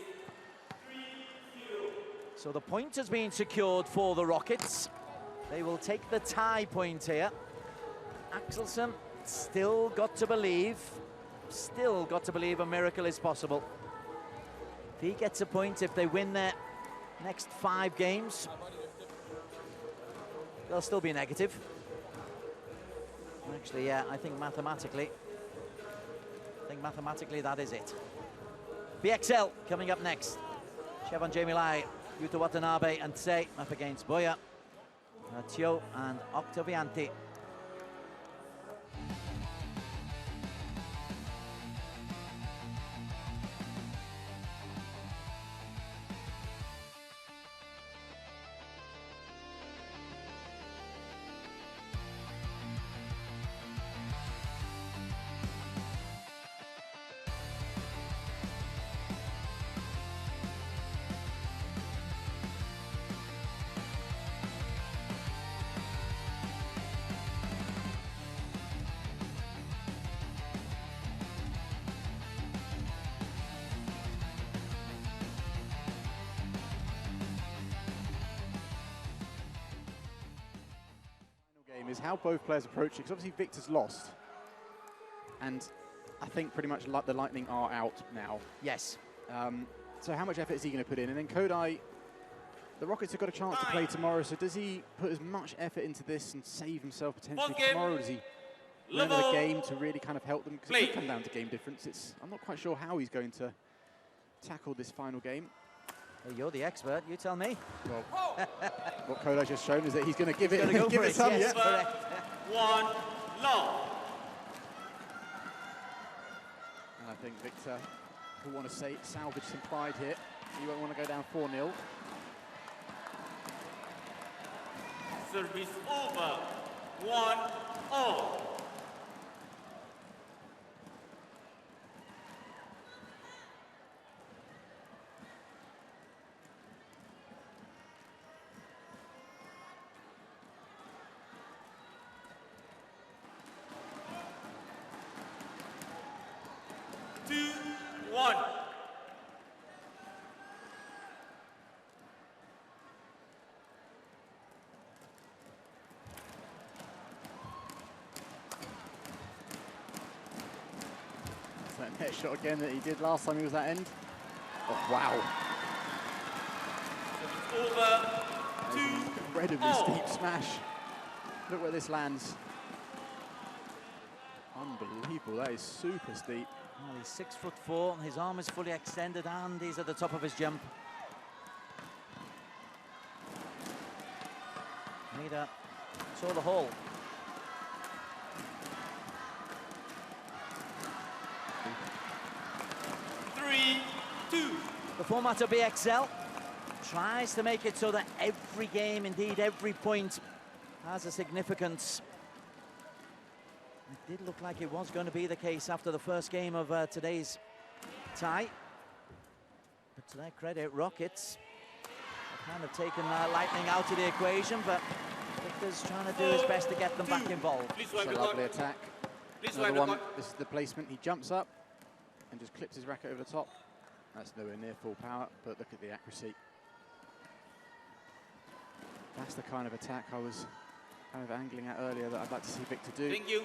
So the point has been secured for the Rockets. They will take the tie point here. Axelsen still got to believe a miracle is possible. If he gets a point, if they win their next 5 games, they'll still be negative. Actually, yeah, I think mathematically that is it. BXL coming up next. Chevon Jamie Lai, Yuta Watanabe and Tsei up against Boya, Tio and Octavianti. Is how both players approach it, because obviously Victor's lost, and I think pretty much the Lightning are out now. Yes. So how much effort is he going to put in? And then Kodai, the Rockets have got a chance to play tomorrow, so does he put as much effort into this and save himself potentially tomorrow? Does he win the game to really kind of help them? Because it could come down to game difference. I'm not quite sure how he's going to tackle this final game. Well, you're the expert, you tell me. Well, what Kodai's just shown is that he's going to give it, go give it some. Yes, yeah. correct. 1 low. And I think Victor will want to salvage some pride here. He won't want to go down 4-0. Service over. 1-0. That net shot again that he did last time he was at end. Oh, wow. Over. Incredibly steep smash. Look where this lands. Unbelievable, that is super steep. Well, he's 6'4", his arm is fully extended and he's at the top of his jump. Maeda saw the hole. The format of BXL tries to make it so that every game, indeed every point, has a significance. It did look like it was going to be the case after the first game of today's tie. But to their credit, Rockets have kind of taken Lightning out of the equation, but Victor's trying to do his best to get them back involved. It's a lovely attack. Another one. This is the placement. He jumps up and just clips his racket over the top. That's nowhere near full power, but look at the accuracy. That's the kind of attack I was kind of angling at earlier that I'd like to see Victor do. Thank you.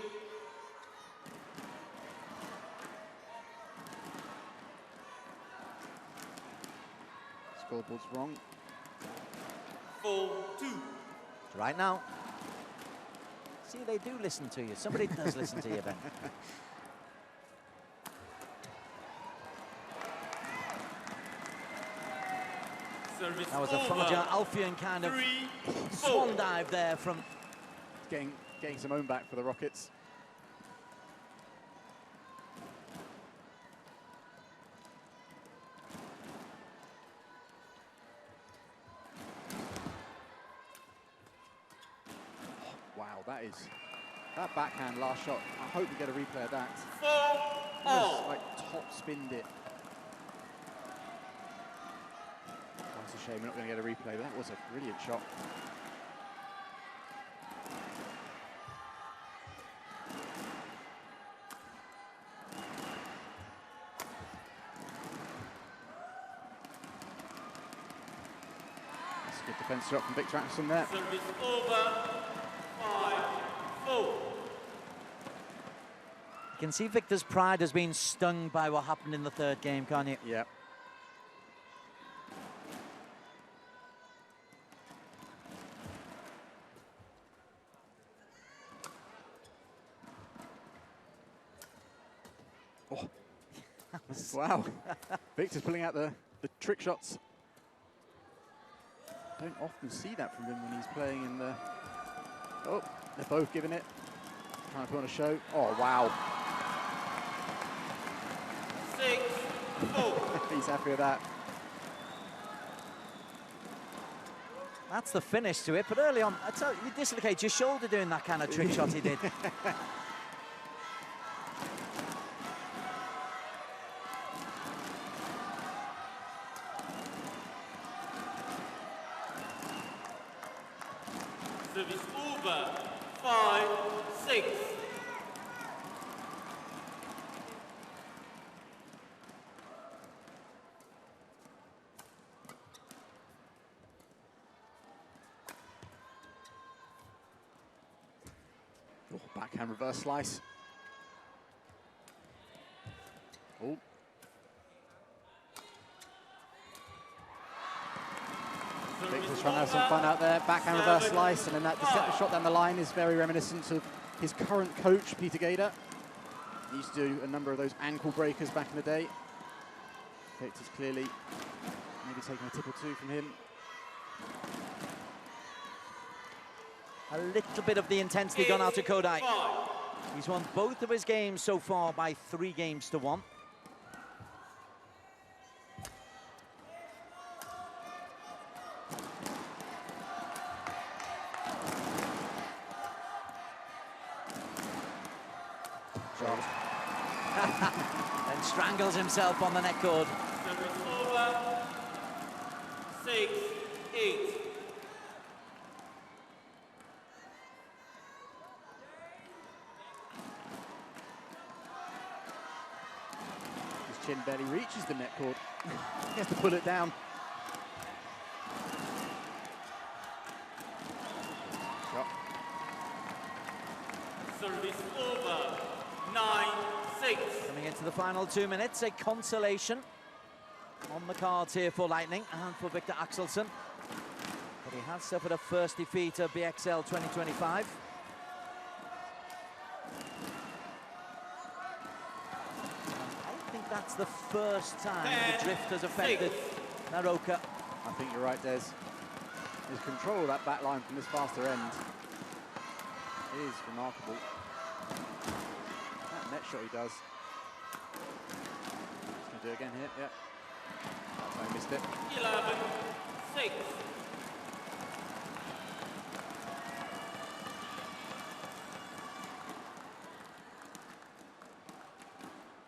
Scoreboard's wrong. 4-2. Right now. See, they do listen to you. Somebody does listen to you, Ben. That was a Fajar Alfian kind of swan dive there from... Getting some own back for the Rockets. Wow, that backhand last shot. I hope we get a replay of that. Just like top spinned it. It's a shame we're not going to get a replay, but that was a brilliant shot. Good defense shot from Victor Axelsen there. Service over. 5-4. You can see Victor's pride has been stung by what happened in the third game, can't you? Yeah. Oh. Wow. Victor's pulling out the trick shots. Don't often see that from him when he's playing in the... Oh, they're both giving it. Trying to put on a show. Oh, wow. 6-4. He's happy with that. That's the finish to it, but early on, I tell you, you dislocate your shoulder doing that kind of trick shot he did. Service over. 5-6. Oh, backhand reverse slice. Oh. Victor's trying to have some fun out there. Backhand reverse slice, and then that deceptive shot down the line is very reminiscent of his current coach, Peter Gader. He used to do a number of those ankle breakers back in the day. Victor's clearly maybe taking a tip or two from him. A little bit of the intensity gone out to Kodai. He's won both of his games so far by 3 games to 1. And strangles himself on the net cord. Service over. 6-8. His chin barely reaches the net cord. He has to pull it down. Shot. Service over. 9-6. Coming into the final 2 minutes, a consolation on the cards here for Lightning and for Victor Axelsen. But he has suffered a first defeat at BXL 2025. I think that's the first time the drift has affected Naroka. I think you're right, Des. His control of that back line from this faster end is remarkable. That net shot he does. He's going to do it again here, yeah. That's why he missed it. 11-6.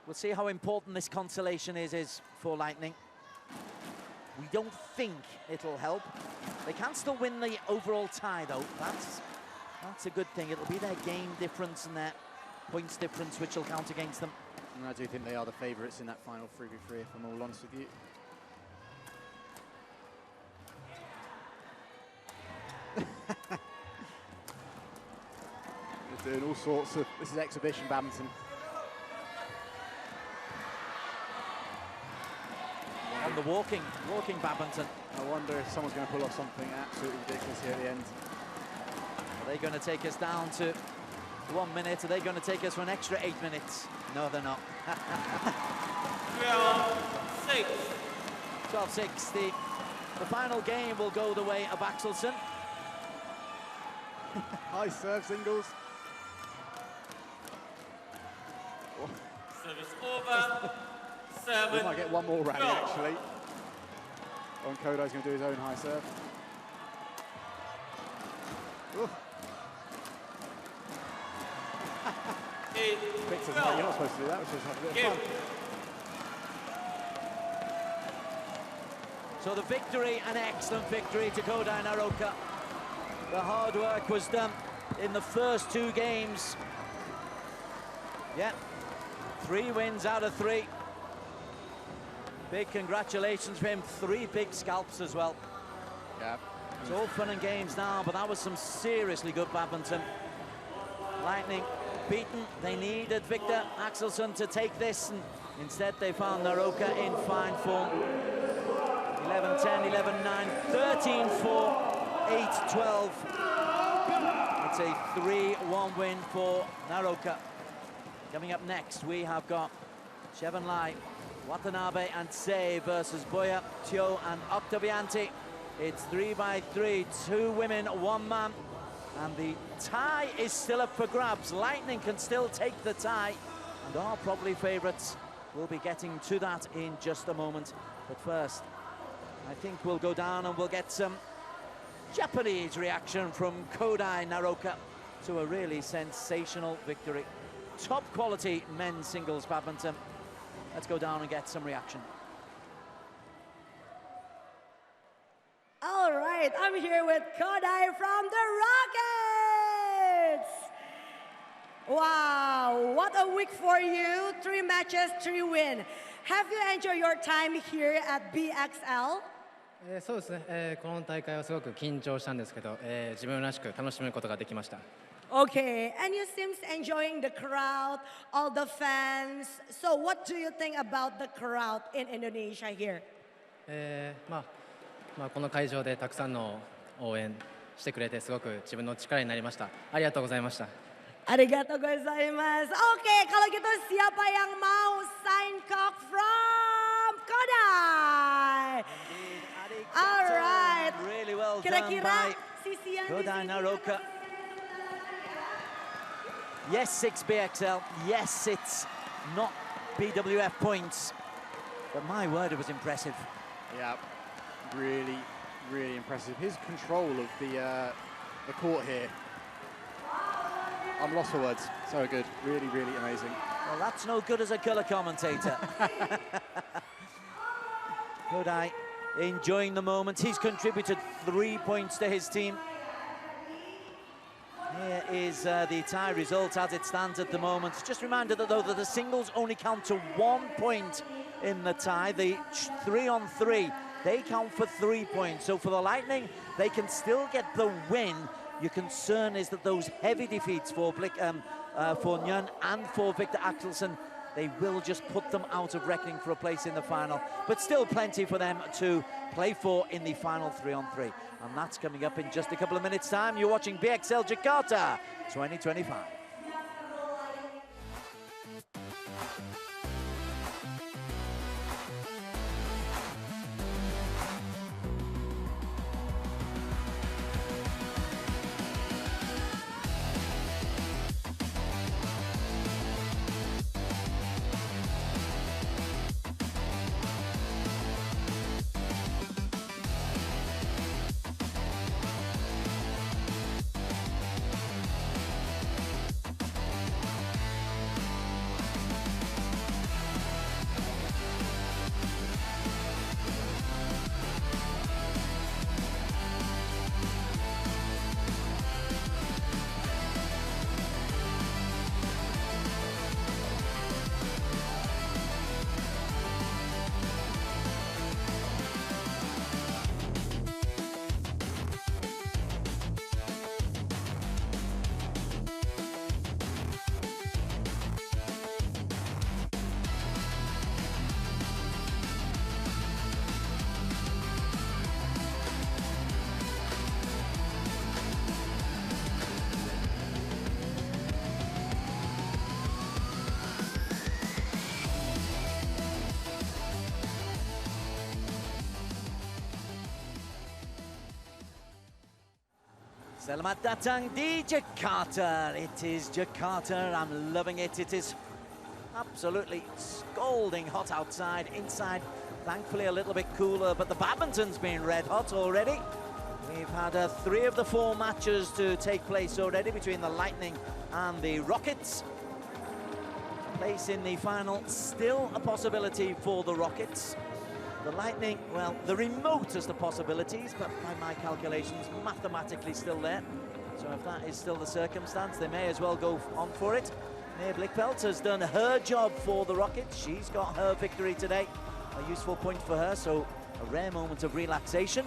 We'll see how important this consolation is for Lightning. We don't think it'll help. They can still win the overall tie, though. That's a good thing. It'll be their game difference and their points difference which will count against them. And I do think they are the favourites in that final 3v3, if I'm all honest with you. They're doing all sorts of... This is exhibition badminton. On the walking badminton. I wonder if someone's going to pull off something absolutely ridiculous here at the end. Are they going to take us down to 1 minute? Are they going to take us for an extra 8 minutes? No, they're not. 12-6. 12-6. The final game will go the way of Axelsen. High serve singles. Service over. 7. We might get one more rally, actually. On Kodai's going to do his own high serve. Victor's like, you're not supposed to do that, which is have a bit of fun. So the victory, an excellent victory to Kodai Naroka. The hard work was done in the first 2 games. Yeah, 3 wins out of 3. Big congratulations for him. 3 big scalps as well. Yeah, It's all fun and games now, but that was some seriously good badminton. Lightning beaten. They needed Victor Axelsen to take this, and instead they found Naroka in fine form. 11-10, 11-9, 13-4, 8-12. It's a 3-1 win for Naroka. Coming up next, we have got Chevan Lai, Watanabe and Sei versus Boya, Tio and Octavianti. It's 3-3, 2 women, 1 man. And the tie is still up for grabs. Lightning can still take the tie and are probably favourites. We'll be getting to that in just a moment. But first, I think we'll go down and we'll get some Japanese reaction from Kodai Naroka to a really sensational victory. Top quality men's singles badminton. Let's go down and get some reaction. All right, I'm here with Kodai from the Rockets. Wow, what a week for you. 3 matches, 3 wins. Have you enjoyed your time here at BXL? そうですね、この大会はすごく緊張したんですけど、自分らしく楽しむことができました。 Okay, and you seem enjoying the crowd, all the fans. So what do you think about the crowd in Indonesia here? この会場でたくさんの応援してくれてすごく自分の力になりました。ありがとうございました。 Arigato gozaimasu. Okay, kalau gitu siapa yang mau sign cock from Kodai? All right. Really well Kira-kira done by sisi yang Kodai di sini. Naroka. Yes, 6 BXL. Yes, it's not BWF points. But my word, it was impressive. Yeah, really, really impressive. His control of the court here. I'm lost for words. So good. Really, really amazing. Well, that's no good as a colour commentator. Kodai enjoying the moment. He's contributed 3 points to his team. Here is the tie result as it stands at the moment. Just reminded that though that the singles only count to 1 point in the tie. The 3-on-3, they count for 3 points. So for the Lightning, they can still get the win. Your concern is that those heavy defeats for Nguyen and for Victor Axelsen, they will just put them out of reckoning for a place in the final. But still plenty for them to play for in the final 3-on-3. And that's coming up in just a couple of minutes' time. You're watching BXL Jakarta 2025. Selamat datang di Jakarta. It is Jakarta. I'm loving it. It is absolutely scalding hot outside. Inside, thankfully a little bit cooler, but the badminton's been red hot already. We've had 3 of the 4 matches to take place already between the Lightning and the Rockets. Place in the final, still a possibility for the Rockets. The Lightning, well, the remotest of possibilities, but by my calculations, mathematically still there. So if that is still the circumstance, they may as well go on for it. Mia Blichfeld has done her job for the Rockets. She's got her victory today. A useful point for her, so a rare moment of relaxation.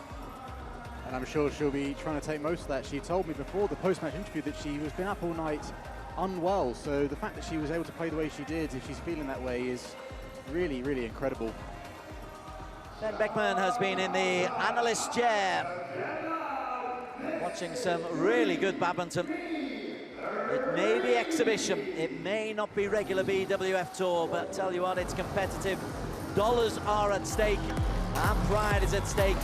And I'm sure she'll be trying to take most of that. She told me before the post-match interview that she was been up all night unwell. So the fact that she was able to play the way she did, if she's feeling that way, is really, really incredible. Ben Beckman has been in the analyst chair, watching some really good badminton. It may be exhibition, it may not be regular BWF Tour, but tell you what, it's competitive. Dollars are at stake, and pride is at stake.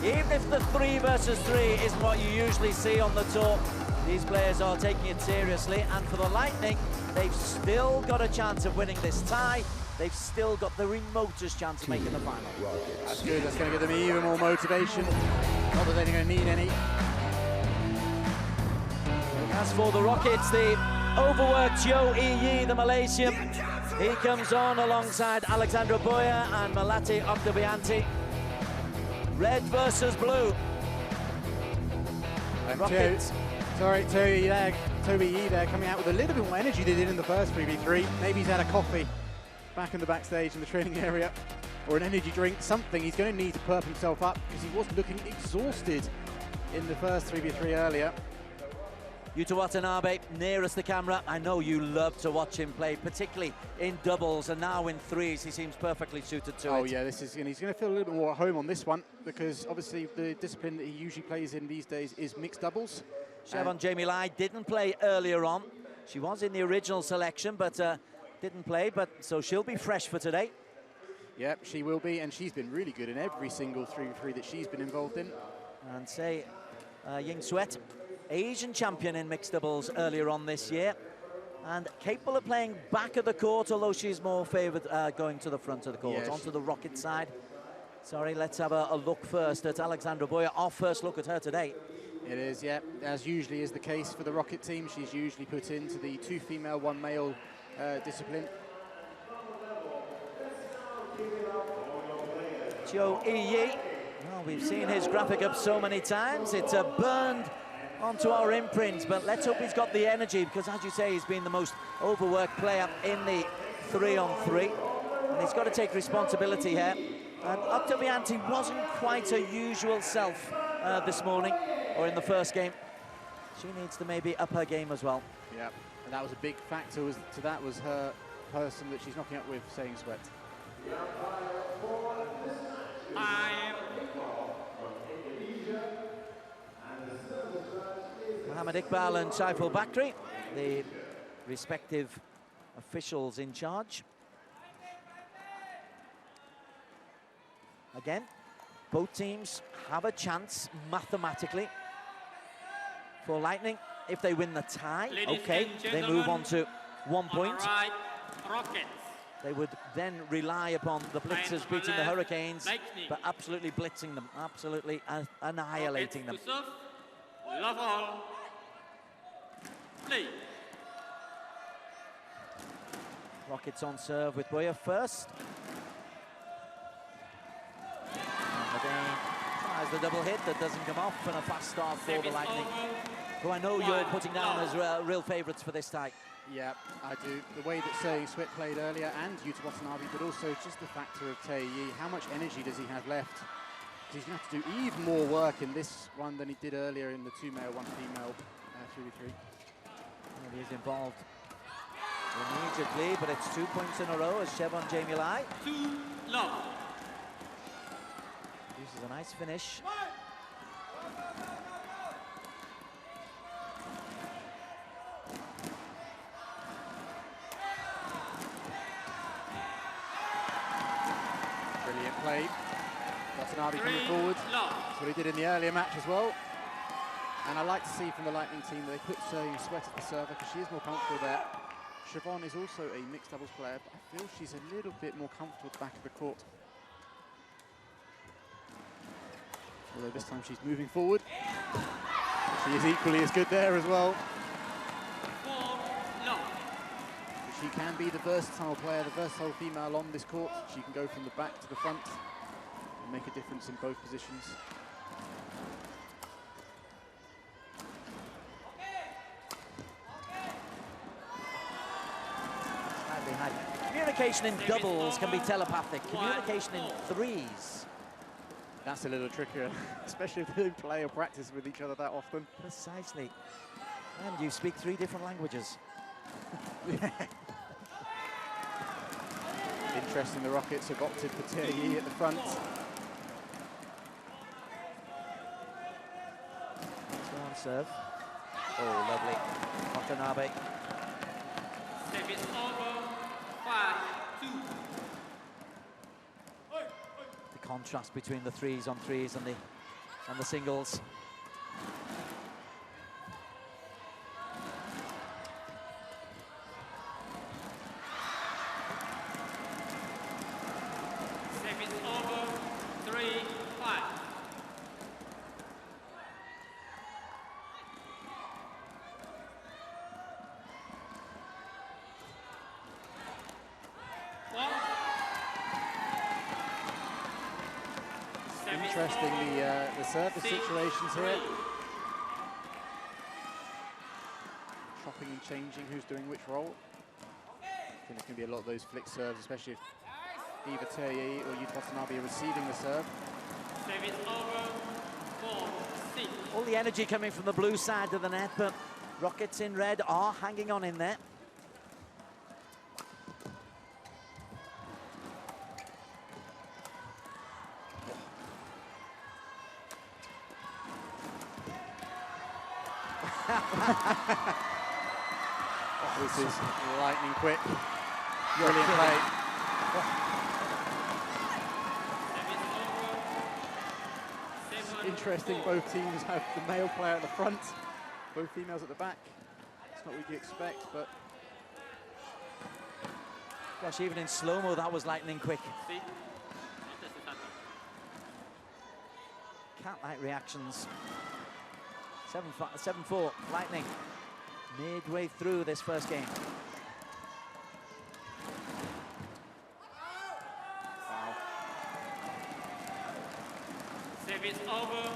Even if the 3 versus 3 isn't what you usually see on the tour, these players are taking it seriously, and for the Lightning, they've still got a chance of winning this tie. They've still got the remotest chance of making the final. That's good, that's going to give them even more motivation. Not that they're going to need any. As for the Rockets, the overworked Joe Iyi, the Malaysian, he comes on alongside Alexandra Boyer and Melati Oktavianti. Red versus blue. Rockets. Toby Yi there coming out with a little bit more energy than they did in the first 3v3. Maybe he's had a coffee back in the backstage in the training area, or an energy drink, something. He's going to need to perp himself up because he was looking exhausted in the first 3v3 earlier. Yuta Watanabe, nearest the camera. I know you love to watch him play, particularly in doubles, and now in threes. He seems perfectly suited to it. Oh yeah, he's going to feel a little bit more at home on this one, because obviously the discipline that he usually plays in these days is mixed doubles. Siobhan Jamie Lai didn't play earlier on. She was in the original selection, but didn't play, so she'll be fresh for today. Yep, she will be, and she's been really good in every single 3v3 that she's been involved in. And say, Ying Sweat, Asian champion in mixed doubles earlier on this year, and capable of playing back of the court, although she's more favoured going to the front of the court, onto the Rocket side. Sorry, let's have a look first at Alexandra Boyer. Our first look at her today. It is, yeah, as usually is the case for the Rocket team. She's usually put into the 2 female, 1 male discipline. Joe Iyi, well, we've seen his graphic up so many times. It's burned onto our imprint, but let's hope he's got the energy, because as you say, he's been the most overworked player in the 3-on-3, and he's got to take responsibility here. And Oktavianti wasn't quite her usual self this morning, or in the first game. She needs to maybe up her game as well. Yeah, and that was a big factor to that was her person that she's knocking up with, Saying Sweat. Mohammed Iqbal and Saiful Bakri, the respective officials in charge. Again, both teams have a chance mathematically for Lightning. If they win the tie, okay, they move on to 1 point. Right, Rockets. They would then rely upon the blitzers beating the Hurricanes, but absolutely blitzing them, absolutely annihilating them. Love all. Play. Rockets on serve with Boyer first. And again, tries the double hit that doesn't come off, and a fast start for the Lightning, who I know you're putting down as real favourites for this tie. Yeah, I do. The way that Saying Sweat played earlier, and Yuta Watanabe, but also just the factor of Tae Yi. How much energy does he have left? He's going to have to do even more work in this one than he did earlier in the 2 male, 1 female 3v3. And he's involved immediately, but it's 2 points in a row as Siobhan Jamie Lai. 2-love. Uses a nice finish. Brilliant play. Watanabe coming forward. That's what he did in the earlier match as well. And I like to see from the Lightning team that they put Saying Sweat at the server because she is more comfortable there. Siobhan is also a mixed doubles player, but I feel she's a little bit more comfortable at the back of the court. Although this time she's moving forward. She is equally as good there as well. She can be the versatile player, the versatile female on this court. She can go from the back to the front and make a difference in both positions. Communication in doubles can be telepathic. Communication in threes That's a little trickier, especially if they don't play or practice with each other that often. Precisely. And you speak 3 different languages. Interesting, the Rockets have opted for Terry at the front. On serve. Oh, lovely. Watanabe. Service over. 5-2. The contrast between the 3s on 3s and the singles. Service over. 3-5. Interesting, the service situations here. Chopping and changing who's doing which role. I think there's going to be a lot of those flick serves, especially if either Terry or Yuta Watanabe are receiving the serve. Service over. 4-6. All the energy coming from the blue side of the net, but Rockets in red are hanging on in there. This is lightning quick. Brilliant play. It's interesting, both teams have the male player at the front, both females at the back. It's not what you expect, but... Gosh, even in slow-mo, that was lightning quick. Cat-like reactions. 7-4, Lightning, midway through this first game. Wow. Service over.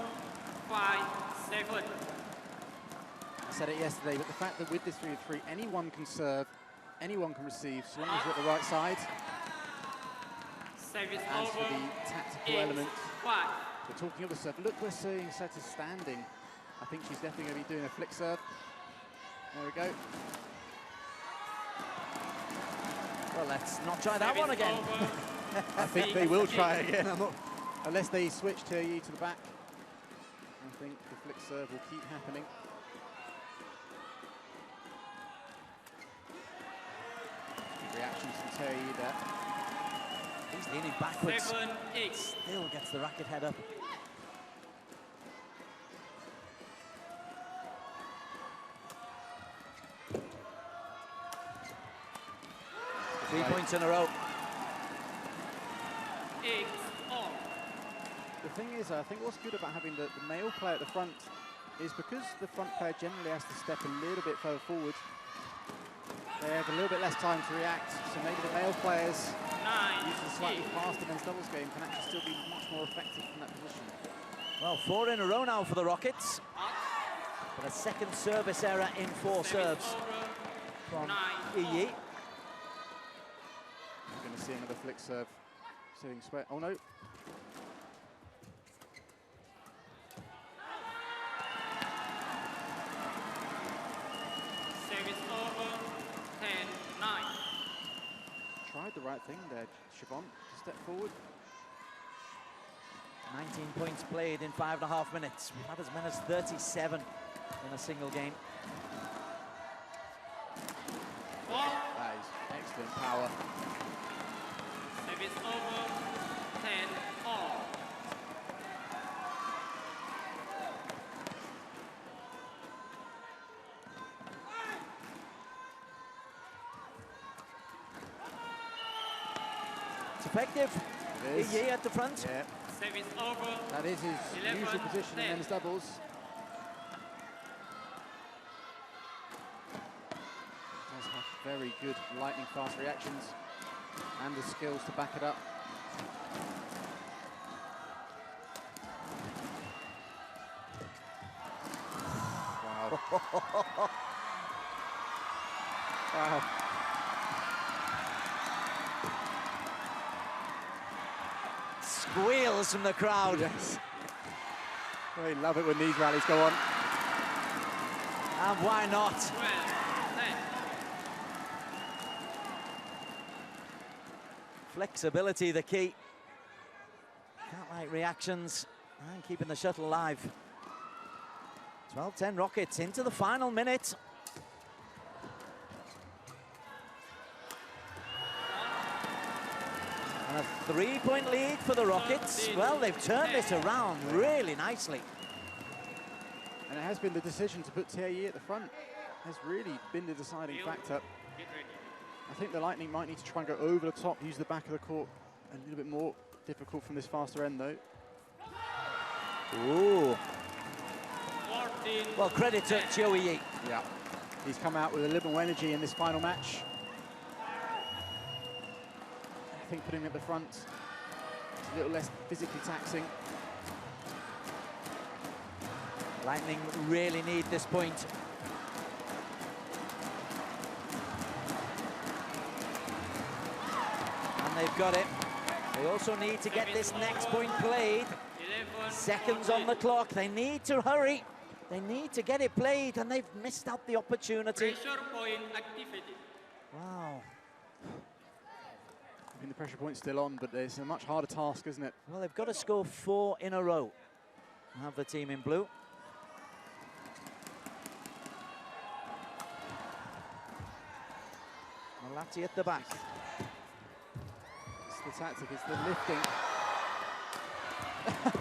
5-7. I said it yesterday, but the fact that with this 3-3, anyone can serve, anyone can receive, so long as you're at the right side. Service As over. for the tactical element, we're talking of the serve. Look where Seo Set is standing. I think she's definitely going to be doing a flick serve. There we go. Well, let's not try that one again. I think they will try again. Unless they switch Terry to the back. I think the flick serve will keep happening. Reactions from Terry there. He's leaning backwards. 7-8. Still gets the racket head up. 3 points in a row. 8-all. The thing is, I think what's good about having the male player at the front is because the front player generally has to step a little bit further forward. They have a little bit less time to react, so maybe the male players using a slightly faster men's doubles game can actually still be much more effective from that position. Well, 4 in a row now for the Rockets. But a second service error in 4 serves from Iyi. We're going to see another flick serve. Sitting Sweat. Oh no. Service over. 10-9. Tried the right thing there, Siobhan, to step forward. 19 points played in 5.5 minutes. We've had as many as 37 in a single game. That is excellent power. Service over. 10-all. It's effective. It is. Iyi at the front. Yeah. Service over. That is his 11, usual position in 10. men's doubles. Does have very good lightning fast reactions and the skills to back it up. Wow. Wow. squeals from the crowd. Yes. They love it when these rallies go on. And why not? Flexibility, the key. Can't like reactions and keeping the shuttle alive. 12-10 Rockets into the final minute. And a 3-point lead for the Rockets. Well, they've turned this around really nicely. And it has been the decision to put TAE at the front has really been the deciding factor. I think the Lightning might need to try and go over the top, use the back of the court a little bit more. Difficult from this faster end, though. Ooh. Well, credit to Joey Yi. Yeah. He's come out with a little more energy in this final match. I think putting him at the front is a little less physically taxing. Lightning really need this point. And they've got it. They also need to get this next point played. Seconds on the clock. They need to hurry. They need to get it played, and they've missed out the opportunity. Pressure point activated. Wow. I mean, the pressure point's still on, but it's a much harder task, isn't it? Well, they've got to score 4 in a row. Have the team in blue. Malati at the back. It's the tactic, it's the lifting.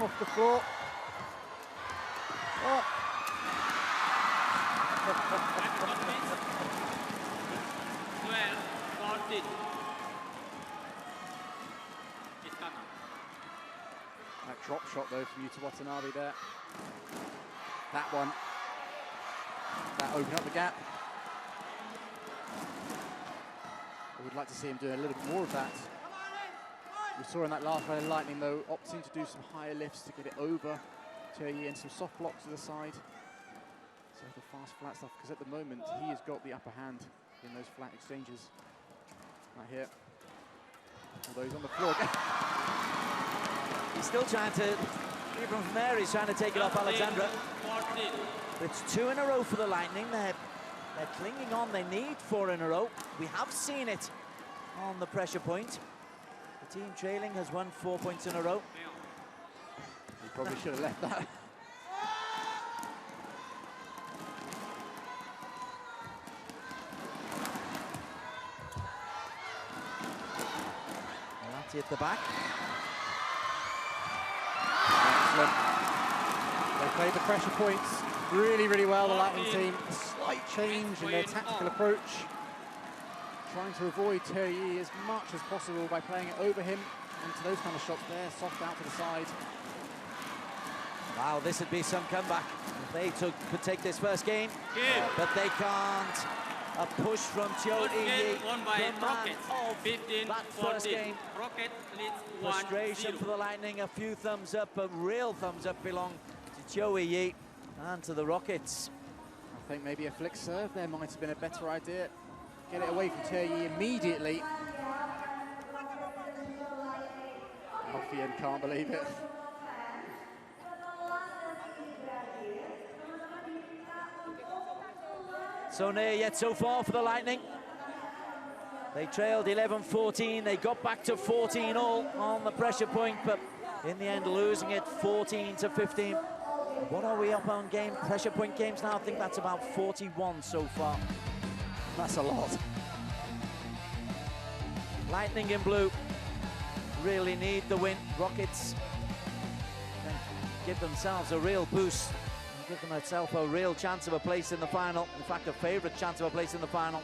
Off the floor. Oh. That drop shot though from Yuta Watanabe there. That one. That opened up the gap. I would like to see him do a little bit more of that. We saw in that last round of Lightning though, opting to do some higher lifts to get it over TAE and some soft blocks to the side. So the fast flat stuff, because at the moment he has got the upper hand in those flat exchanges. Right here. Although he's on the floor again. He's still trying to, even from there, he's trying to take it off Alexandra. It's 2 in a row for the Lightning. They're clinging on. They need 4 in a row. We have seen it on the pressure point. The team trailing has won 4 points in a row. He probably should have left that. Malati at the back. Excellent. They played the pressure points really, really well, the Lightning team. A slight change in their tactical approach. Trying to avoid TAE as much as possible by playing it over him. And to those kind of shots there, soft out to the side. Wow, this would be some comeback. If they could take this first game, but they can't. A push from Joey Yi, won by the man Rockets. of 15, that first 14. game. Rocket leads Frustration 1-0. for the Lightning, a few thumbs up, but real thumbs up belong to Joey Yi and to the Rockets. I think maybe a flick serve there might have been a better idea. Get it away from TAE immediately. Alfian can't believe it. So near yet so far for the Lightning. They trailed 11-14. They got back to 14 all on the pressure point, but in the end losing it 14-15. What are we up on game? Pressure point games now, I think that's about 41 so far. That's a lot. Lightning in blue really need the win. Rockets can give themselves a real boost. Give themselves a real chance of a place in the final. In fact, a favourite chance of a place in the final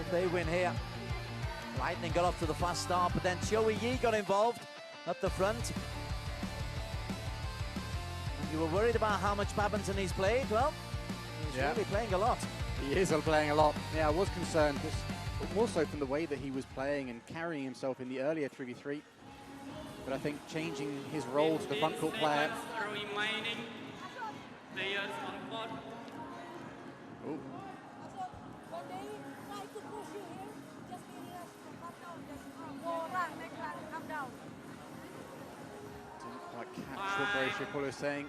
if they win here. Lightning got off to the fast start, but then Joey Yi got involved at the front. And you were worried about how much badminton he's played. Well, he's really playing a lot. He is playing a lot. Yeah, I was concerned, but more so from the way that he was playing and carrying himself in the earlier 3v3. But I think changing his role to the front court player. Remaining players on court. Oh. what Horacio Polo is saying.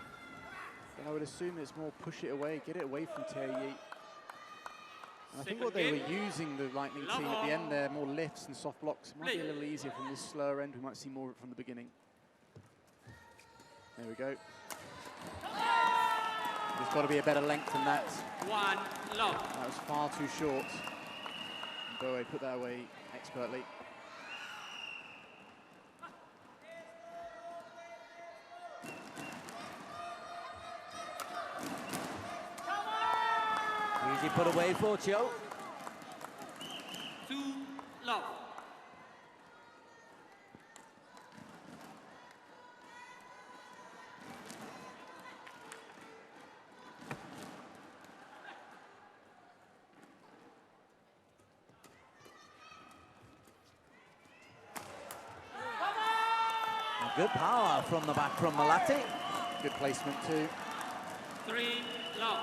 But I would assume it's more push it away, get it away from Tie Yi. And I think what they were using, the Lightning team, at the end there, more lifts and soft blocks. It might be a little easier from this slower end. We might see more of it from the beginning. There we go. There's got to be a better length than that. That was far too short. Boe put that away expertly. Easy put away for Cho. Too low. Good power from the back from Malati. Good placement too. 3 low.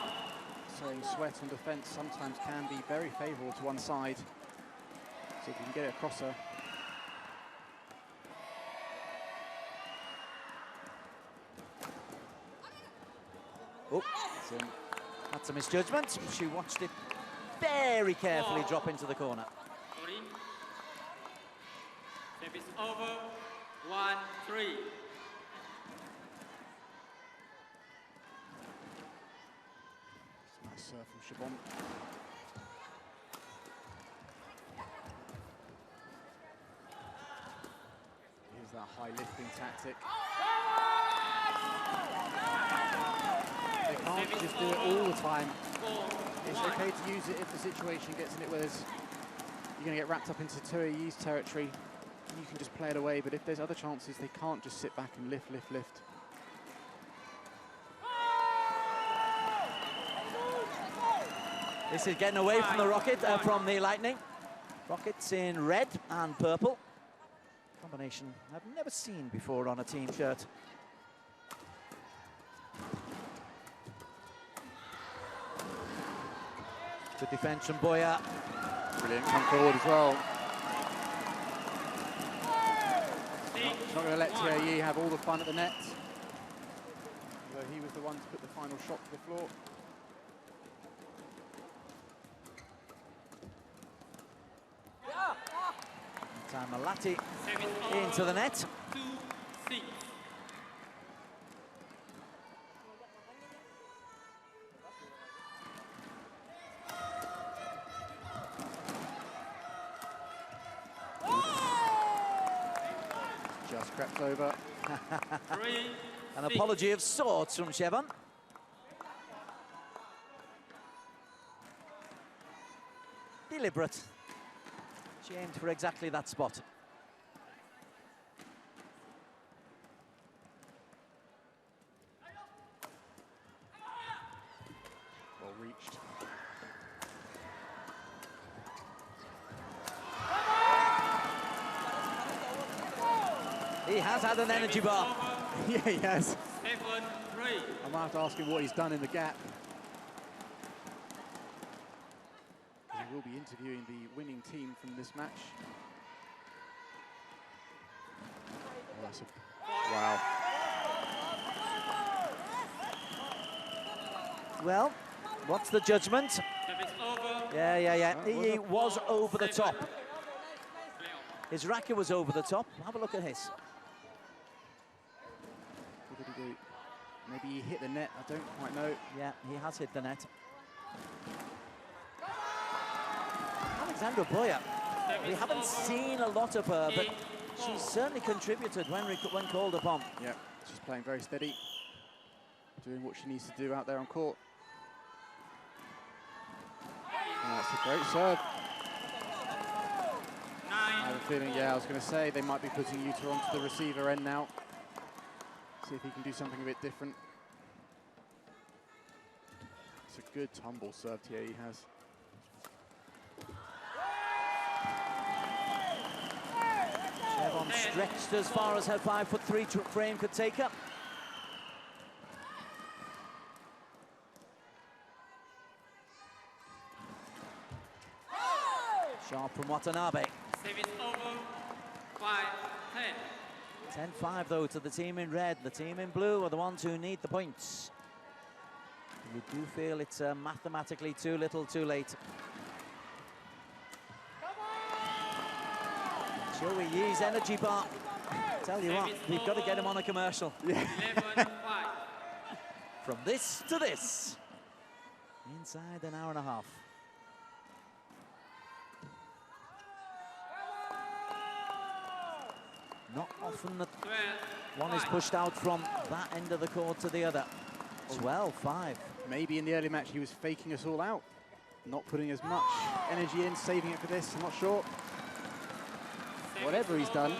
Saying Sweat on defence sometimes can be very favourable to one side. So if you can get it across her. Oh, that's a misjudgment. She watched it very carefully drop into the corner. Service over. 1-3. Nice serve from Chabon. Here's that high lifting tactic. They can't just do it all the time. It's okay to use it if the situation gets in it where you're going to get wrapped up into Tie Yi's territory. You can just play it away, but if there's other chances, they can't just sit back and lift, lift, lift. This is getting away from the Rocket, from the Lightning. Rockets in red and purple. Combination I've never seen before on a team shirt. Good defense from Boya. Brilliant, come forward as well. Not going to let Tie Yi have all the fun at the net. Although he was the one to put the final shot to the floor. Time Malati into the net. 2-6. Just crept over. An apology of sorts from Chevon. Deliberate. She aimed for exactly that spot. Well reached. He has had an energy bar. Yeah, he has. 7-3. I might have to ask him what he's done in the gap. He will be interviewing the winning team from this match. Oh, that's a... Wow. Well, what's the judgment? Yeah. He was over the top. His racket was over the top. Have a look at his. What did he do? Maybe he hit the net, I don't quite know. Yeah, he has hit the net. Alexandra Boya, we haven't seen a lot of her, but she's certainly contributed when called upon. Yeah, she's playing very steady, doing what she needs to do out there on court. And that's a great serve. I have a feeling, yeah, I was going to say, they might be putting Yuta onto the receiver end now. See if he can do something a bit different. It's a good tumble serve Tie Yi has. Chevon stretched as far as her 5'3" frame could take her. Sharp from Watanabe. Service over. 5-10. 10-5 though to the team in red. The team in blue are the ones who need the points. You do feel it's mathematically too little, too late. Joey Yee's energy bar. Tell you what, we've got to get him on a commercial. Yeah. From this to this. Inside an hour and a half. Not often that one is pushed out from that end of the court to the other. 12-5. Maybe in the early match he was faking us all out, not putting as much energy in, saving it for this, I'm not sure. Whatever he's done.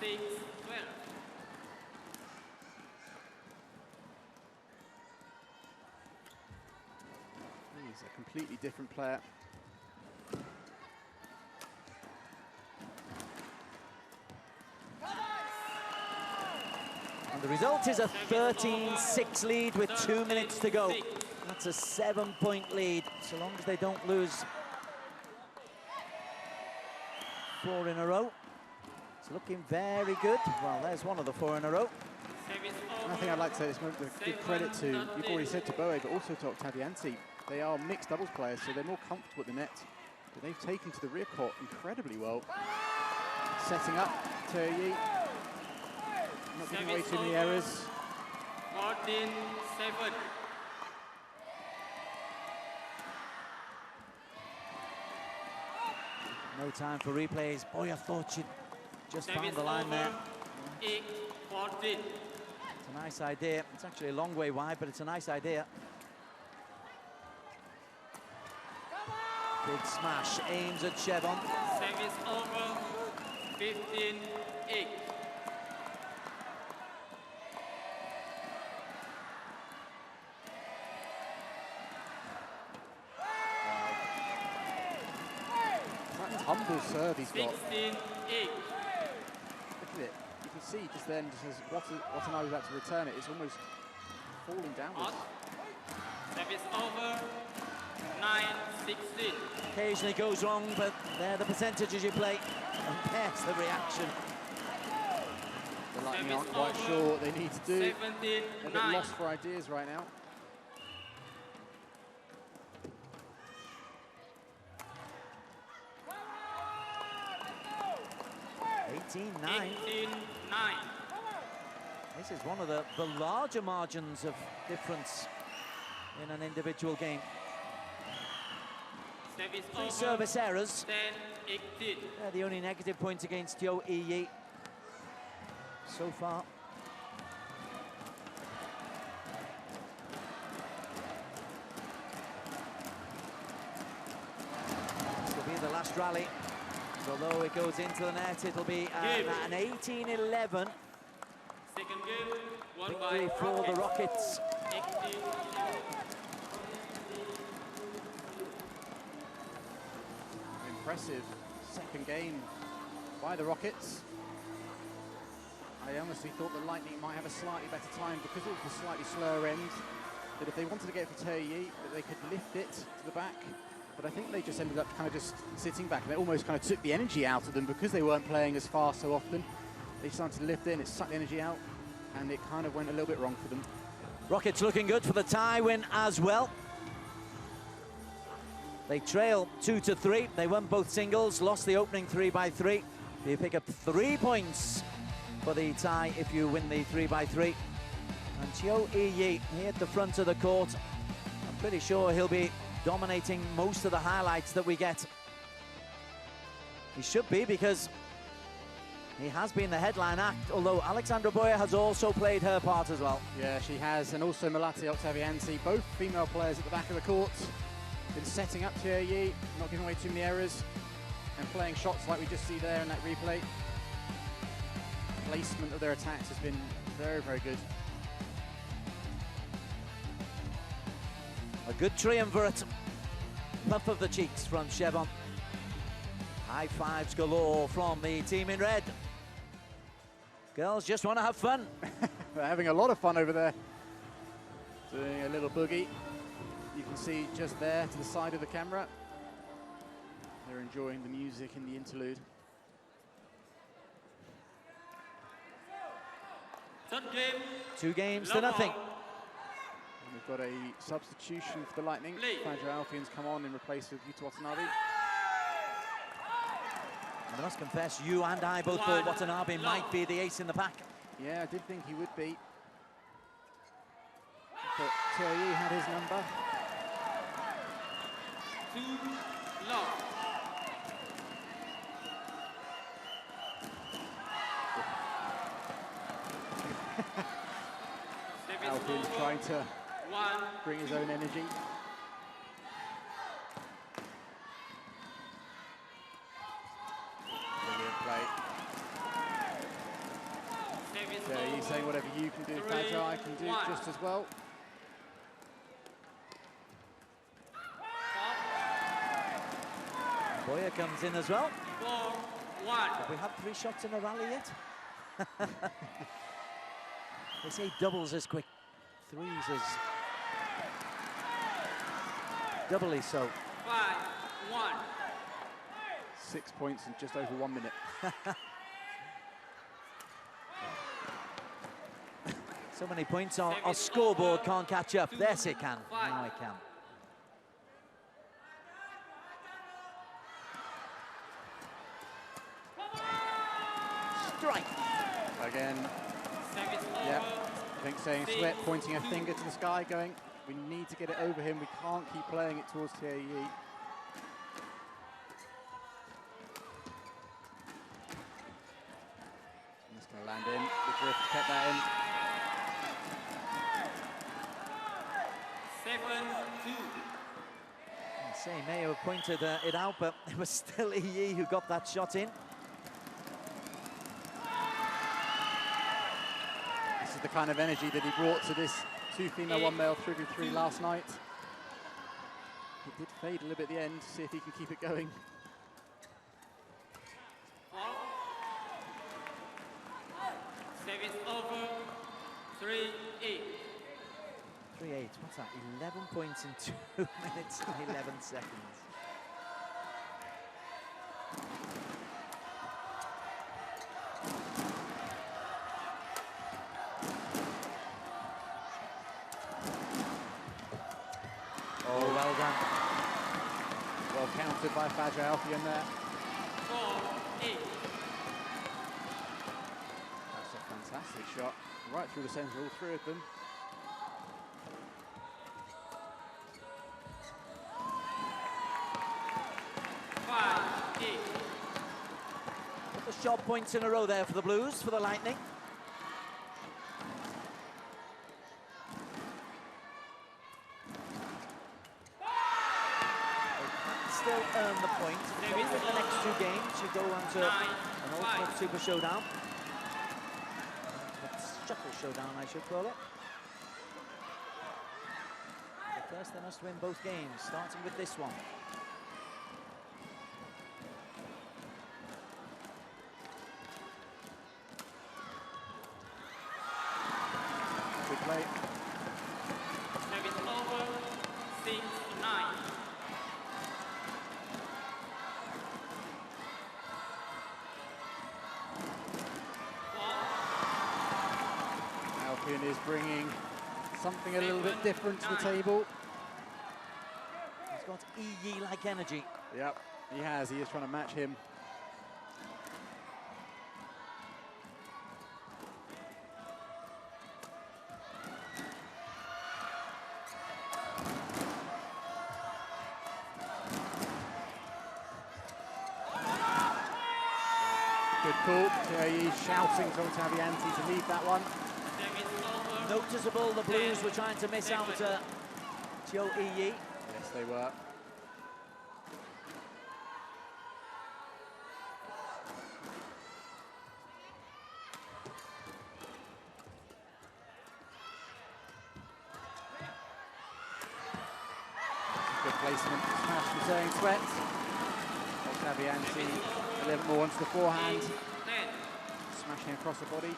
6-12. He's a completely different player. And the result is a 13-6 lead with 2 minutes to go. That's a 7-point lead, so long as they don't lose 4 in a row. It's looking very good. Well, there's one of the 4 in a row. And I think I'd like to say this moment to give credit to, you've already said to Boe, but also to Octavianti. They are mixed doubles players, so they're more comfortable at the net. But they've taken to the rear court incredibly well. Setting up Terje. Not giving away too many errors. 14-7. No time for replays. Boy, I thought she'd just found the line there. 8-14. It's a nice idea. It's actually a long way wide, but it's a nice idea. Big smash, aims at Chevon. Service over, 15-8. Humble serve he's got. 16-8. Look at it. You can see just then, just as Watanabe was about to return it, it's almost falling downwards. Service over, 9-16. Occasionally goes wrong, but they're the percentages you play. And there's the reaction. The Lightning aren't quite sure what they need to do. They're a bit lost for ideas right now. Nine. This is one of the larger margins of difference in an individual game. Three service errors. 10-18. They're the only negative points against Yo Yi so far. This will be the last rally. Although it goes into the net, it'll be an 18-11 Second game, won victory by for the Rockets. Impressive second game by the Rockets. I honestly thought the Lightning might have a slightly better time because it was a slightly slower end. That if they wanted to get it for Terje, that they could lift it to the back. But I think they just ended up kind of just sitting back, and it almost kind of took the energy out of them because they weren't playing as fast so often. They started to lift in, it sucked the energy out, and it kind of went a little bit wrong for them. Rockets looking good for the tie win as well. They trail 2-3. They won both singles, lost the opening 3x3. You pick up 3 points for the tie if you win the 3x3. And Yo Yi here at the front of the court. I'm pretty sure he'll be dominating most of the highlights that we get. He should be, because he has been the headline act, although Alexandra Boyer has also played her part as well. Yeah, she has, and also Melati Octavianti, both female players at the back of the court. Been setting up Terje, not giving away too many errors, and playing shots like we just see there in that replay. Placement of their attacks has been very, very good. A good triumvirate. Puff of the cheeks from Chevon. High fives galore from the team in red. Girls just want to have fun. They're having a lot of fun over there. Doing a little boogie. You can see just there to the side of the camera. They're enjoying the music in the interlude. Third game. 2 games to nothing. And we've got a substitution for the Lightning. Fajr Alfian's come on in replace of Yuto Watanabe. And I must confess, you and I both thought Watanabe might be the ace in the pack. Yeah, I did think he would be. But Terry had his number. 2 love. Alfian trying to bring his own energy. Brilliant play. Terry saying whatever you can do, Fajr, I can do just as well. Boyer comes in as well. 4-1. Have we had 3 shots in a rally yet? They say doubles as quick, 3s as doubly so. 5-1. 6 points in just over 1 minute. So many points our scoreboard can't catch up. Yes, it can. Now it can. Strike. Again. Yep. I think saying Sweat pointing a finger to the sky, going, we need to get it over him. We can't keep playing it towards Tie. Just going to land in. The drift kept that in. 7-2. Say Mayo pointed it out, but it was still Yi who got that shot in. This is the kind of energy that he brought to this 2 female, 1 male 3v3 last night. It did fade a little bit at the end, to see if he can keep it going. Service over. 3-8. 3-8, what's that? 11 points in 2 minutes and 11 seconds. Oh, well done. Well countered by Fajr Alfian there. 4-8. That's a fantastic shot. Right through the centre, all 3 of them. The shot points in a row there for the Blues, for the Lightning. Still earn the point. Maybe in the next 2 games, you go on to an ultimate super showdown. Shuffle showdown, I should call it. But first, they must win both games, starting with this one. Good play. Service over. 6-9. Alfian is bringing something a little bit different to the table. He's got EE-like energy. Yep, he has. He is trying to match him. Good call. He's shouting to Ottavianti to leave that one. Noticeable, the Blues were trying to miss out Joe Iyi. Yes, they were. Good placement. Smash returning Sweat. Ottavianti a little more onto the forehand. Smashing across the body.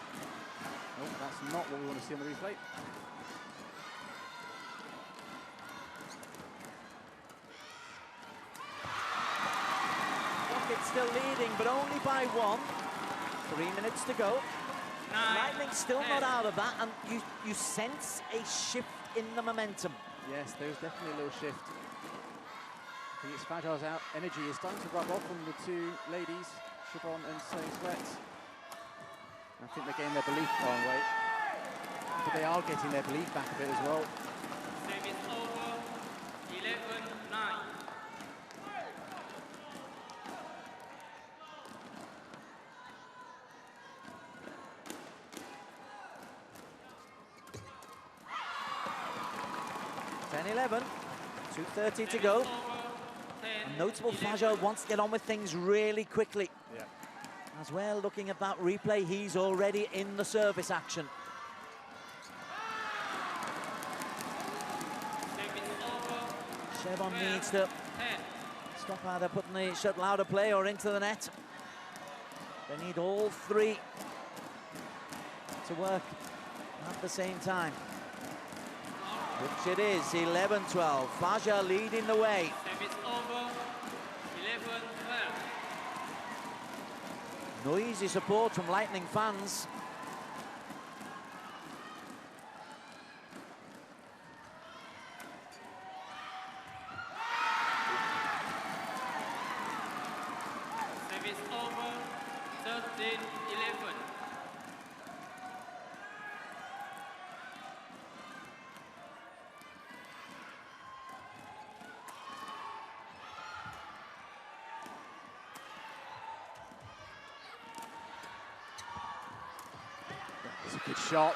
Oh, that's not what we want to see on the replay. Rockets still leading, but only by 1. 3 minutes to go. Lightning still not out of that, and you sense a shift in the momentum. Yes, there was definitely a little shift. I think it's Fajar's out. Energy is starting to rub off on the two ladies, Siobhan and Sewing Sweat. I think they're getting their belief on wait. But they are getting their belief back a bit as well. Service over, 11-9. (10-11), 2:30 to go. And notable Fajar wants to get on with things really quickly. Yeah. As well, looking at that replay, he's already in the service action. Chevon needs to stop either putting the shuttle out of play or into the net. They need all three to work at the same time. Which it is, 11-12. Fajar leading the way. Service over, 11-12. Noisy support from Lightning fans. Service over, 13-11. It's a good shot.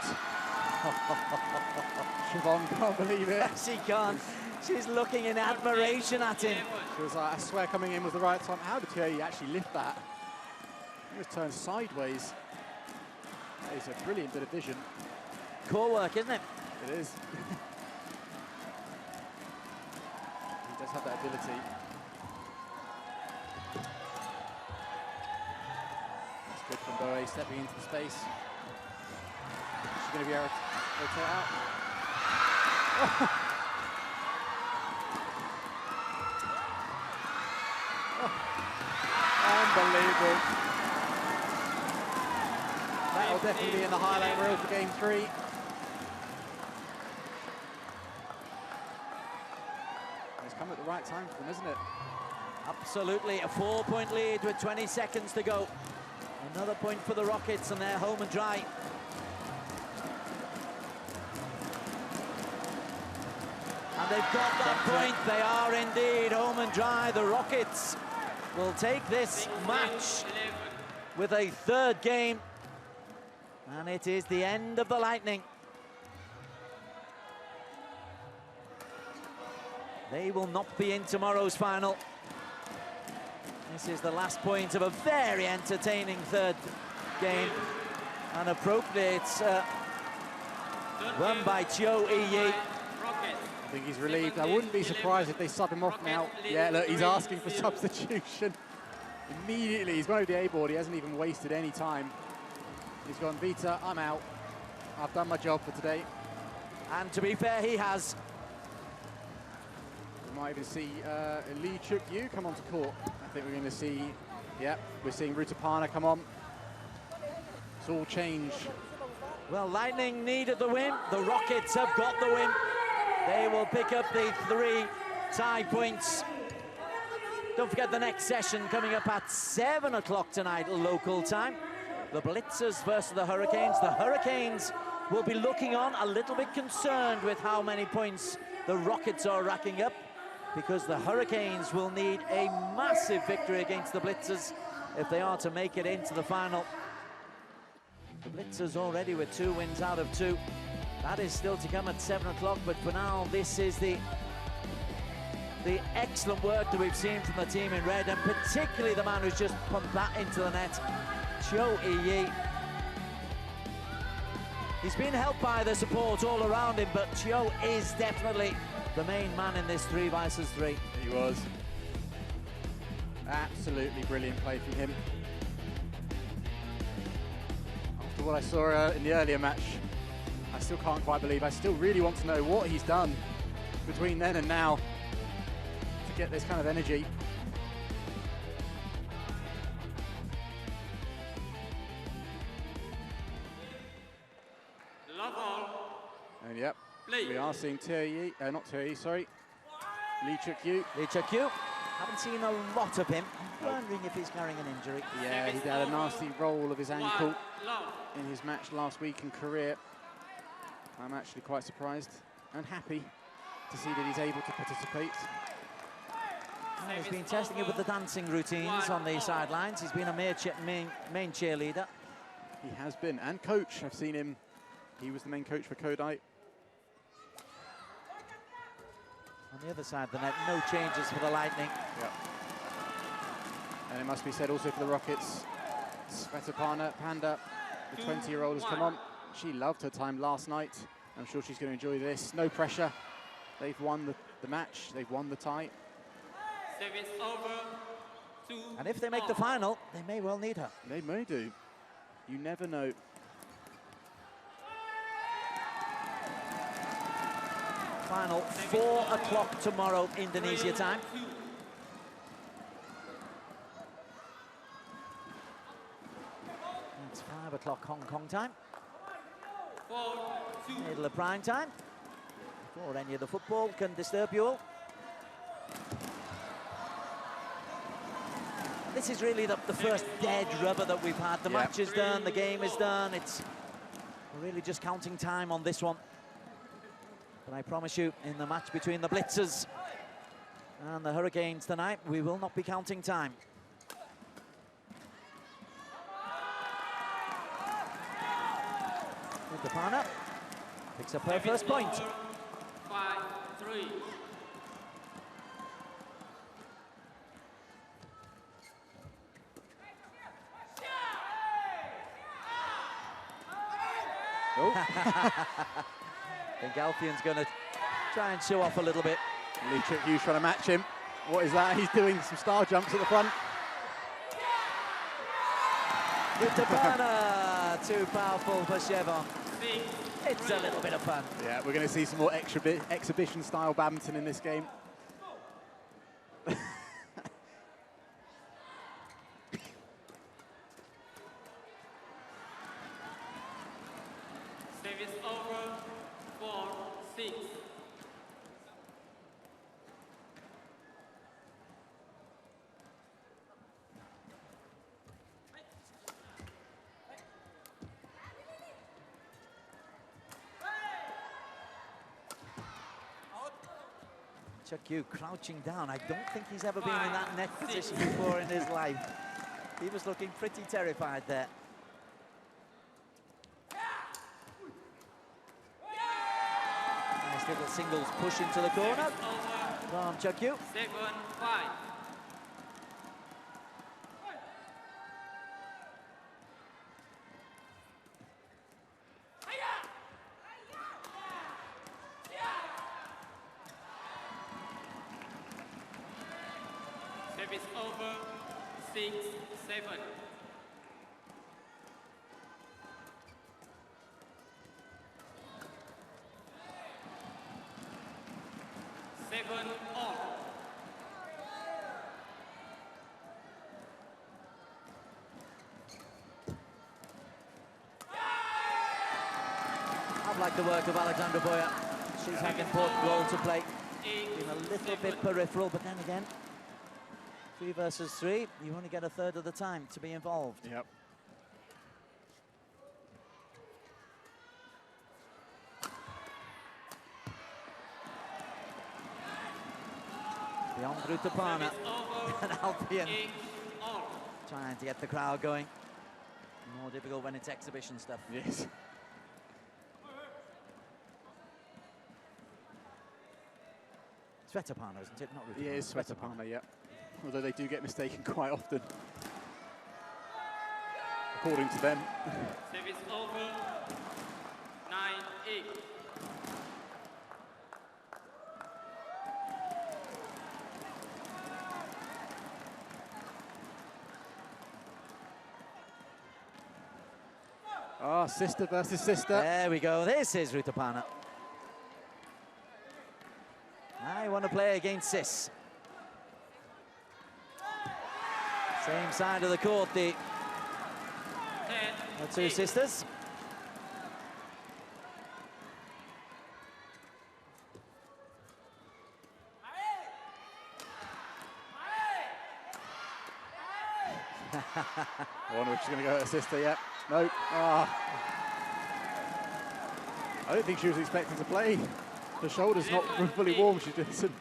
Siobhan can't believe it. She can't. She's looking in admiration at him. She was like, I swear coming in was the right time. How did he actually lift that? It was turned sideways. That is a brilliant bit of vision. Core work, isn't it? It is. He does have that ability. That's good from Boe stepping into the space. She's going to be able to rotate out. Unbelievable. That'll definitely be in the highlight reel for game 3. It's come at the right time for them, isn't it? Absolutely, a 4-point lead with 20 seconds to go. Another point for the Rockets, and they're home and dry. And they've got that point. They are indeed home and dry. The Rockets will take this match with a third game. And it is the end of the Lightning. They will not be in tomorrow's final. This is the last point of a very entertaining third game. And appropriate run by Cho Yi. I think he's relieved. I wouldn't be surprised if they sub him off now. Yeah, look, he's asking for substitution. Immediately, he's gone over the A-board. He hasn't even wasted any time. He's gone, Vita, I'm out. I've done my job for today. And to be fair, he has. We might even see Lee Chuk-Yu come onto court. I think we're going to see, yeah, we're seeing Rutapana come on. It's all change. Well, Lightning needed the win. The Rockets have got the win. They will pick up the 3 tie points. Don't forget the next session coming up at 7 o'clock tonight, local time. The Blitzers versus the Hurricanes. The Hurricanes will be looking on a little bit concerned with how many points the Rockets are racking up, because the Hurricanes will need a massive victory against the Blitzers if they are to make it into the final. The Blitzers already with 2 wins out of 2. That is still to come at 7 o'clock, but for now, this is the excellent work that we've seen from the team in red, and particularly the man who's just pumped that into the net, Cho Yi. He's been helped by the support all around him, but Cho is definitely the main man in this 3 versus 3. He was. Absolutely brilliant play from him. After what I saw in the earlier match, I still can't quite believe. I still really want to know what he's done between then and now to get this kind of energy. Love all. And yep, Play. we are seeing not Teo, sorry, Lee Chuk-yu. Lee Chuk-yu. Haven't seen a lot of him. I'm wondering if he's carrying an injury. Yeah, he had a nasty roll of his ankle Love. in his match last week in Korea. I'm actually quite surprised and happy to see that he's able to participate. Well, he's been testing it with the dancing routines on the sidelines. He's been a main cheerleader. He has been, and coach. I've seen him. He was the main coach for Kodai. On the other side of the net, no changes for the Lightning. Yep. And it must be said also for the Rockets, Svetlana Panda, the 20-year-old, has come on. She loved her time last night. I'm sure she's going to enjoy this. No pressure. They've won the match. They've won the tie. Service over. 2. And if they make the final, they may well need her. They may do. You never know. Final 4 o'clock tomorrow, Indonesia time. It's 5 o'clock Hong Kong time. 4-2. Middle of prime time. Before any of the football can disturb you all. This is really the first dead rubber that we've had. The match is done, the game is done. We're really just counting time on this one. But I promise you, in the match between the Blitzers and the Hurricanes tonight, we will not be counting time. Utapana picks up her first point. 5-3. I think Alfion's going to try and show off a little bit. Lee Chuk-yu's trying to match him. What is that? He's doing some star jumps at the front. Utapana, too powerful for Chevon. It's a little bit of fun. Yeah, we're going to see some more exhibition-style badminton in this game. Service over. 4-6. Chuk-yu crouching down. I don't think he's ever been in that net position before in his life. He was looking pretty terrified there. Nice little singles push into the corner from Chuk-yu. 7-5. Service over. 6-7. Seven all. I like the work of Alexandra Boyer. She's had an important role to play. Been a little bit peripheral, but then again, 3 versus 3, you only get a third of the time to be involved. Yep. Beyond Utapana and Albion trying to get the crowd going. More difficult when it's exhibition stuff. Yes. Svetlana, isn't it? Not Utapana. Yeah, it's Svetlana, yeah. Although they do get mistaken quite often, according to them. Service over. 9-8. Oh, sister versus sister. There we go. This is Utapana. I want to play against Sis. Same side of the court, the 2 sisters. I wonder if she's going to go at her sister yet. No. Ah. I don't think she was expecting to play. Her shoulder's not fully warm. She's doing some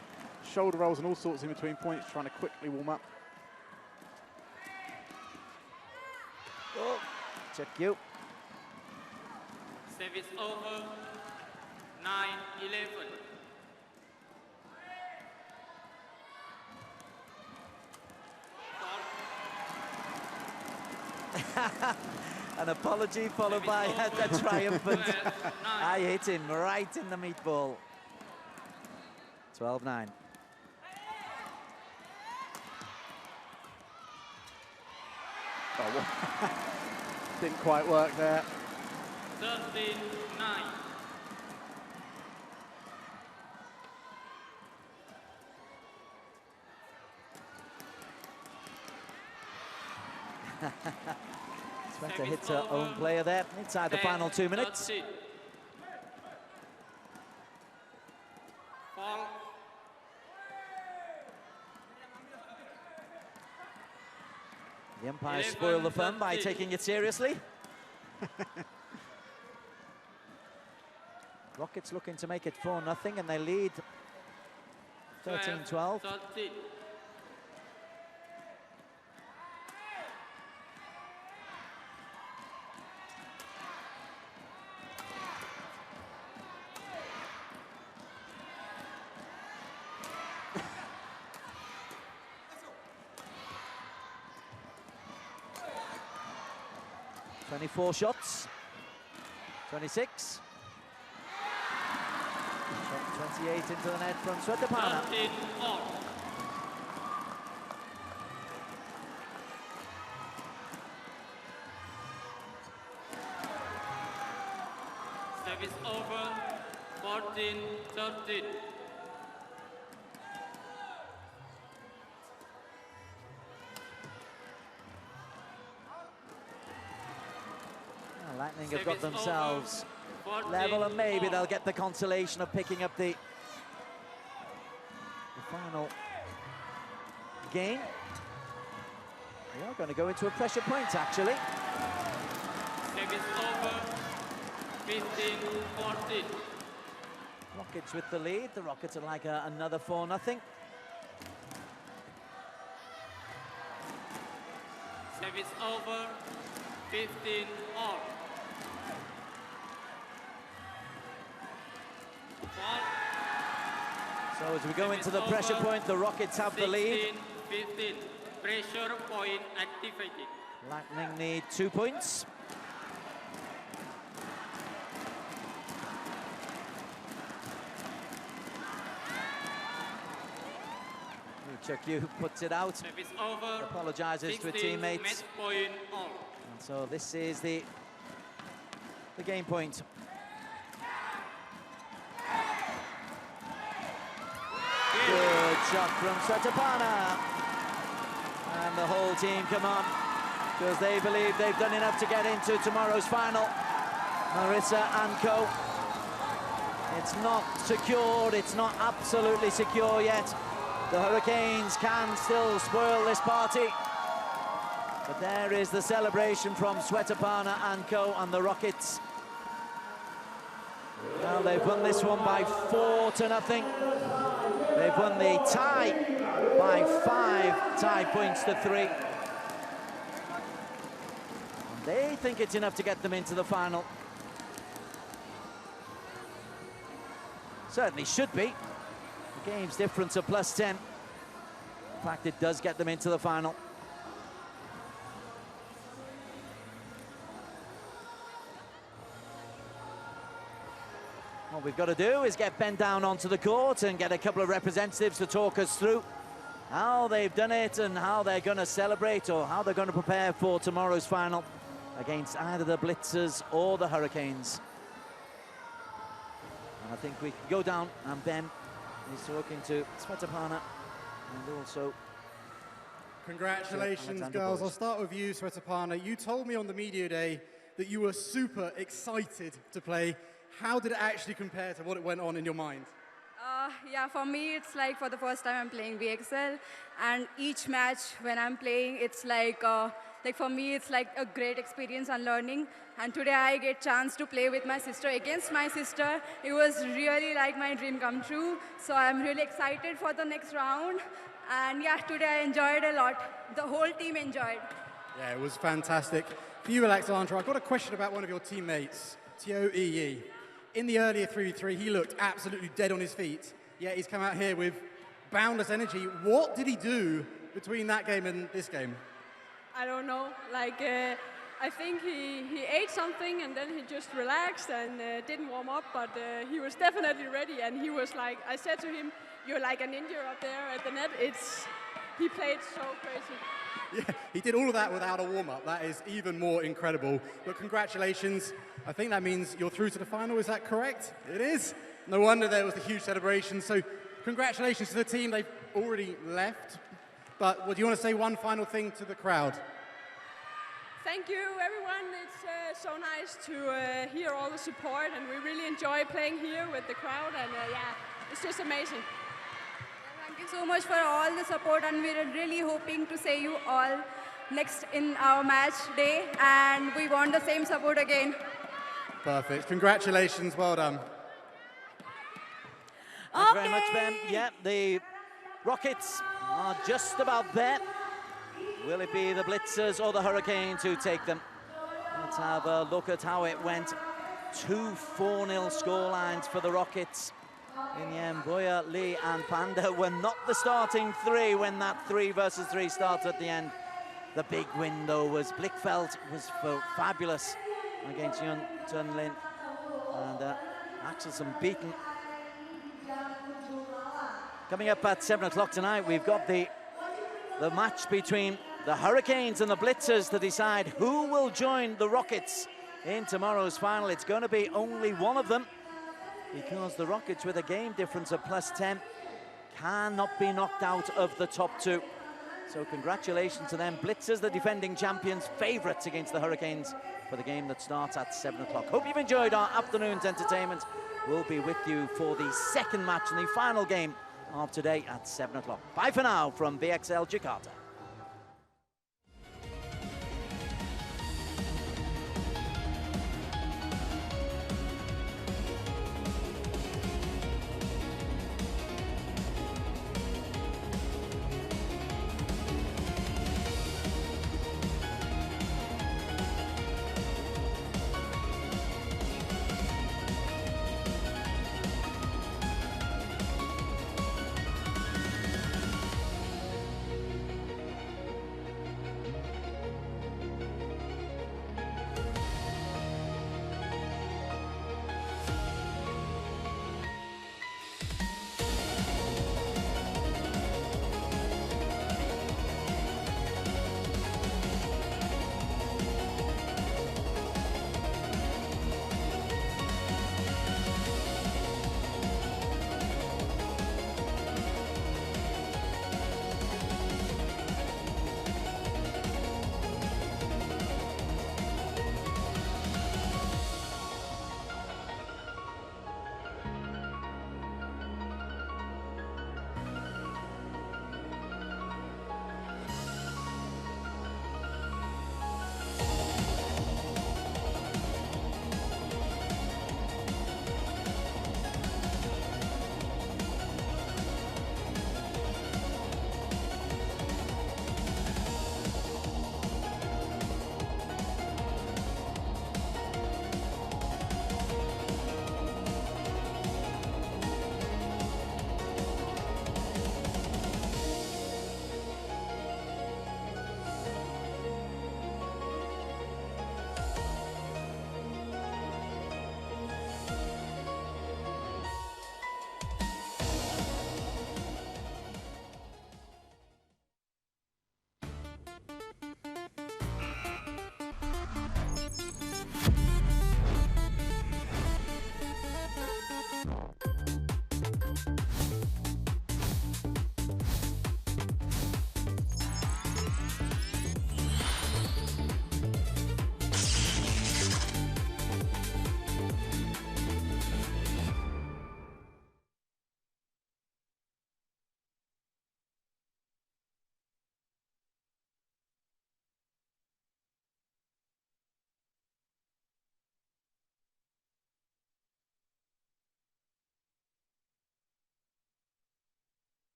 shoulder rolls and all sorts in between points, trying to quickly warm up. Oh, check you. Service over. 9-11. An apology followed by a triumphant. I hit him right in the meatball. 12-9. Oh, didn't quite work there. 13-9. Sveta hits her own player there inside the final 2 minutes. The umpires spoil the fun by taking it seriously. Rockets looking to make it 4-0, and they lead 13-12. 24 shots, 26. Shot 28 into the net from Svetapana. Service over. 14-13. Lightning have got themselves level, and maybe they'll get the consolation of picking up the final game. We are going to go into a pressure point, actually. Service over. 15-14. Rockets with the lead. The Rockets are like another 4-0. Service over. 15-all. So as we go into the pressure point, the Rockets have the lead. 16-15. Pressure point activated. Lightning need 2 points. Chuck Yu puts it out. Service over. Apologizes to his 16, teammates. match point all. And so this is the game point. Good shot from Svetapana. And the whole team come on, because they believe they've done enough to get into tomorrow's final. Marissa and co. It's not secured, it's not absolutely secure yet. The Hurricanes can still spoil this party. But there is the celebration from Svetapana and co. and the Rockets. Now they've won this one by 4-0. They've won the tie by 5 tie points to 3. And they think it's enough to get them into the final. Certainly should be. The game's difference of +10. In fact, it does get them into the final. What we've got to do is get Ben down onto the court and get a couple of representatives to talk us through how they've done it and how they're going to celebrate, or how they're going to prepare for tomorrow's final against either the Blitzers or the Hurricanes. And I think we can go down, and Ben is talking to Svetapana and also... Congratulations, Alexander girls. Boyce. I'll start with you, Svetapana. You told me on the media day that you were super excited to play. How did it actually compare to what it went on in your mind? Yeah, for me, it's like for the first time I'm playing VXL, and each match when I'm playing, it's like like for me, it's like a great experience and learning. And today I get chance to play with my sister against my sister. It was really like my dream come true. So I'm really excited for the next round. And yeah, today I enjoyed a lot. The whole team enjoyed. Yeah, it was fantastic. For you, Alexandra, I've got a question about one of your teammates, Teo Yi. In the earlier 3v3, he looked absolutely dead on his feet. Yet he's come out here with boundless energy. What did he do between that game and this game? I don't know. Like, I think he ate something and then he just relaxed and didn't warm up, but he was definitely ready. And he was like, I said to him, "You're like a ninja up there at the net." He played so crazy. Yeah, he did all of that without a warm-up. That is even more incredible. But congratulations. I think that means you're through to the final. Is that correct? It is. No wonder there was a huge celebration. So congratulations to the team. They've already left. But do you want to say one final thing to the crowd? Thank you, everyone. It's so nice to hear all the support, and we really enjoy playing here with the crowd. And yeah, it's just amazing. Thank you so much for all the support, and we're really hoping to see you all next in our match day, and we want the same support again. Perfect. Congratulations. Well done. Thank you very much, Ben. Yeah, the Rockets are just about there. Will it be the Blitzers or the Hurricanes who take them? Let's have a look at how it went. 2 4-0 scorelines for the Rockets. In the end, Boya, Lee and Panda were not the starting 3 when that 3 versus 3 started at the end. The big win, though, was Blickfeld was fabulous against Yun Tun-Lin. And Axelsen beaten. Coming up at 7 o'clock tonight, we've got the match between the Hurricanes and the Blitzers to decide who will join the Rockets in tomorrow's final. It's going to be only one of them, because the Rockets, with a game difference of +10, cannot be knocked out of the top 2. So congratulations to them. Blitzers, the defending champions, favourites against the Hurricanes for the game that starts at 7 o'clock. Hope you've enjoyed our afternoon's entertainment. We'll be with you for the second match and the final game of today at 7 o'clock. Bye for now from VXL Jakarta.